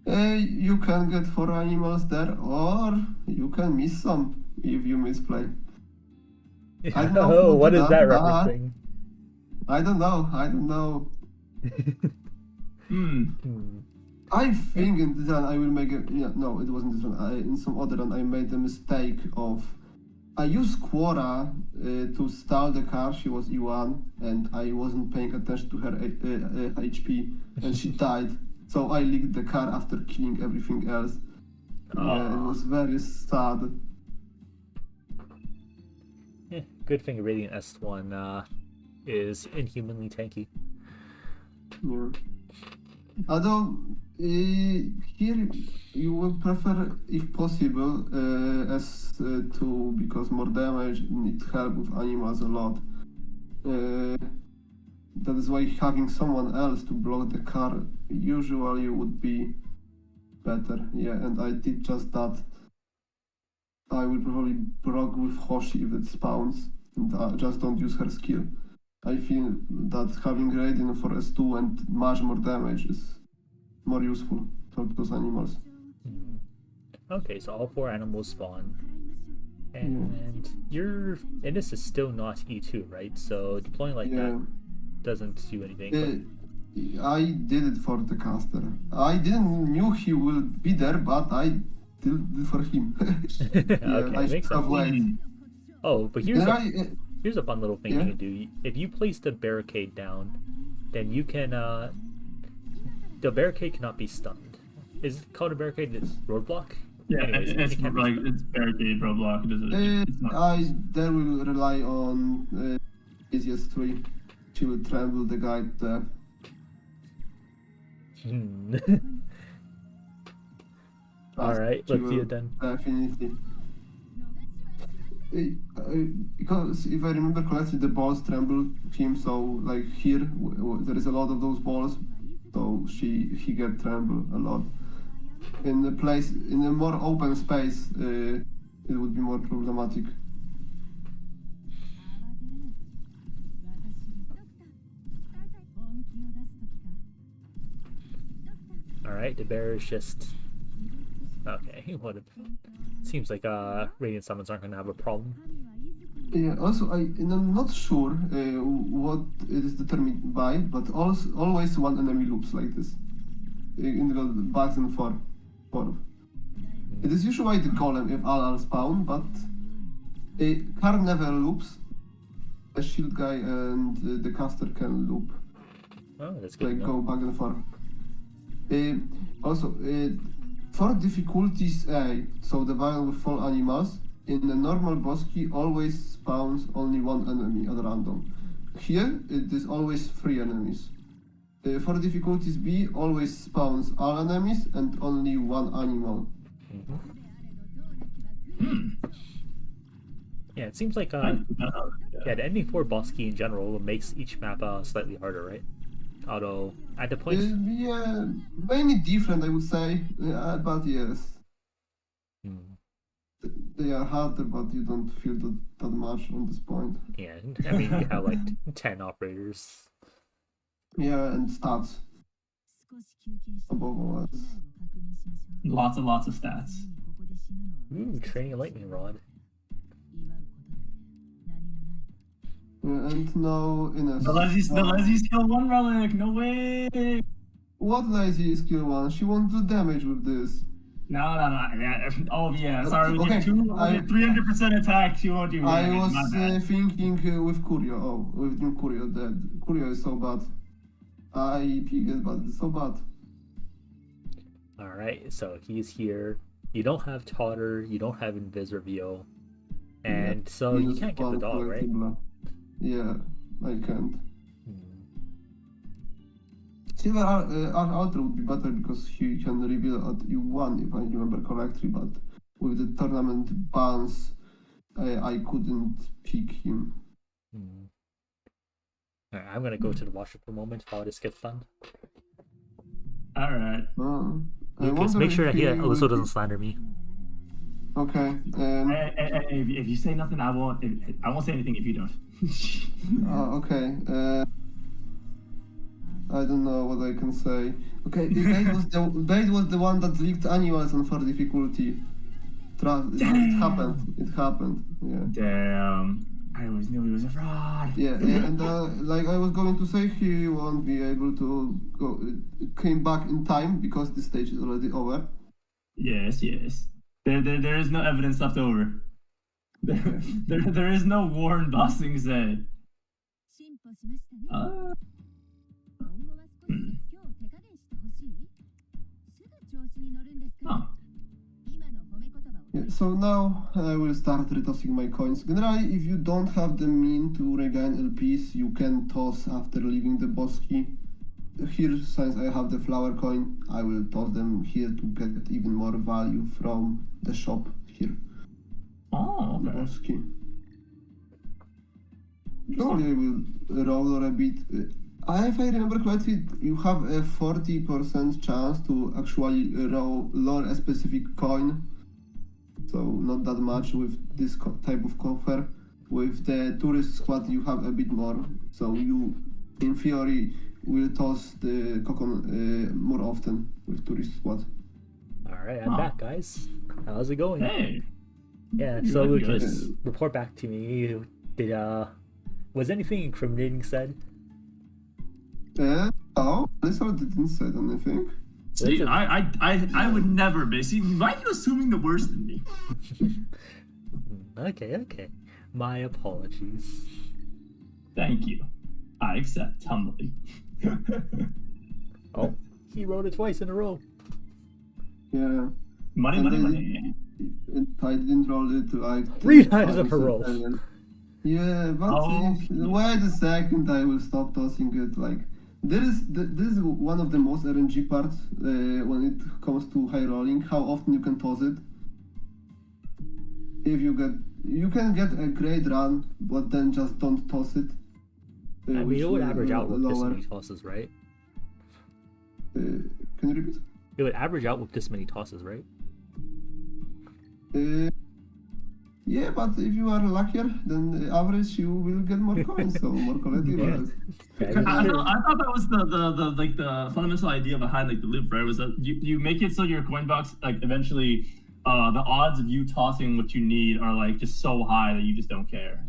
You can get 4 animals there, or you can miss some if you misplay. I don't know Oh, who what did is that that. referencing? I don't know. I think in this run I will make a... Yeah, no, it wasn't this run. In some other run I made a mistake of... I used Quora to stall the car. She was E1 and I wasn't paying attention to her HP and she died. So I leaked the car after killing everything else. Yeah, it was very sad. Yeah, good thing Radiant S1 is inhumanly tanky. Yeah. Although here you would prefer, if possible, S2 because more damage, need help with animals a lot. That is why having someone else to block the car usually would be better. Yeah, and I did just that. I will probably block with Hoshi if it spawns, and just don't use her skill. I feel that having Radiant for S2 and much more damage is more useful for those animals. Okay, so all 4 animals spawn. And and this is still not E2, right? So deploying like that doesn't do anything. I did it for the caster. I didn't knew he will be there, but I did it for him. Okay, I makes should have sense. waited. Oh, but here's a fun little thing you can do. If you place the barricade down, then you can the barricade cannot be stunned. Is it called a barricade? It's roadblock? Yeah, Anyways, it's like it's barricade roadblock. It's not. I there will rely on IS6. She will tremble the guy there. All right, She let's see will it then. definitely. Because if I remember correctly, the balls tremble him. So like here, there is a lot of those balls, so he get tremble a lot. In a more open space, it would be more problematic. All right, the bear is just okay. Seems like radiant summons aren't gonna have a problem. Yeah. Also, I'm not sure what it is determined by, but always one enemy loops like this in the back and forth. It is usually the golem if all are spawn, but a car never loops. A shield guy and the caster can loop. Oh, that's good. Like go back and forth. Also, for difficulties A, so the vial with 4 animals, in the normal boss key always spawns only one enemy at random. Here, it is always 3 enemies. For difficulties B, always spawns all enemies and only one animal. Yeah, it seems like yeah, the ending 4 boss key in general makes each map slightly harder, right? Although at the point, Yeah, mainly different, I would say, but yes. They are harder, but you don't feel that much on this point. yeah, I mean you have like 10 operators. Yeah, and stats. Above all else. Lots of stats. Ooh, training a lightning rod. And now in a The lazy skill 1 relic, no way! What lazy skill 1? She won't do damage with this. No. Yeah. Oh yeah, sorry. Okay, With 300% attack, she won't do I damage. was thinking with Curio. Oh, with New Curio, that Curio is so bad. I pick it, but it's so bad. Alright, so he's here. You don't have Totter, you don't have Invis reveal. And so you can't get the dog, right? Yeah, I can't. Silver Altar would be better because he can reveal at U1 if I remember correctly, but with the tournament bans, I couldn't pick him. Alright, I'm gonna go to the washer for a moment while this gets done. Alright. Lucas, make sure that Alyssal doesn't slander me. Okay. If you say nothing, I won't say anything if you don't. Okay. I don't know what I can say. Okay, Bait was the one that leaked animals on 4 difficulty. It happened. Yeah. Damn. I always knew he was a fraud. Yeah, and like I was going to say, he won't be able to came back in time because the stage is already over. Yes. There is no evidence left over. There is no Warren bossing said. Huh. Yeah, so now I will start retossing my coins. Generally, if you don't have the mean to regain LPs, you can toss after leaving the boss key. Here, since I have the flower coin, I will toss them here to get even more value from the shop here. Oh, okay. Boss key. Probably I will roll a bit. If I remember correctly, you have a 40% chance to actually roll a specific coin. So not that much with this type of coffer. With the tourist squad, you have a bit more. So you, in theory, will toss the cocon more often with tourist squad. All right, I'm back, guys. How's it going? Hey. Yeah. So Lucas, report back to me. Was anything incriminating said? No, Alyssal didn't say anything. See, I would never be. See, why are you assuming the worst in me? Okay. My apologies. Thank you. I accept humbly. Oh, he wrote it twice in a row. Yeah. Money. I didn't roll it like 3 times in a row. Yeah, but wait a second, I will stop tossing it like This is one of the most RNG parts when it comes to high rolling. How often you can toss it. If you can get a great run, but then just don't toss it. I mean, it would average out with this lower. many tosses, right? Can you repeat? It would average out with this many tosses, right? Yeah, but if you are luckier, then average you will get more coins, so more collectibles. I thought that was the like the fundamental idea behind like the loop, right? Was that you make it so your coin box like eventually the odds of you tossing what you need are like just so high that you just don't care.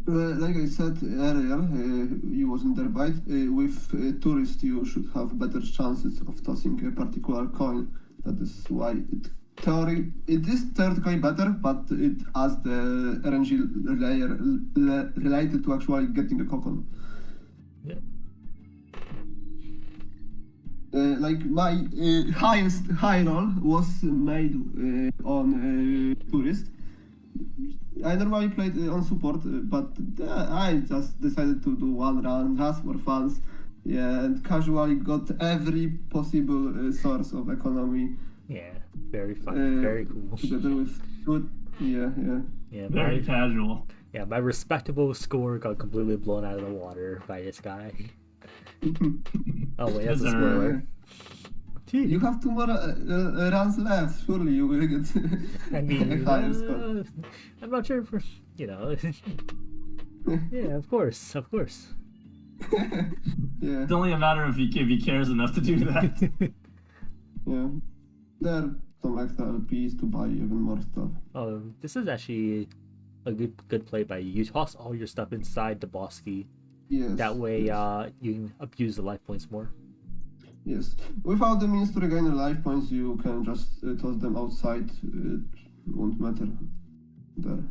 Like I said earlier, you wasn't there, right? With tourists, you should have better chances of tossing a particular coin. That is why it is theoretically better, but it has the RNG layer related to actually getting a coupon. Yeah. Like my highest high roll was made on tourist. I normally played on support, but I just decided to do one run just for fun, and casually got every possible source of economy. Yeah, very fun, very cool. Together with good, yeah. Yeah, Very casual. Yeah, my respectable score got completely blown out of the water by this guy. Oh wait, that's a spoiler. You have 2 more runs left. Surely you will get I mean, a higher score. I'm not sure for Yeah, of course. Yeah, It's only a matter of if he cares enough to do that. yeah. There are some extra LPs to buy even more stuff. Oh, this is actually a good play by you. You toss all your stuff inside the boss key. Yes. That way, you can abuse the life points more. Yes. Without the means to regain the life points, you can just toss them outside. It won't matter there.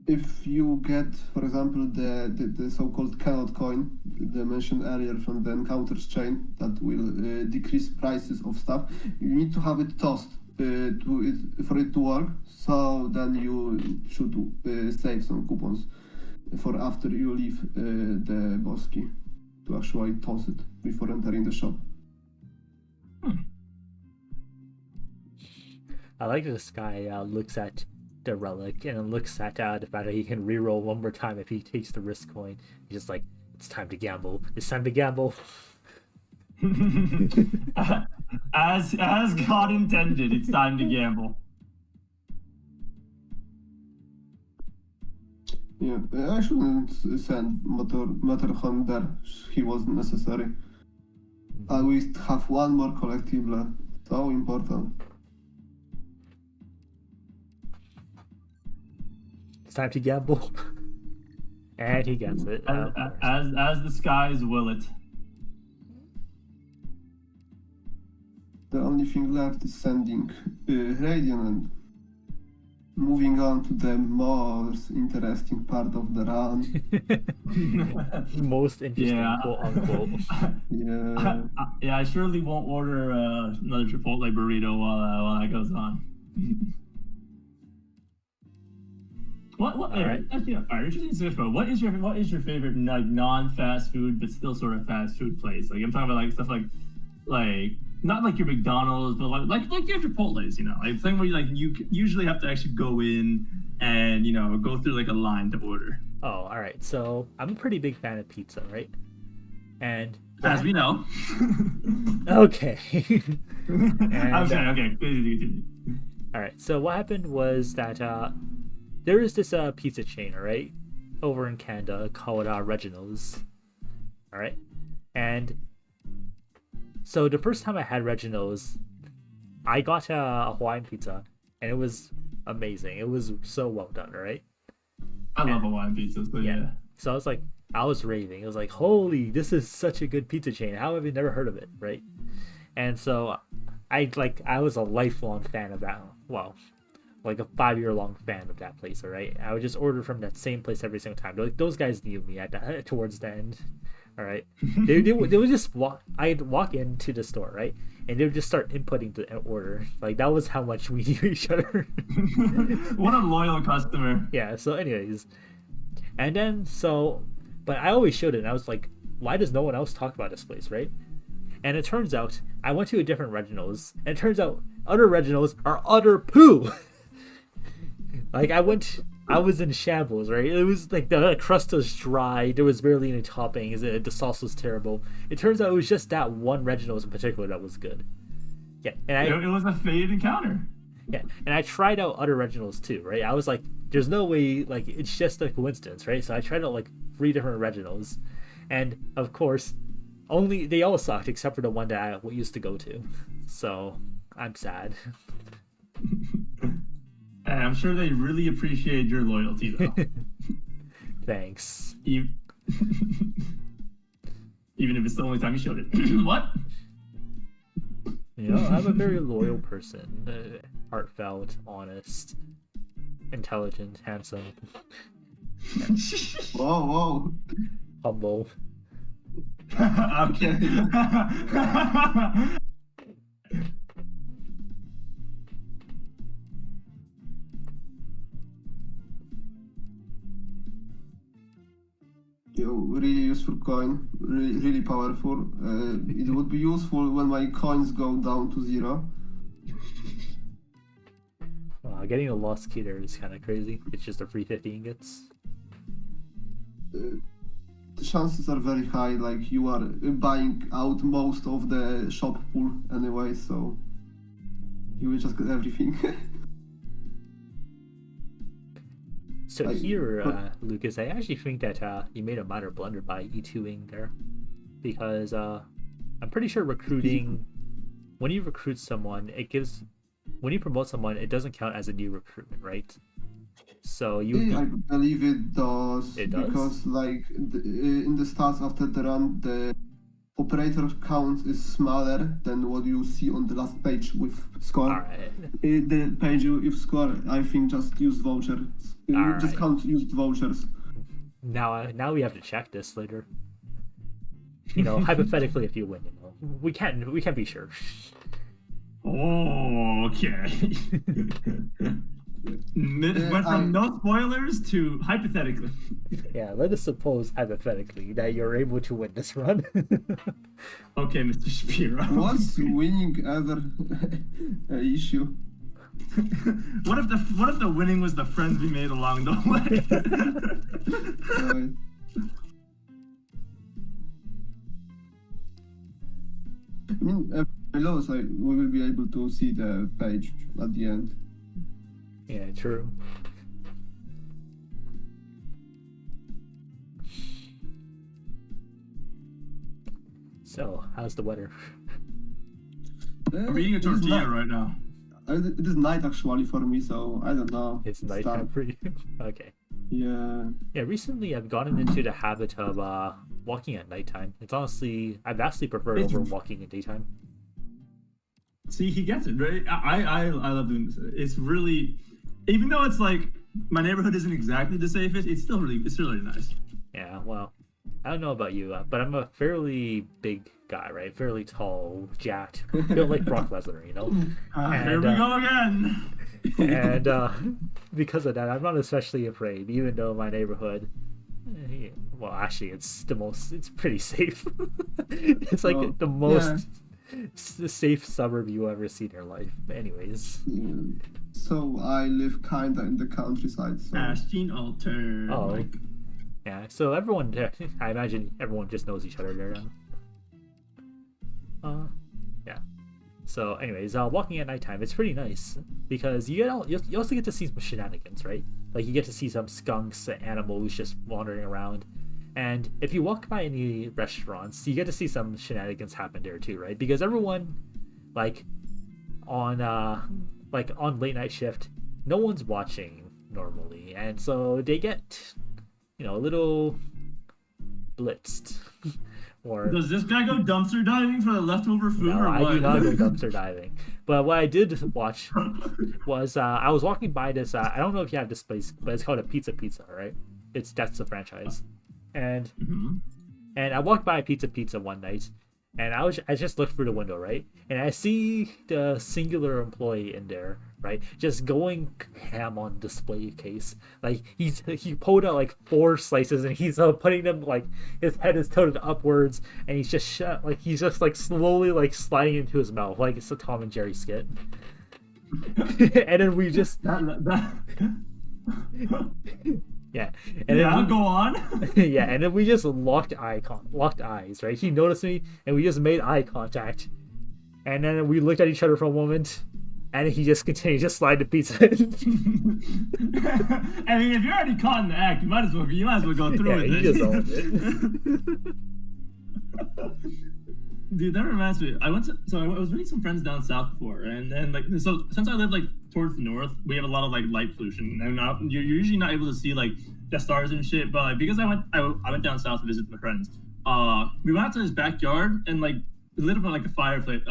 If you get, for example, the so-called cannot coin, the mentioned earlier from the encounters chain, that will decrease prices of stuff, you need to have it tossed for it to work. So then you should save some coupons for after you leave the boss key to actually toss it before entering the shop. I like this guy looks at the relic and looks at the fact that he can reroll one more time if he takes the risk coin. He's just like, it's time to gamble. It's time to gamble. As God intended, it's time to gamble. Yeah, I shouldn't send Matterhorn there. He wasn't necessary. I will have one more collectible. So important. It's time to gamble. And he gets it. As the skies will it. The only thing left is sending Radiant and moving on to the most interesting part of the run. Most interesting, Yeah. quote unquote. Yeah. Yeah, I surely won't order another Chipotle burrito while that goes on. What? All right. Actually, all right. Interesting discussion. What is your favorite like non-fast food but still sort of fast food place? Like I'm talking about like stuff like not like your McDonald's, but like your Chipotle's. You know, like thing where you usually have to actually go in and go through like a line to order. Oh, all right. So I'm a pretty big fan of pizza, right? And As we know. okay. Okay. Continue. All right. So what happened was that there is this pizza chain, all right, over in Canada called Reginald's. All right, and so the first time I had Reginald's, I got a Hawaiian pizza, and it was amazing. It was so well done, all right. I love Hawaiian pizzas, but yeah. So I was raving. It was like, holy, this is such a good pizza chain. How have you never heard of it, right? And so I was a lifelong fan of that. Well, like a 5-year-long fan of that place, all right? I would just order from that same place every single time. Like those guys knew me towards the end, all right? They would just I'd walk into the store, right? And they would just start inputting the order. Like that was how much we knew each other. What a loyal customer. Yeah, so anyways, And then but I always showed it, and I was like, why does no one else talk about this place, right? And it turns out I went to a different Reginald's, and it turns out other Reginald's are utter poo. Like I was in shambles, right? It was like the crust was dry, there was barely any toppings, the sauce was terrible. It turns out it was just that one Reginald's in particular that was good. Yeah, and it was a fated encounter. Yeah, and I tried out other Reginald's too, right? I was like, there's no way, like, it's just a coincidence, right? So I tried out like 3 different Reginald's, and of course, they all sucked except for the one that I used to go to. So I'm sad. And I'm sure they really appreciate your loyalty, though. Thanks. Even if it's the only time you showed it. What? You know, I'm a very loyal person. Heartfelt, honest, intelligent, handsome. Whoa. Humble. Okay. Really useful coin, really powerful. It would be useful when my coins go down to 0. Getting a lost key there is kind of crazy. It's just a free 50 ingots. The chances are very high, like you are buying out most of the shop pool anyway, so you will just get everything. So here, Lucas, I actually think that you made a minor blunder by E2ing there, because I'm pretty sure recruiting, when you recruit someone, when you promote someone, it doesn't count as a new recruitment, right? So I believe it does. It does? Because like in the stats after the run, the operator count is smaller than what you see on the last page with score. Alright. The page with score, I think, just use vouchers. Just count used vouchers. Now we have to check this later. You know, hypothetically, if you win, you know, we can't be sure. Oh, okay. Went from no spoilers to hypothetically. Yeah, let us suppose hypothetically that you're able to win this run. Okay, Mr. Shapiro. Was winning ever an issue? What if the winning was the friends we made along the way? I mean, below, so we will be able to see the page at the end. Yeah, true. So, how's the weather? I'm eating a tortilla right now. It is night actually for me, so I don't know. It's nighttime for you. Okay. Yeah. Yeah, recently I've gotten into the habit of walking at nighttime. It's honestly, I vastly prefer it over walking in daytime. See, he gets it, right? I love doing this. It's really, even though it's like my neighborhood isn't exactly the safest, it's really nice. Yeah, well, I don't know about you, but I'm a fairly big guy, right? Fairly tall, jacked, built like Brock Lesnar, you know? Here we go again. And because of that, I'm not especially afraid, even though my neighborhood, well, actually, it's pretty safe. It's like the most safe suburb you ever see in your life. Anyways. Yeah. So I live kinda in the countryside. So. Ashton Alter. Oh. Like... Yeah, so everyone, I imagine everyone just knows each other there now. Yeah. So anyways, walking at nighttime, it's pretty nice because you also get to see some shenanigans, right? Like you get to see some skunks and animals just wandering around. And if you walk by any restaurants, you get to see some shenanigans happen there too, right? Because everyone, like on late night shift, no one's watching normally, and so they get, a little blitzed. Or does this guy go dumpster diving for the leftover food? No, or what? I do not go dumpster diving. But what I did watch was I was walking by this. I don't know if you have this place, but it's called a Pizza, right? That's the franchise. And I walked by Pizza one night, And I just looked through the window, right? And I see the singular employee in there, right? Just going ham on display case. Like he pulled out like 4 slices and he's putting them like his head is tilted upwards and he's just he's just like slowly like sliding into his mouth like it's a Tom and Jerry skit. And then we just yeah, and yeah, then go on. yeah, and then we just locked eyes, right? He noticed me, and we just made eye contact, and then we looked at each other for a moment, and he just continued to slide the pizza in. I mean, if you're already caught in the act, you might as well go through with he it. just owned it. Dude, that reminds me. I was meeting some friends down south before, and then so since I live like towards the north, we have a lot of like light pollution, and you're usually not able to see like the stars and shit. But like, because I went down south to visit my friends, we went out to his backyard and like lit up like a fireplace,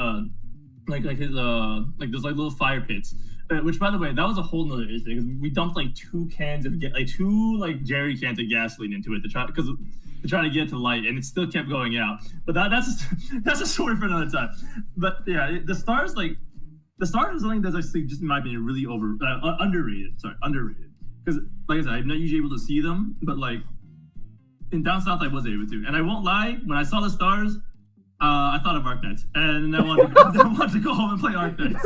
like his like there's like little fire pits. Which, by the way, that was a whole nother issue because we dumped like 2 jerry cans of gasoline into it to try to get it to light, and it still kept going out. But that's a story for another time. But yeah, the stars is something that's actually just in my opinion really underrated. Sorry, underrated. Because like I said, I'm not usually able to see them, but like in down south I was able to. And I won't lie, when I saw the stars, I thought of Arknights, and I wanted to go home and play Arknights.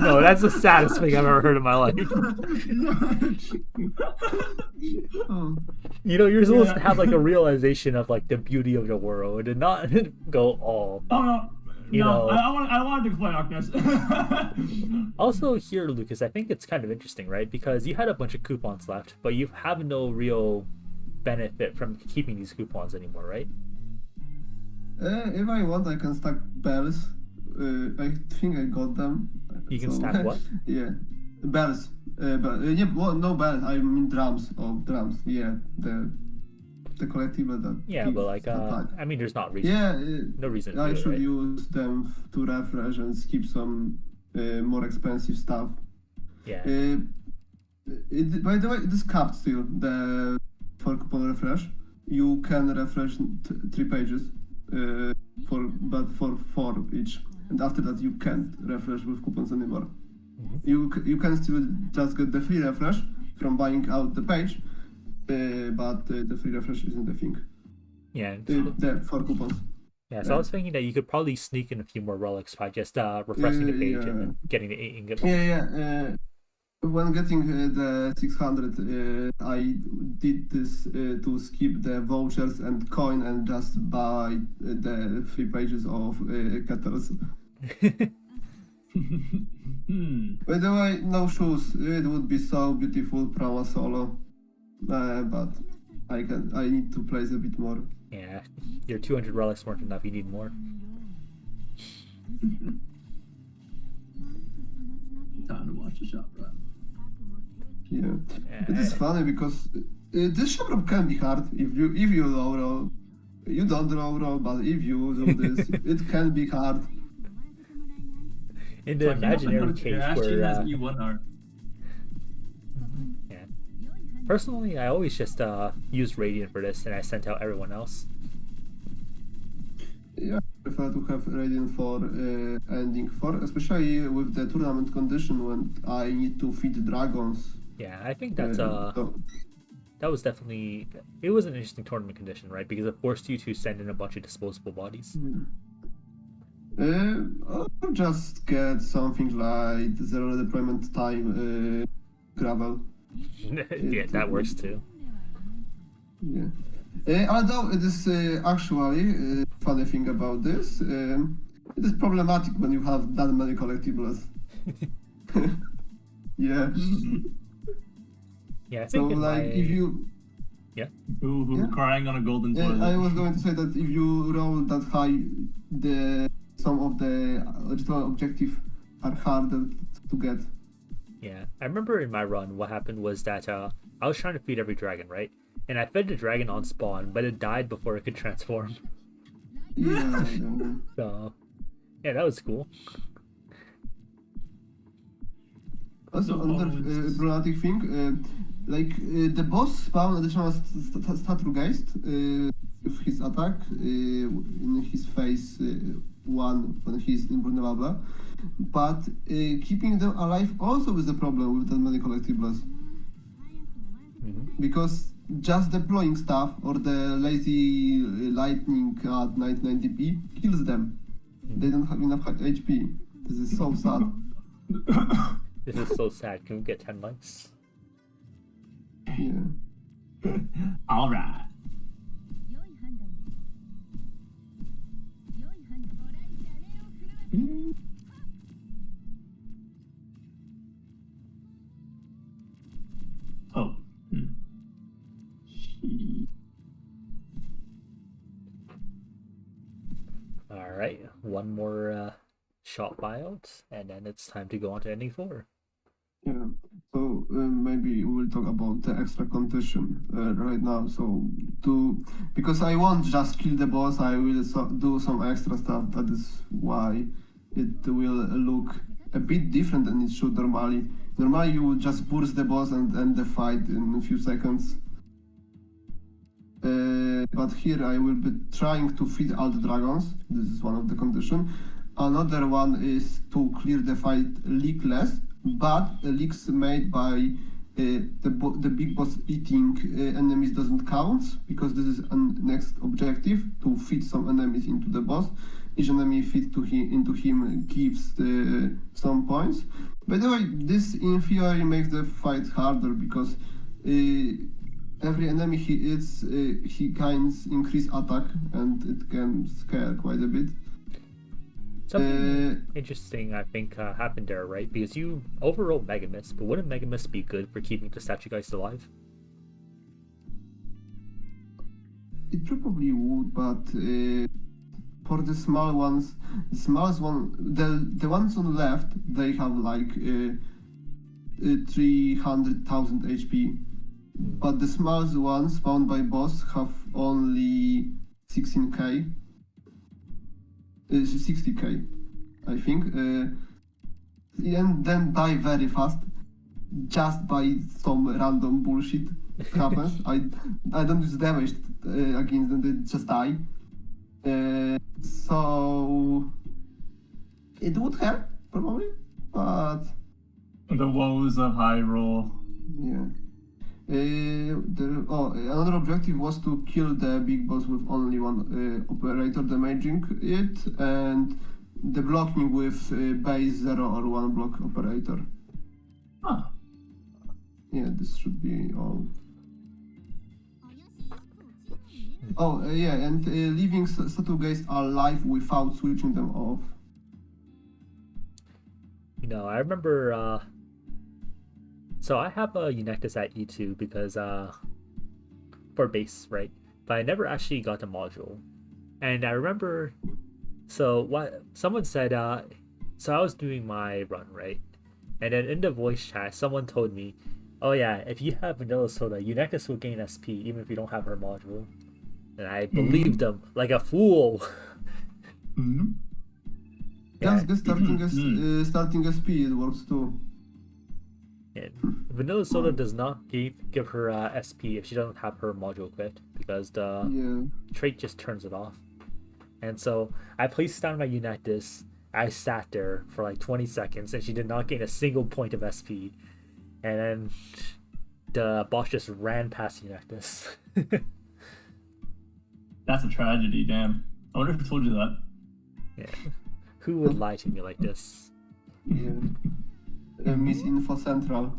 No, that's the saddest thing I've ever heard in my life. You know, you're supposed to have like a realization of like the beauty of the world and not go all. Oh no. You know. I wanted to play Arknights. Also here, Lucas, I think it's kind of interesting, right? Because you had a bunch of coupons left, but you have no real benefit from keeping these coupons anymore, right? If I want, I can stack bells. I think I got them. You can stack what? Yeah, bells. No bells. I mean drums. Oh, drums. Yeah, the collectible that. Yeah, but like, I mean, there's not reason. Yeah, no reason. To I do it, should right? use them to refresh and skip some more expensive stuff. Yeah. By the way, it is capped still. The 4 coupon refresh. You can refresh 3 pages. But for 4 each, and after that you can't refresh with coupons anymore. You can still just get the free refresh from buying out the page, but the free refresh isn't a thing. Yeah. The 4 coupons. Yeah, so I was thinking that you could probably sneak in a few more relics by just refreshing the page and then getting the 8 ingot. Yeah. When getting the 600, I did this to skip the vouchers and coin and just buy the 3 pages of kettles. By the way, no shoes. It would be so beautiful promo solo, but I need to place a bit more. Yeah, your 200 relics weren't enough. You need more. Time to watch the shop, right? Yeah, it is funny because this shop roll can be hard if you low roll. You don't low roll, but if you do this, it can be hard. In the imaginary case where yeah. Personally, I always just use Radiant for this, and I sent out everyone else. Yeah, I prefer to have Radiant for ending 4, especially with the tournament condition when I need to feed dragons. Yeah, I think that's that was definitely, it was an interesting tournament condition, right? Because it forced you to send in a bunch of disposable bodies. Or just get something like 0 deployment time gravel. Yeah, that works too. Yeah. Although it is actually funny thing about this, it is problematic when you have that many collectibles. Yeah. Yeah, I think so like if you crying on a golden toilet. I was going to say that if you roll that high, some of the original objectives are harder to get. Yeah, I remember in my run what happened was that I was trying to feed every dragon, right? And I fed the dragon on spawn, but it died before it could transform. Yeah. So, yeah, that was cool. Also, another problematic thing, the boss spawn additional Statrugeist his attack in his phase 1 when he's invulnerable, but keeping them alive also is a problem with that many collectibles. Because just deploying stuff or the lazy lightning at 990p kills them. They don't have enough HP. This is so sad. This is so sad. Can we get 10 likes? Yeah. All right. Oh. All right, one more shot buyout, and then it's time to go on to ending 4. Yeah. So maybe we'll talk about the extra condition right now. So because I won't just kill the boss, I will do some extra stuff. That is why it will look a bit different than it should normally. Normally you would just burst the boss and end the fight in a few seconds. But here I will be trying to feed all the dragons. This is one of the conditions. Another one is to clear the fight leakless, but leaks made by the big boss eating enemies doesn't count, because this is an next objective, to feed some enemies into the boss. Each enemy feed into him gives some points. By the way, this in theory makes the fight harder, because every enemy he eats, he gains increased attack, and it can scare quite a bit. Something interesting, I think, happened there, right? Because you overrode Megamus, but wouldn't Megamus be good for keeping the statue guys alive? It probably would, but for the small ones, the smallest one, the ones on the left, they have like 300,000 HP. But the smallest ones spawned by boss have only 16k. 60k, I think. And then die very fast, just by some random bullshit happens. I don't use damage against them, they just die. So it would help, probably, but... The woes of Hyrule. Yeah. Another objective was to kill the big boss with only one operator damaging it, and the blocking with base 0 or 1 block operator. Huh. Yeah, this should be all. Oh, yeah, and leaving statue guys alive without switching them off. You know, I remember... So I have a Eunectus at E2 because for base, right? But I never actually got the module. And I remember, so what someone said, so I was doing my run, right? And then in the voice chat, someone told me, oh yeah, if you have Vanilla Soda, Eunectus will gain SP even if you don't have her module. And I believed them like a fool. Mm-hmm. That's good. Starting SP, it works too. And Vanilla Soda does not give her SP if she doesn't have her module equipped, because the trait just turns it off. And so I placed down my Eunectus. I sat there for like 20 seconds and she did not gain a single point of SP. And then the boss just ran past Eunectus. That's a tragedy, damn. I wonder who told you that. Yeah. Who would lie to me like this? Yeah. Miss Info Central.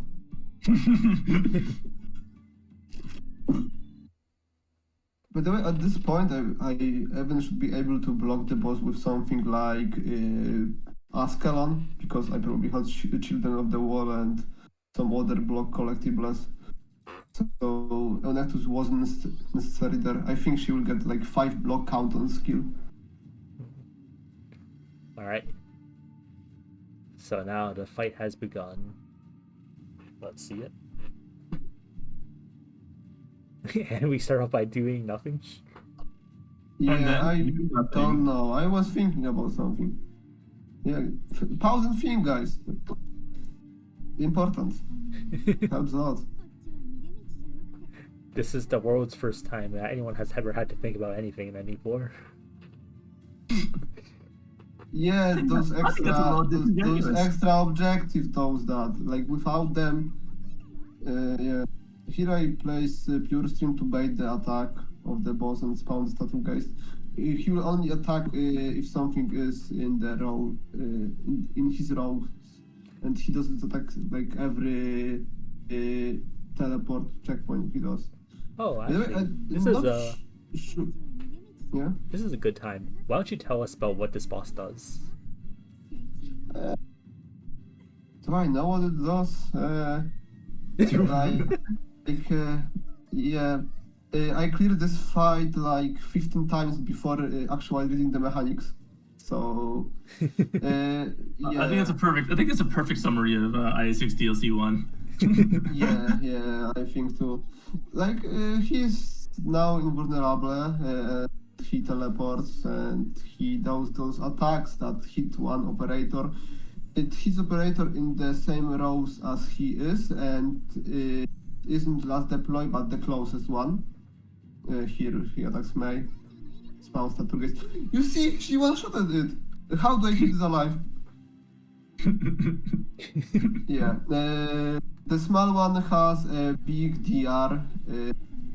By the way, at this point, I even should be able to block the boss with something like Ascalon, because I probably had Children of the Wall and some other block collectibles. So Eunectus wasn't necessary there. I think she will get like 5 block count on skill. Alright. So now the fight has begun. Let's see it. And we start off by doing nothing. Yeah, I don't know. I was thinking about something. Yeah, pause and think, guys. Important. Helps a lot. This is the world's first time that anyone has ever had to think about anything in ME4. Yeah, those I think that's a little those disingenuous. extra objectives, those that like without them, yeah. Here I place pure stream to bait the attack of the boss and spawn the statue guys. He will only attack if something is in the row, in his row, and he doesn't attack like every teleport checkpoint he does. Oh, By the way, actually, this I'm is not sure. Yeah. this is a good time. Why don't you tell us about what this boss does? Do I know what it does? Yeah. I cleared this fight like 15 times before actually reading the mechanics. So, yeah. I think that's a perfect summary of IS6 DLC 1. Yeah, I think too. Like, he's now invulnerable. He teleports and he does those attacks that hit one operator. It hits operator in the same rows as he is, and isn't last deploy but the closest one. Here he attacks May. Spawns that two guys. You see, she one-shotted it. How do I keep this alive? Yeah. The small one has a big DR,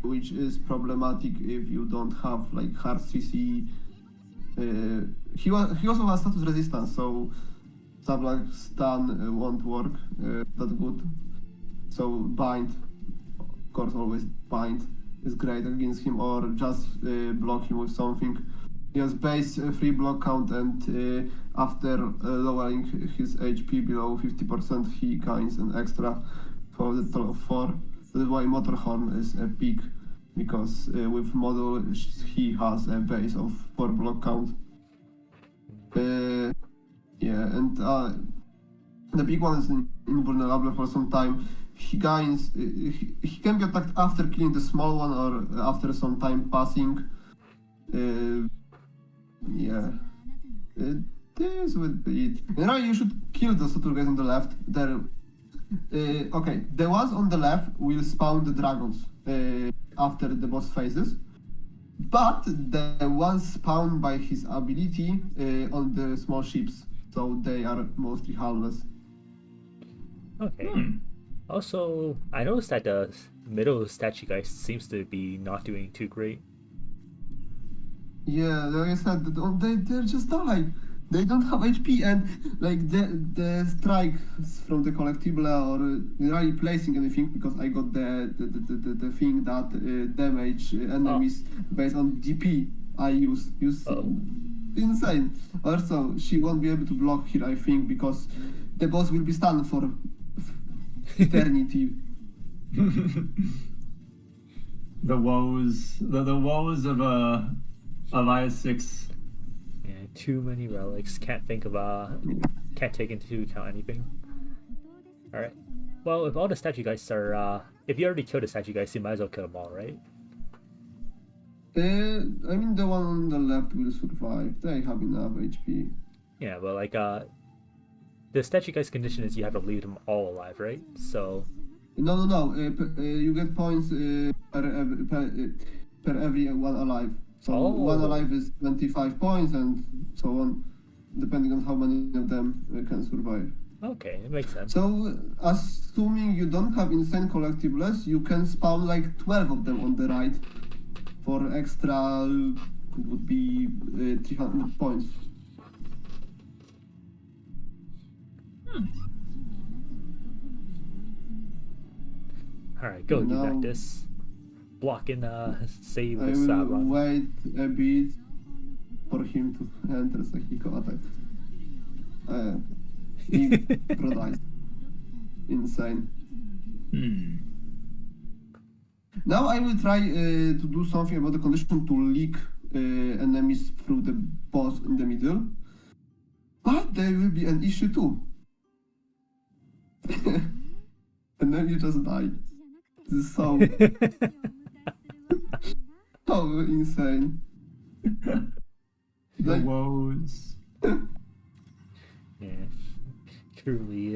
which is problematic if you don't have like hard CC. He also has status resistance, so stuff like stun won't work that good. So bind, of course, always bind is great against him, or just block him with something. He has base free block count, and after lowering his HP below 50%, he gains an extra for the total of 4. That's why Motorhorn is a peak, because with model he has a base of 4 block count. Yeah, and the big one is invulnerable for some time. He gains. He can be attacked after killing the small one or after some time passing. Yeah, this would be it. Now you should kill those two guys on the left. There. Okay, the ones on the left will spawn the dragons after the boss phases, but the ones spawned by his ability on the small ships, so they are mostly harmless. Okay. Also, I noticed that the middle statue guy seems to be not doing too great. Yeah, like I said, they're just dying. They don't have HP, and like the strikes from the collectible or really placing anything, because I got the thing that damage enemies based on DP I use. Insane. Also, she won't be able to block here, I think, because the boss will be stunned for eternity. The woes of IS6. Yeah, too many relics. Can't think of can't take into account anything. All right. Well, if all the statue guys are if you already killed the statue guys, you might as well kill them all, right? I mean, the one on the left will survive. They have enough HP. Yeah, but like the statue guy's condition is you have to leave them all alive, right? So. No. You get points per every one alive. So one alive is 25 points, and so on, depending on how many of them can survive. Okay, it makes sense. So, assuming you don't have insane collectibles, you can spawn like 12 of them on the right for extra, it would be 300 points. Alright, go, you got this. Blocking save I this will run. wait a bit for him to enter Sakiko attack. He product. Insane. Now I will try to do something about the condition to leak enemies through the boss in the middle. But there will be an issue too. And then you just die. This is so insane. The woes. Yeah, truly.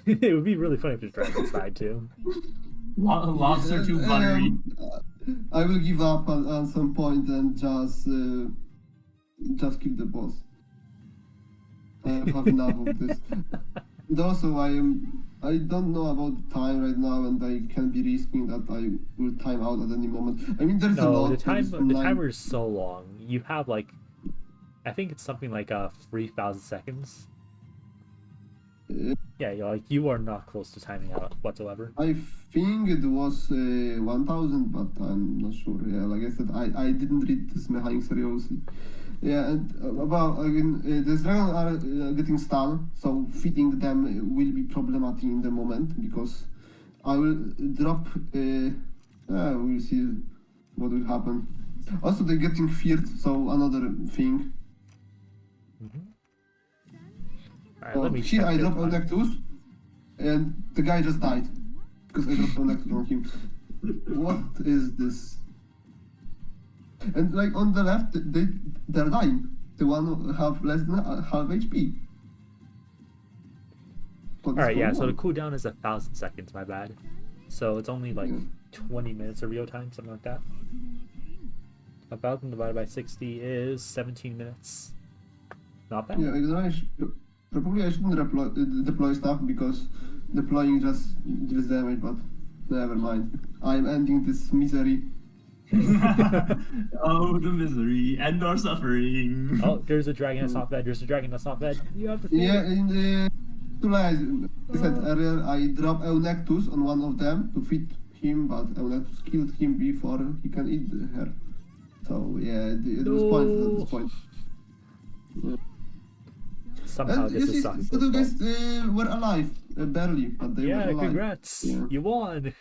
It would be really funny if the dragons died too. Lobster too buttery. I will give up at some point and just kill the boss. I have enough of this. And also, I don't know about the time right now, and I can be risking that I will time out at any moment. I mean, there's a No, lot. the timer is so long. You have like, I think it's something like 3,000 seconds. Yeah, you are not close to timing out whatsoever. I think it was 1,000, but I'm not sure. Yeah, like I said, I didn't read this mechanic seriously. Yeah, and the dragons are getting stunned, so feeding them will be problematic in the moment because I will drop. We'll see what will happen. Also, they're getting feared, so another thing. Alright, let me here check I this dropped one. Onectus, and the guy just died because I dropped Onectus on him. What is this? And like on the left, they're dying. The one who have less than half HP. Alright, yeah, so the cooldown is 1,000 seconds, my bad. So it's only like 20 minutes of real time, something like that. 1,000 divided by 60 is 17 minutes. Not bad. Yeah, probably I shouldn't deploy stuff because deploying just deals damage, but never mind. I'm ending this misery. Oh, the misery and our suffering. Oh, there's a dragon that's not fed. There's a dragon that's not fed. You have to feed. Yeah, in the two lines, I said earlier, I dropped Eunectus on one of them to feed him, but Eunectus killed him before he can eat her. So yeah, it was pointless at this point. Yeah. Somehow And this you is see, sucking. the two guys were alive, barely, but they were Yeah, alive. congrats. Yeah. You won.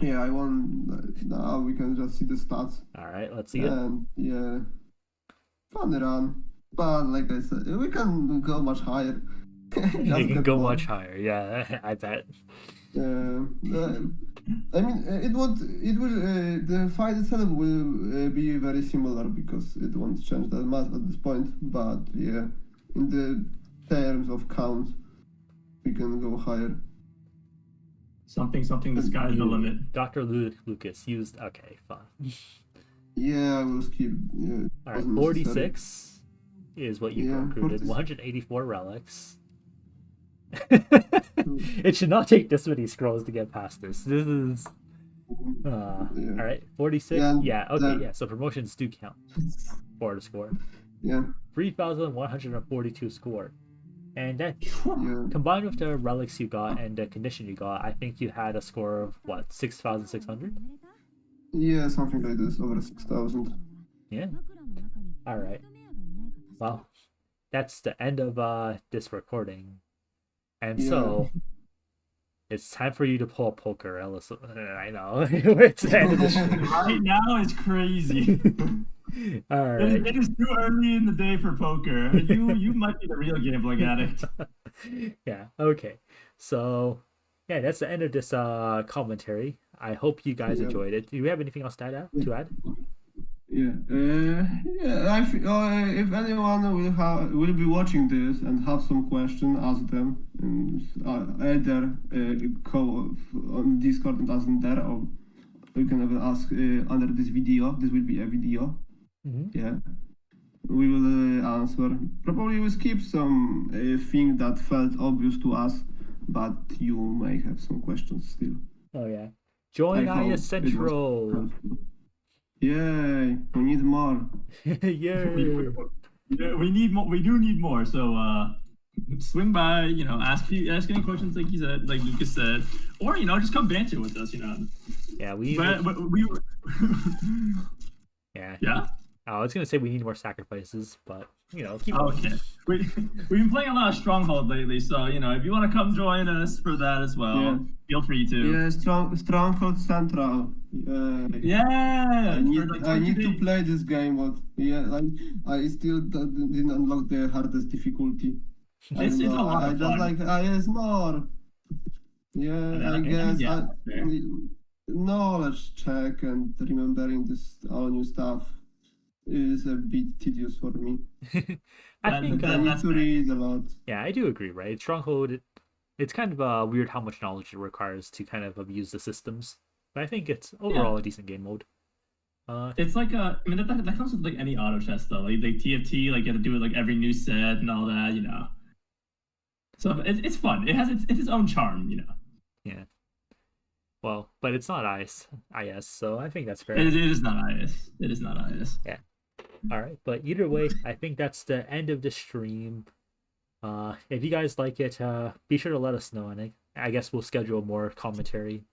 Yeah, I won. Now we can just see the stats. Alright, let's see it. And yeah, fun run. But like I said, we can go much higher. You can go much higher, yeah, I bet. I mean, the fight itself will be very similar because it won't change that much at this point. But yeah, in the terms of count, we can go higher. Something, the sky's the limit. Dr. Lucas used, okay, fine. Yeah, I will skip. Yeah, Alright, 46 is what you Yeah, recruited. 46. 184 relics. It should not take this many scrolls to get past this. This is... Alright, 46. Yeah, okay, yeah, so promotions do count for the score. Yeah. 3,142 score. And that, Yeah. combined with the relics you got and the condition you got, I think you had a score of, what, 6,600? Yeah, something like this, over 6,000. Yeah. Alright. Well, that's the end of this recording. And so, it's time for you to pull poker, Alyssal. I know. It's the end of the stream. Right now it's crazy. Alright. It is too early in the day for poker. You might be the real gambling addict. Yeah, okay. So, yeah, that's the end of this commentary. I hope you guys enjoyed it. Do you have anything else to add? Yeah. If anyone will be watching this and have some question, ask them. Either on Discord and ask them there, or you can even ask under this video. This will be a video. Yeah. We will answer. Probably we skip some thing that felt obvious to us, but you may have some questions still. Oh yeah. Join IS Central. Yay! We need more. Yay! We need more. We do need more. So swing by. Ask any questions like Lucas said, or just come banter with us. Yeah, we. Yeah. Yeah. I was gonna say we need more sacrifices, but keep okay. We've been playing a lot of Stronghold lately, so if you want to come join us for that as well, feel free to. Yeah, Stronghold Central. Yeah. I need to play this game, but I still didn't unlock the hardest difficulty. It's a lot of fun. I just like IS more. Yeah, I guess knowledge check and remembering this all new stuff is a bit tedious for me. I think I need to read a lot. Yeah, I do agree, right? Stronghold, it's kind of weird how much knowledge it requires to kind of abuse the systems. But I think it's overall a decent game mode. It's like I mean that comes with like any auto chess though. Like TFT, like you have to do it like every new set and all that, you know. So it's fun. It has its own charm, you know. Yeah. Well, but it's not IS, so I think that's fair. It is not IS. It is not IS. Yeah. All right, but either way, I think that's the end of the stream. If you guys like it, be sure to let us know, and I guess we'll schedule more commentary.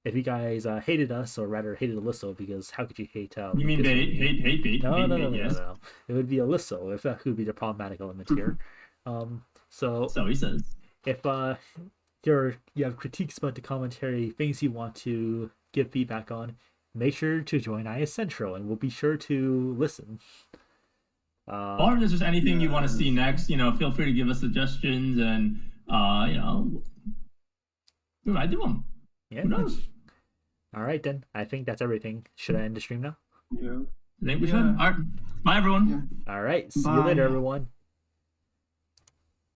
If you guys hated us, or rather hated Alyssal, because how could you hate? You mean hate bait? No. Yes. It would be Alyssal if that would be the problematic element here. So he says. If you have critiques about the commentary, things you want to give feedback on, make sure to join IS Central, and we'll be sure to listen. Or if there's just anything you want to see next, you know, feel free to give us suggestions, and you know, we might do them. Yeah. Who knows? All right, then. I think that's everything. Should I end the stream now? Yeah. I think we should. All right. Bye, everyone. Yeah. All right. See you Bye. later, everyone.